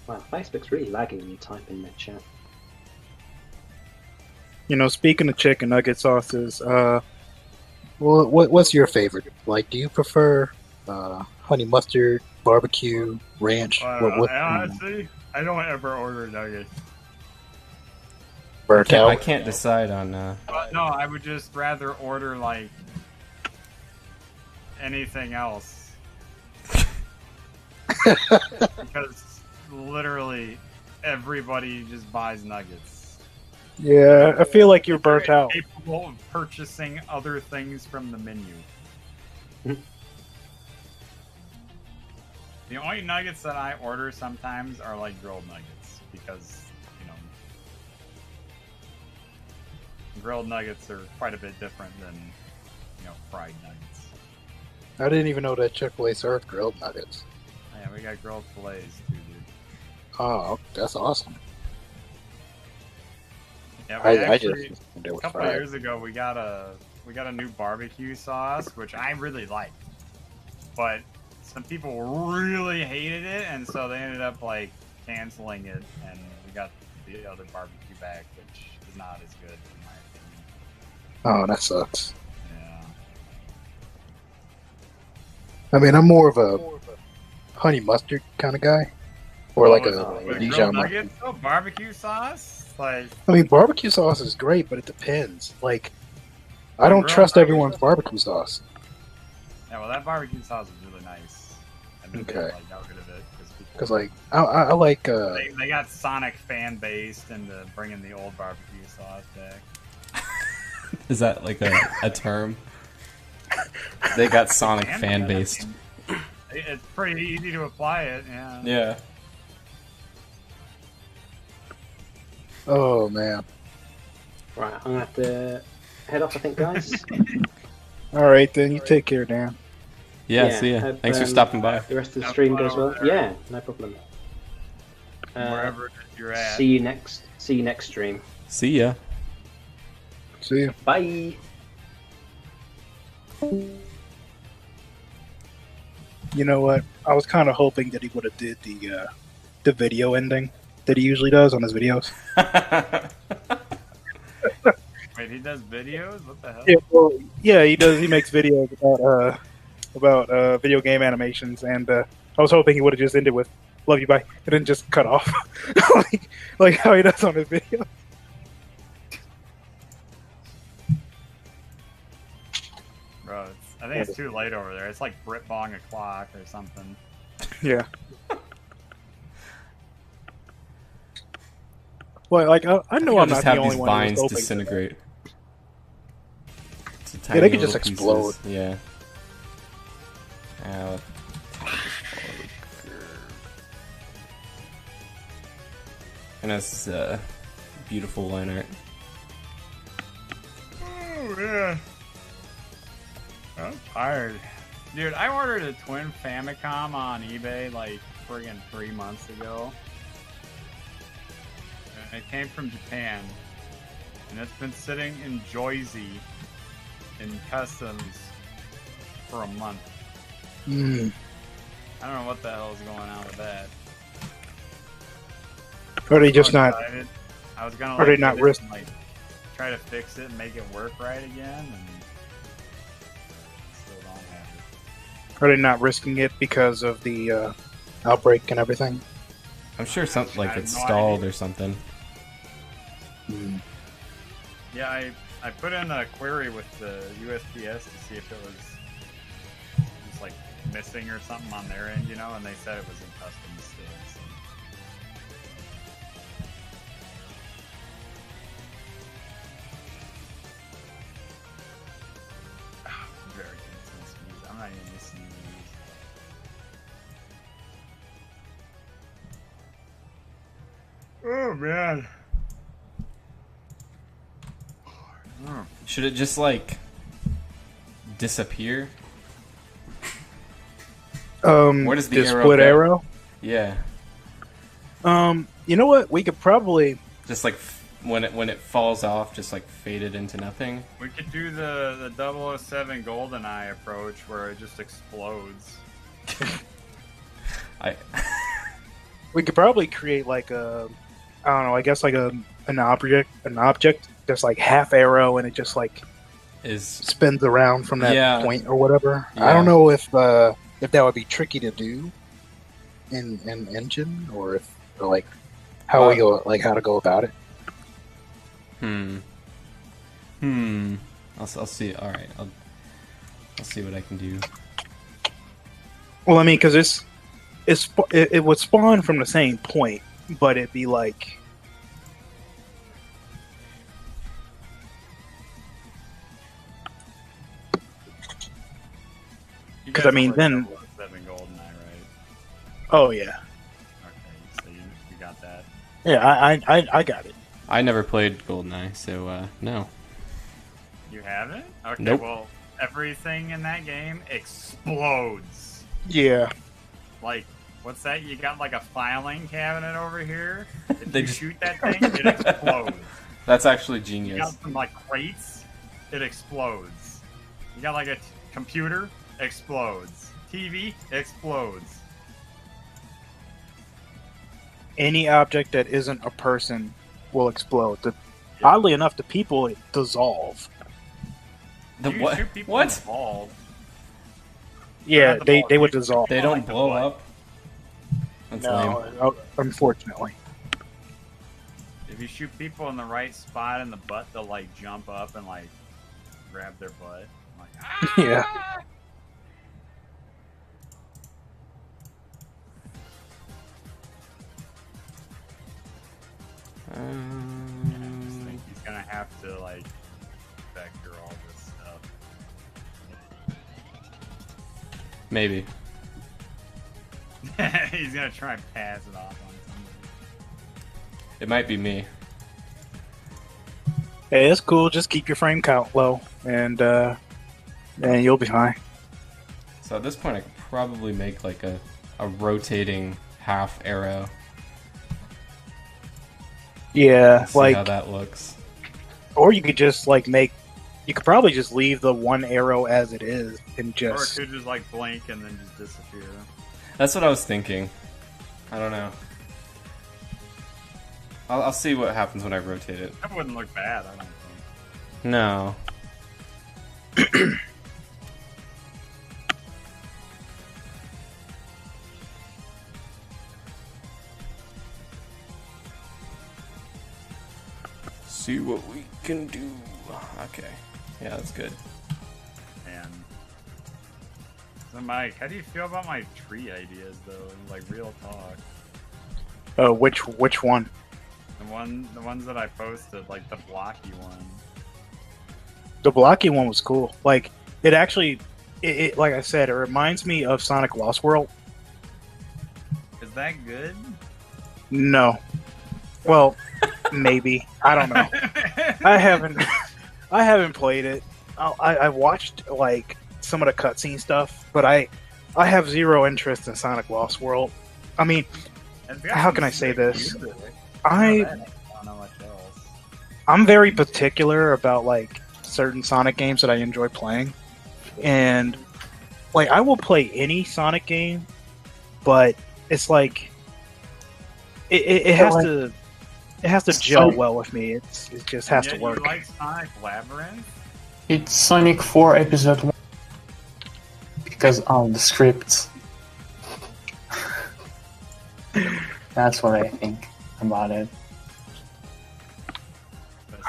Wow, Facebook's really lagging when you type in the chat. You know, speaking of chicken nugget sauces, what's your favorite? Like, do you prefer honey mustard, barbecue, ranch? Honestly, I don't ever order nuggets. burnt I out? can't decide on. No, I would just rather order like anything else. Because literally everybody just buys nuggets. Yeah, I feel like you're burnt out. Capable of purchasing other things from the menu. The only nuggets that I order sometimes are like grilled nuggets because, you know, grilled nuggets are quite a bit different than, you know, fried nuggets. I didn't even know that Chick-fil-A served grilled nuggets. Yeah, we got grilled fillets too, dude. Oh, that's awesome. Yeah, I we just actually, assumed it a was couple of fried. years ago, we got a new barbecue sauce, which I really liked, but some people really hated it, and so they ended up like canceling it, and we got the other barbecue back, which is not as good in my opinion. Oh, that sucks. Yeah. I mean, I'm more of a honey mustard kind of guy, or like With a grilled Dijon mustard. nuggets, oh, barbecue sauce, like I mean, barbecue sauce is great, but it depends. Like, I don't Grilled trust nuggets. everyone's barbecue sauce. yeah, well, that barbecue sauce is really nice. I mean, Okay. like got rid of it Because, like, I like they got Sonic fan based into bringing the old barbecue sauce back. Is that like a term? They got Sonic fan based. It's pretty easy to apply it. Yeah. Yeah. oh man. Right, I'm gonna have to head off, I think, guys. All right, then you take care, Dan. Yeah. See ya. hope, Thanks for stopping by. The rest of the Have stream fun goes well. over there. Yeah, no problem. Wherever you're at. See you next stream. See ya. See ya. Bye. You know what? I was kind of hoping that he would have did the video ending that he usually does on his videos. Wait, he does videos? What the hell? Yeah, well, yeah, he does. He makes videos about video game animations, and I was hoping he would have just ended with "Love you, bye," and then just cut off, like how he does on his video. Bro, I think it's too late over there. It's like Brit Bong o'clock or something. Yeah. Well, like I know I'll I'm just not have the only these one who's vines hoping. disintegrate. To Yeah, tiny they could just little explode. pieces. Yeah. Ow. And that's beautiful line art. Oh, yeah. I'm tired. Dude, I ordered a twin Famicom on eBay like friggin' 3 months ago. And it came from Japan. And it's been sitting in Jersey in customs for a month. Mm. I don't know what the hell is going on with that. Are they just So not? excited. I was gonna Are they like, not get it risk- and, like try to fix it and make it work right again, and still don't have it. Are they not risking it because of the outbreak and everything? I'm sure something I like have it's no stalled idea. or something. Mm. Yeah, I put in a query with the USPS to see if it was just like missing or something on their end, you know, and they said it was in customs still. So. Very intense music. I'm not even listening to these. Oh man. Should it just like disappear? Where does the arrow split go? arrow? Yeah, You know what? We could probably. just like when it falls off, just like faded into nothing. We could do the 007 GoldenEye approach where it just explodes. We could probably create like a. I don't know. I guess like an object that's like half arrow, and it just like Is spins around from that Yeah. point or whatever. Yeah. I don't know if that would be tricky to do in engine, or if or like how we go, like how to go about it. I'll see. All right, I'll see what I can do. Well, I mean, because it would spawn from the same point, but it'd be like. You 'Cause, guys I mean, know then- 007 GoldenEye, right? Oh yeah, Okay, so you got that. yeah. I got it. I never played GoldenEye, so no. You haven't? Okay, Nope. well, everything in that game explodes. Yeah. Like, what's that? You got like a filing cabinet over here. If They you just- shoot that thing, it explodes. That's actually You genius. got some like crates, it explodes. You got like a computer, explodes. TV, explodes. Any object that isn't a person will explode. Oddly enough, the people dissolve. The You what? shoot people What? involved. Yeah, Not the they ball. would dissolve. They don't like the blow what? up. That's lame. No, unfortunately. If you shoot people in the right spot in the butt, they'll like jump up and like grab their butt. I'm like, ah! Yeah. I just think he's gonna have to like vector all this stuff. Maybe. He's gonna try and pass it off on somebody. It might be me. Hey, it's cool. Just keep your frame count low, and you'll be fine. So at this point, I could probably make like a rotating half arrow. Yeah, See like, how that looks. or you could just like make. You could probably just leave the one arrow as it is, and Or it just. could just like blink and then just disappear. That's what I was thinking. I don't know. I'll see what happens when I rotate it. That wouldn't look bad, I don't think. No. See what we can do. Okay. Yeah, that's good. And so Mike, how do you feel about my tree ideas though? Like real talk. Which one? The ones that I posted, like the blocky one. The blocky one was cool. Like, it actually, it like I said, it reminds me of Sonic Lost World. Is that good? No. Well, maybe. I don't know. I haven't played it. I've watched like some of the cutscene stuff, but I have zero interest in Sonic Lost World. I mean, It's got how some can I say sick this? music. I don't know much else. I'm very particular about like certain Sonic games that I enjoy playing, and like I will play any Sonic game, but it's like it has to gel well with me. It just has to work. You like Sonic Labyrinth? It's Sonic 4 Episode 1 because of the scripts. That's what I think about it.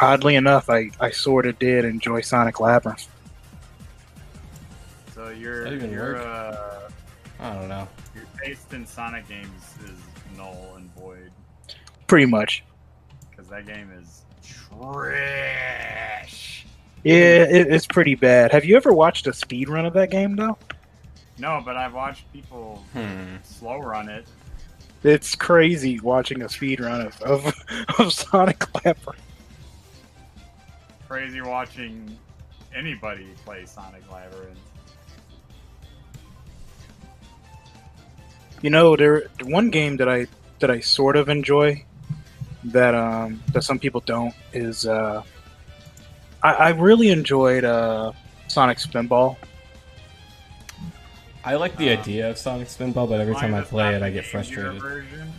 Oddly enough, I sort of did enjoy Sonic Labyrinth. So That even work? I don't know. your taste in Sonic games is null and void Pretty much. because that game is trash. Yeah, it's pretty bad. Have you ever watched a speed run of that game though? No, but I've watched people slow run it. It's crazy watching a speed run of Sonic Labyrinth. Crazy watching anybody play Sonic Labyrinth. You know, one game that I sort of enjoy that some people don't is I really enjoyed Sonic Spinball. I like the idea of Sonic Spinball, but every time I Minus play not it, I the get Game Gear frustrated. version.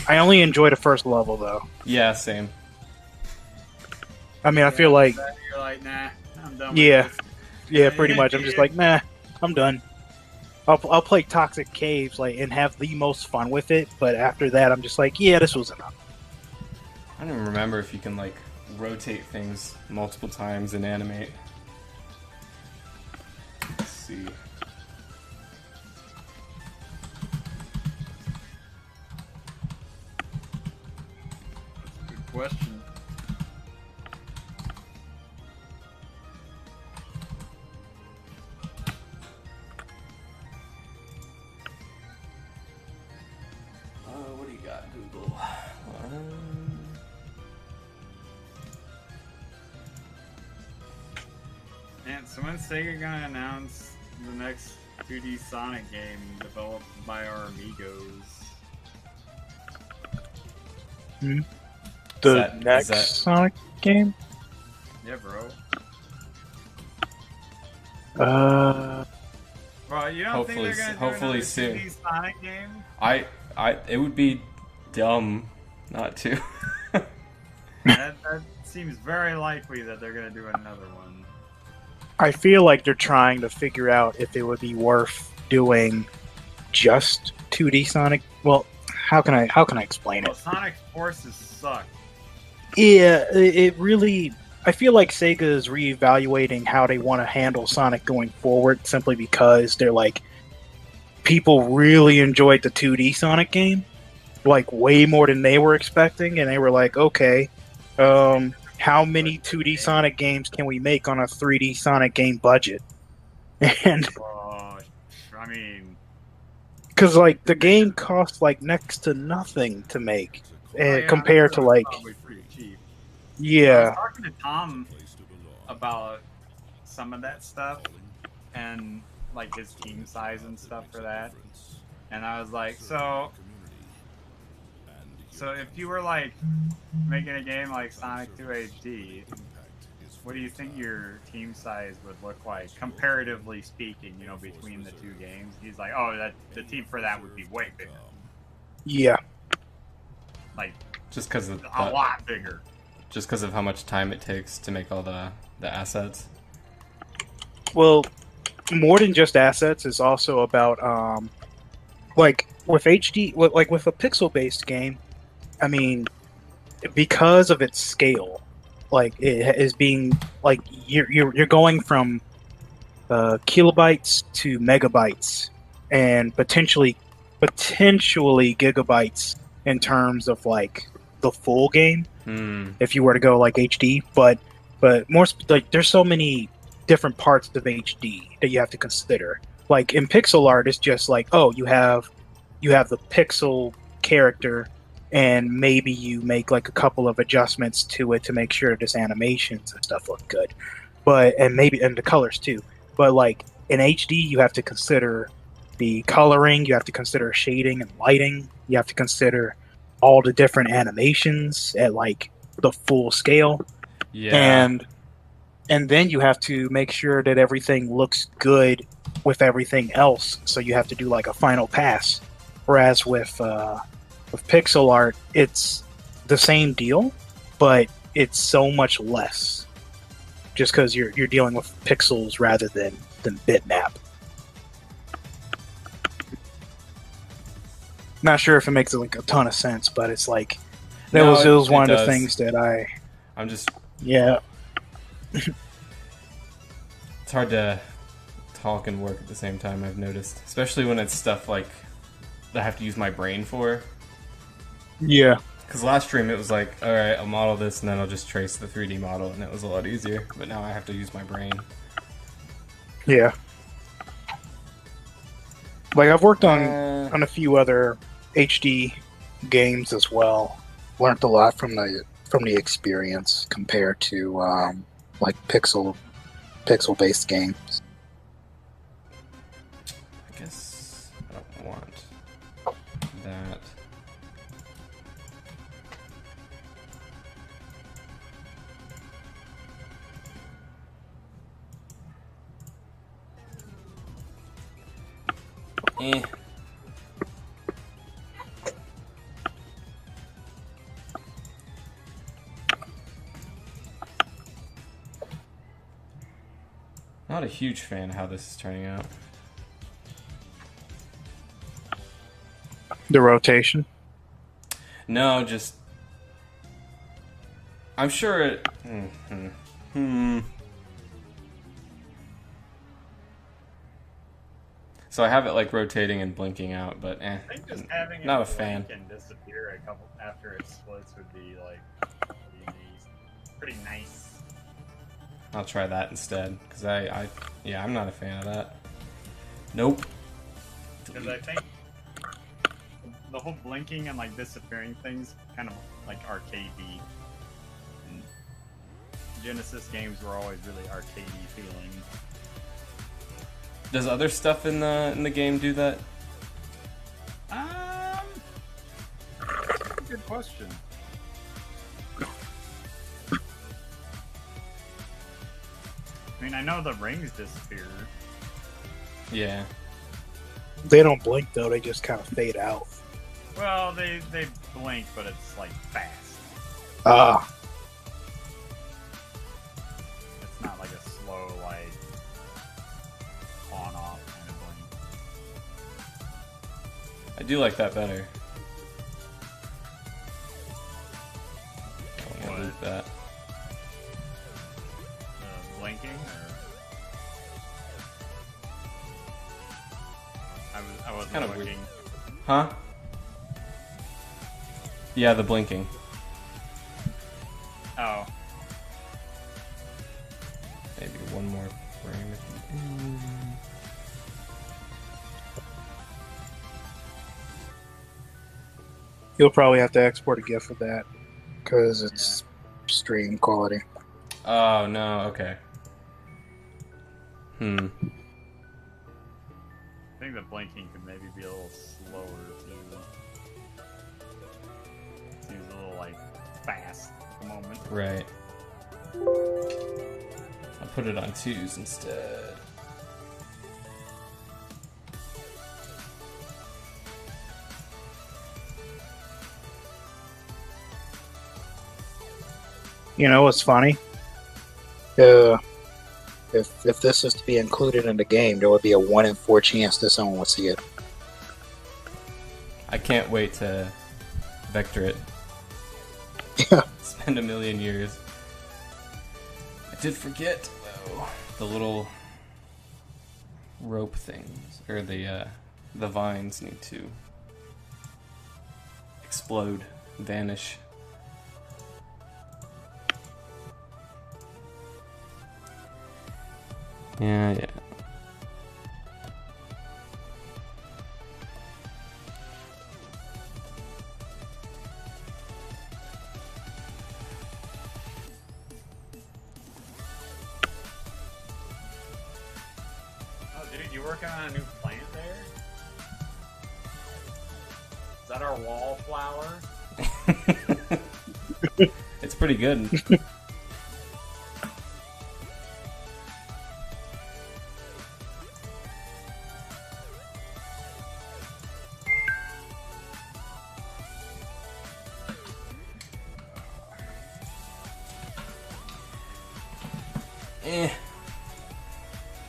I only enjoy the first level though. Yeah, same. I mean, I feel like You're like, nah, I'm done Yeah. with this. yeah, pretty much. I'm just like, nah, I'm done. I'll play Toxic Caves and have the most fun with it, but after that, I'm just like, yeah, this was enough. I don't even remember if you can like rotate things multiple times and animate. Let's see. Good question. What do you got, Google? Man, so when's Sega gonna announce the next 2D Sonic game developed by our amigos? The Is next that- Sonic game? Yeah, bro. Bro, you don't Hopefully- think they're gonna hopefully do another soon. 2D Sonic game? It would be dumb not to. that seems very likely that they're gonna do another one. I feel like they're trying to figure out if it would be worth doing just 2D Sonic. Well, how can I explain Well, it? Sonic Forces suck. Yeah, it really. I feel like Sega is reevaluating how they want to handle Sonic going forward, simply because they're like, people really enjoyed the 2D Sonic game, like way more than they were expecting, and they were like, okay, how many 2D Sonic games can we make on a 3D Sonic game budget? And I mean, because like the game costs like next to nothing to make, yeah, compared to it's like, probably pretty cheap. I yeah. was talking to Tom about some of that stuff and like his team size and stuff for that, and I was like, so if you were like making a game like Sonic 2 HD, what do you think your team size would look like, comparatively speaking, you know, between the two games? He's like, oh, that the team for that would be way bigger, Yeah. like Just because of a lot bigger. Just because of how much time it takes to make all the assets. Well, more than just assets is also about like with HD, like with a pixel-based game. I mean, because of its scale, like it is being like you're going from kilobytes to megabytes and potentially gigabytes in terms of like the full game. If you were to go like HD, but more like there's so many different parts of HD that you have to consider. Like in pixel art, it's just like, oh, you have the pixel character, and maybe you make like a couple of adjustments to it to make sure this animations and stuff look good, and the colors too. But like in HD, you have to consider the coloring, you have to consider shading and lighting, you have to consider all the different animations at like the full scale. Yeah. And then you have to make sure that everything looks good with everything else, so you have to do like a final pass. Whereas with pixel art, it's the same deal, but it's so much less, just because you're dealing with pixels rather than bitmap. Not sure if it makes like a ton of sense, but it's like it was one of the things that I'm just yeah. It's hard to talk and work at the same time, I've noticed. Especially when it's stuff like that I have to use my brain for. Yeah. Because last stream it was like, alright, I'll model this and then I'll just trace the 3D model, and it was a lot easier. But now I have to use my brain. Yeah. Like, I've worked on a few other HD games as well. Learned a lot from the experience compared to like pixel-based games. I guess I don't want that. Not a huge fan of how this is turning out. The rotation? No, just... I'm sure it... So I have it like rotating and blinking out, but I think just having not it a fan. blink and disappear a couple after it splits would be like pretty nice. I'll try that instead, because yeah, I'm not a fan of that. Nope. Because I think the whole blinking and like disappearing things kind of like arcadey. And Genesis games were always really arcadey feeling. Does other stuff in the game do that? That's a good question. I mean, I know the rings disappear. Yeah. They don't blink though; they just kind of fade out. Well, they blink, but it's like fast. Ah. It's not like a slow, like on-off kind of blink. I do like that better. I'll delete that. Blinking, or I wasn't kind of looking. weird. Huh? Yeah, the blinking. Oh. Maybe one more frame. You'll probably have to export a GIF of that because it's stream quality. Oh no. Okay. I think the blinking could maybe be a little slower too. Seems a little like fast at the moment. Right. I'll put it on 2s instead. You know what's funny? If this is to be included in the game, there would be a 1 in 4 chance that someone would see it. I can't wait to vector it. Yeah. Spend a million years. I did forget though the little rope things, or the vines need to explode, vanish. Yeah. Oh, dude, you working on a new plant there? Is that our wallflower? It's pretty good.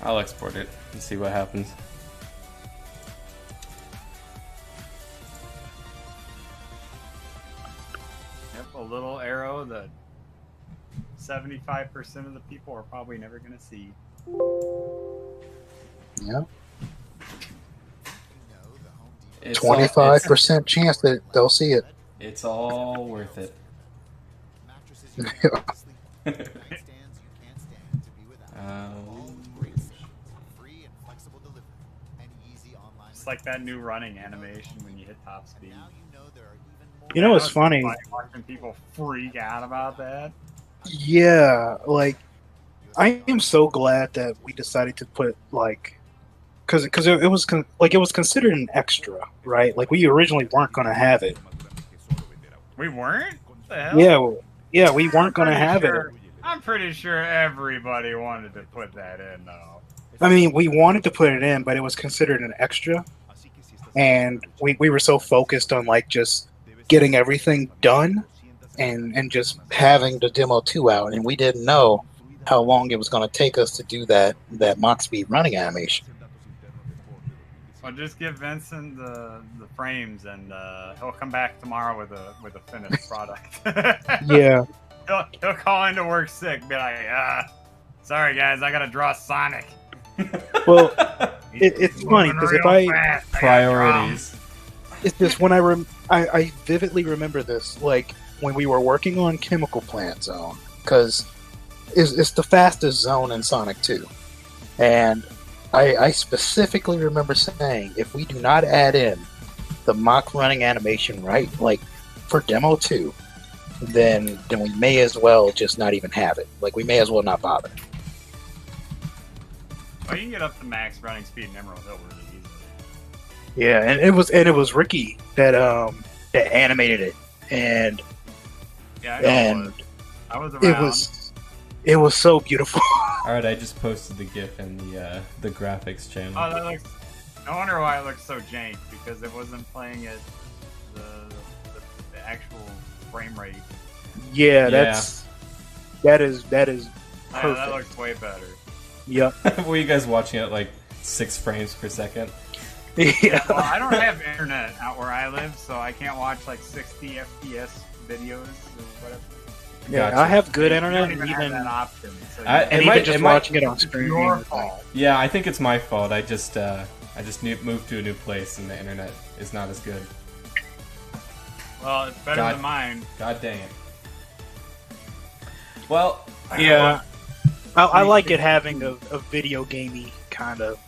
I'll export it and see what happens. Yep, a little arrow that 75% of the people are probably never going to see. Yeah. It's all- 25% chance that they'll see it. It's all worth it. It's like that new running animation when you hit top speed. You know what's funny? Watching people freak out about that. Yeah, like I am so glad that we decided to put like, because it was it was considered an extra, right? Like we originally weren't gonna have it. We weren't? What the hell? Yeah, we weren't gonna have it. I'm pretty sure everybody wanted to put that in, though. I mean, we wanted to put it in, but it was considered an extra, and we were so focused on like just getting everything done and just having the demo 2 out, and we didn't know how long it was going to take us to do that Mach speed running animation. Well, just give Vincent the frames, and he'll come back tomorrow with a finished product. Yeah. He'll call into work sick, be like, sorry guys, I gotta draw Sonic. Well, it's funny because if priorities. It's just when I vividly remember this, like when we were working on Chemical Plant Zone, because it's the fastest zone in Sonic 2, and I specifically remember saying, if we do not add in the Mach running animation, right, like for demo 2, then we may as well just not even have it. Like we may as well not bother. Well, you can get up to max running speed in Emerald Hill really easily. Yeah, and it was Ricky that animated it, and Yeah, I know I was around. It was so beautiful. All right, I just posted the GIF in the graphics channel. Oh, that looks. No wonder why it looks so jank, because it wasn't playing at the actual frame rate. Yeah, that is perfect. Yeah, that looks way better. Yep. Were you guys watching it like 6 frames per second? Yeah. Well, I don't have internet out where I live, so I can't watch like 60 FPS videos or whatever. Yeah, Gotcha. I have good You internet, don't even have that option. So just watching it on screen. Your fault. Yeah, I think it's my fault. I just moved to a new place and the internet is not as good. Well, it's better than mine. God dang it. Well, Yeah, I like it having a video gamey kind of.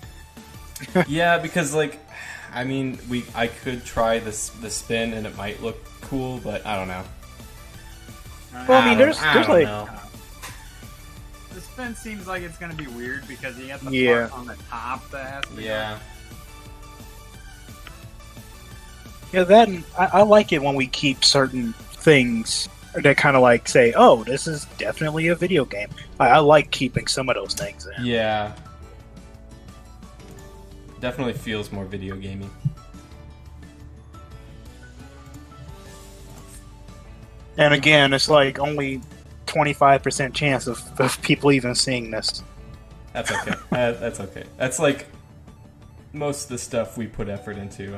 yeah, because like, I mean, I could try the spin and it might look cool, but I don't know. Well, I mean, there's I don't like know. The spin seems like it's gonna be weird because you have the Yeah. part on the top that has to go. Yeah. yeah that and I like it when we keep certain things that kind of like say, oh, this is definitely a video game. I like keeping some of those things in. Yeah. Definitely feels more video gamey. And again, it's like only 25% chance of people even seeing this. That's okay. That's okay. That's like most of the stuff we put effort into.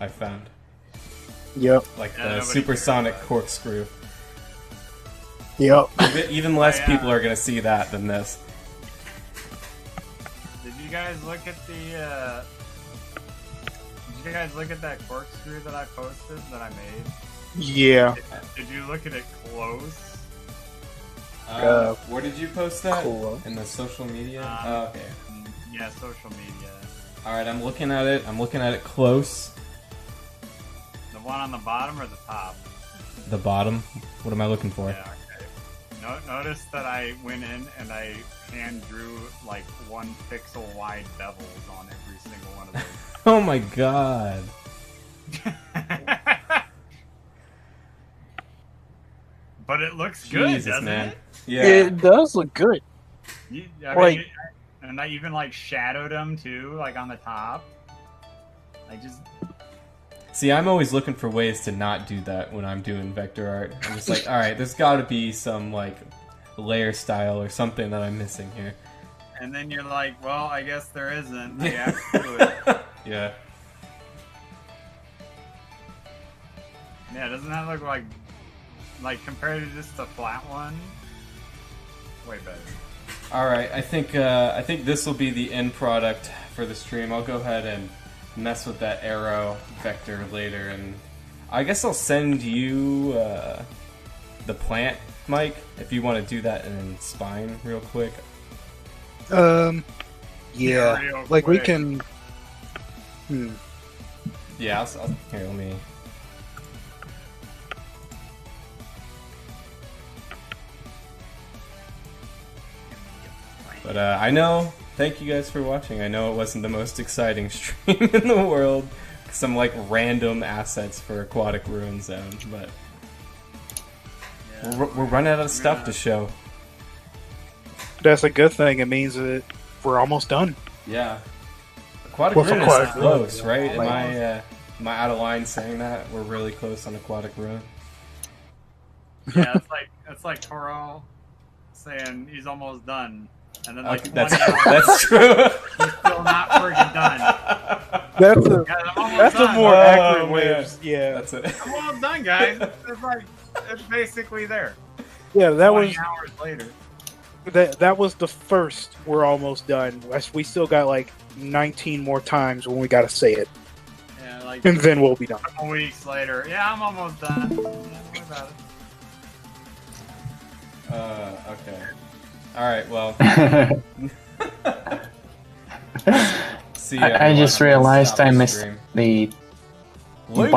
I found Yep. like Yeah, the nobody supersonic cares corkscrew. Yep. Even less Yeah. people are gonna see that than this. Did you guys look at the? Did you guys look at that corkscrew that I posted that I made? Yeah. Did you look at it close? Where did you post that? Cool. In the social media? Um, Okay. Yeah, social media. All right, I'm looking at it. I'm looking at it close. The one on the bottom or the top? The bottom. What am I looking for? Yeah. Okay. Notice that I went in and I hand drew like 1 pixel wide bevels on every single one of those. Oh my god. But it looks good, Jesus, doesn't man. it? Yeah. It does look good. I Like- mean, and I even like shadowed them too, like on the top. I just See, I'm always looking for ways to not do that when I'm doing vector art. I'm just like, all right, there's got to be some like layer style or something that I'm missing here. And then you're like, well, I guess there isn't. I have to do it. Yeah. Yeah, doesn't that look like compared to just a flat one? Way better. All right, I think this will be the end product for the stream. I'll go ahead and mess with that arrow vector later, and I guess I'll send you the plant, Mike, if you want to do that in Spine real quick. Yeah, real like we quick. can. Yeah, here, let me. But I know, thank you guys for watching. I know it wasn't the most exciting stream in the world. Some like random assets for Aquatic Ruin Zone, but we're running out of stuff to show. That's a good thing. It means that we're almost done. Yeah. Aquatic Well, Ruin Aquatic is Ruin, close, yeah. right? Like- Am I out of line saying that? We're really close on Aquatic Ruin. Yeah, it's like Toro saying he's almost done, and then like Okay, 20 that's hours, that's true. he's still not freaking done. That's Guys, I'm almost that's a done. more Oh, accurate way. man. Of, yeah, That's it. I'm almost done, guys. It's basically there. yeah. That 20 was hours later. that was the first. We're almost done. We still got like 19 more times when we got to say it, Yeah, like and then we'll be done. a couple weeks later. Yeah, I'm almost done. Yeah, what about it? Okay. All right. Well. See ya, I just everyone. I'm gonna realized stop I the missed stream. the Later.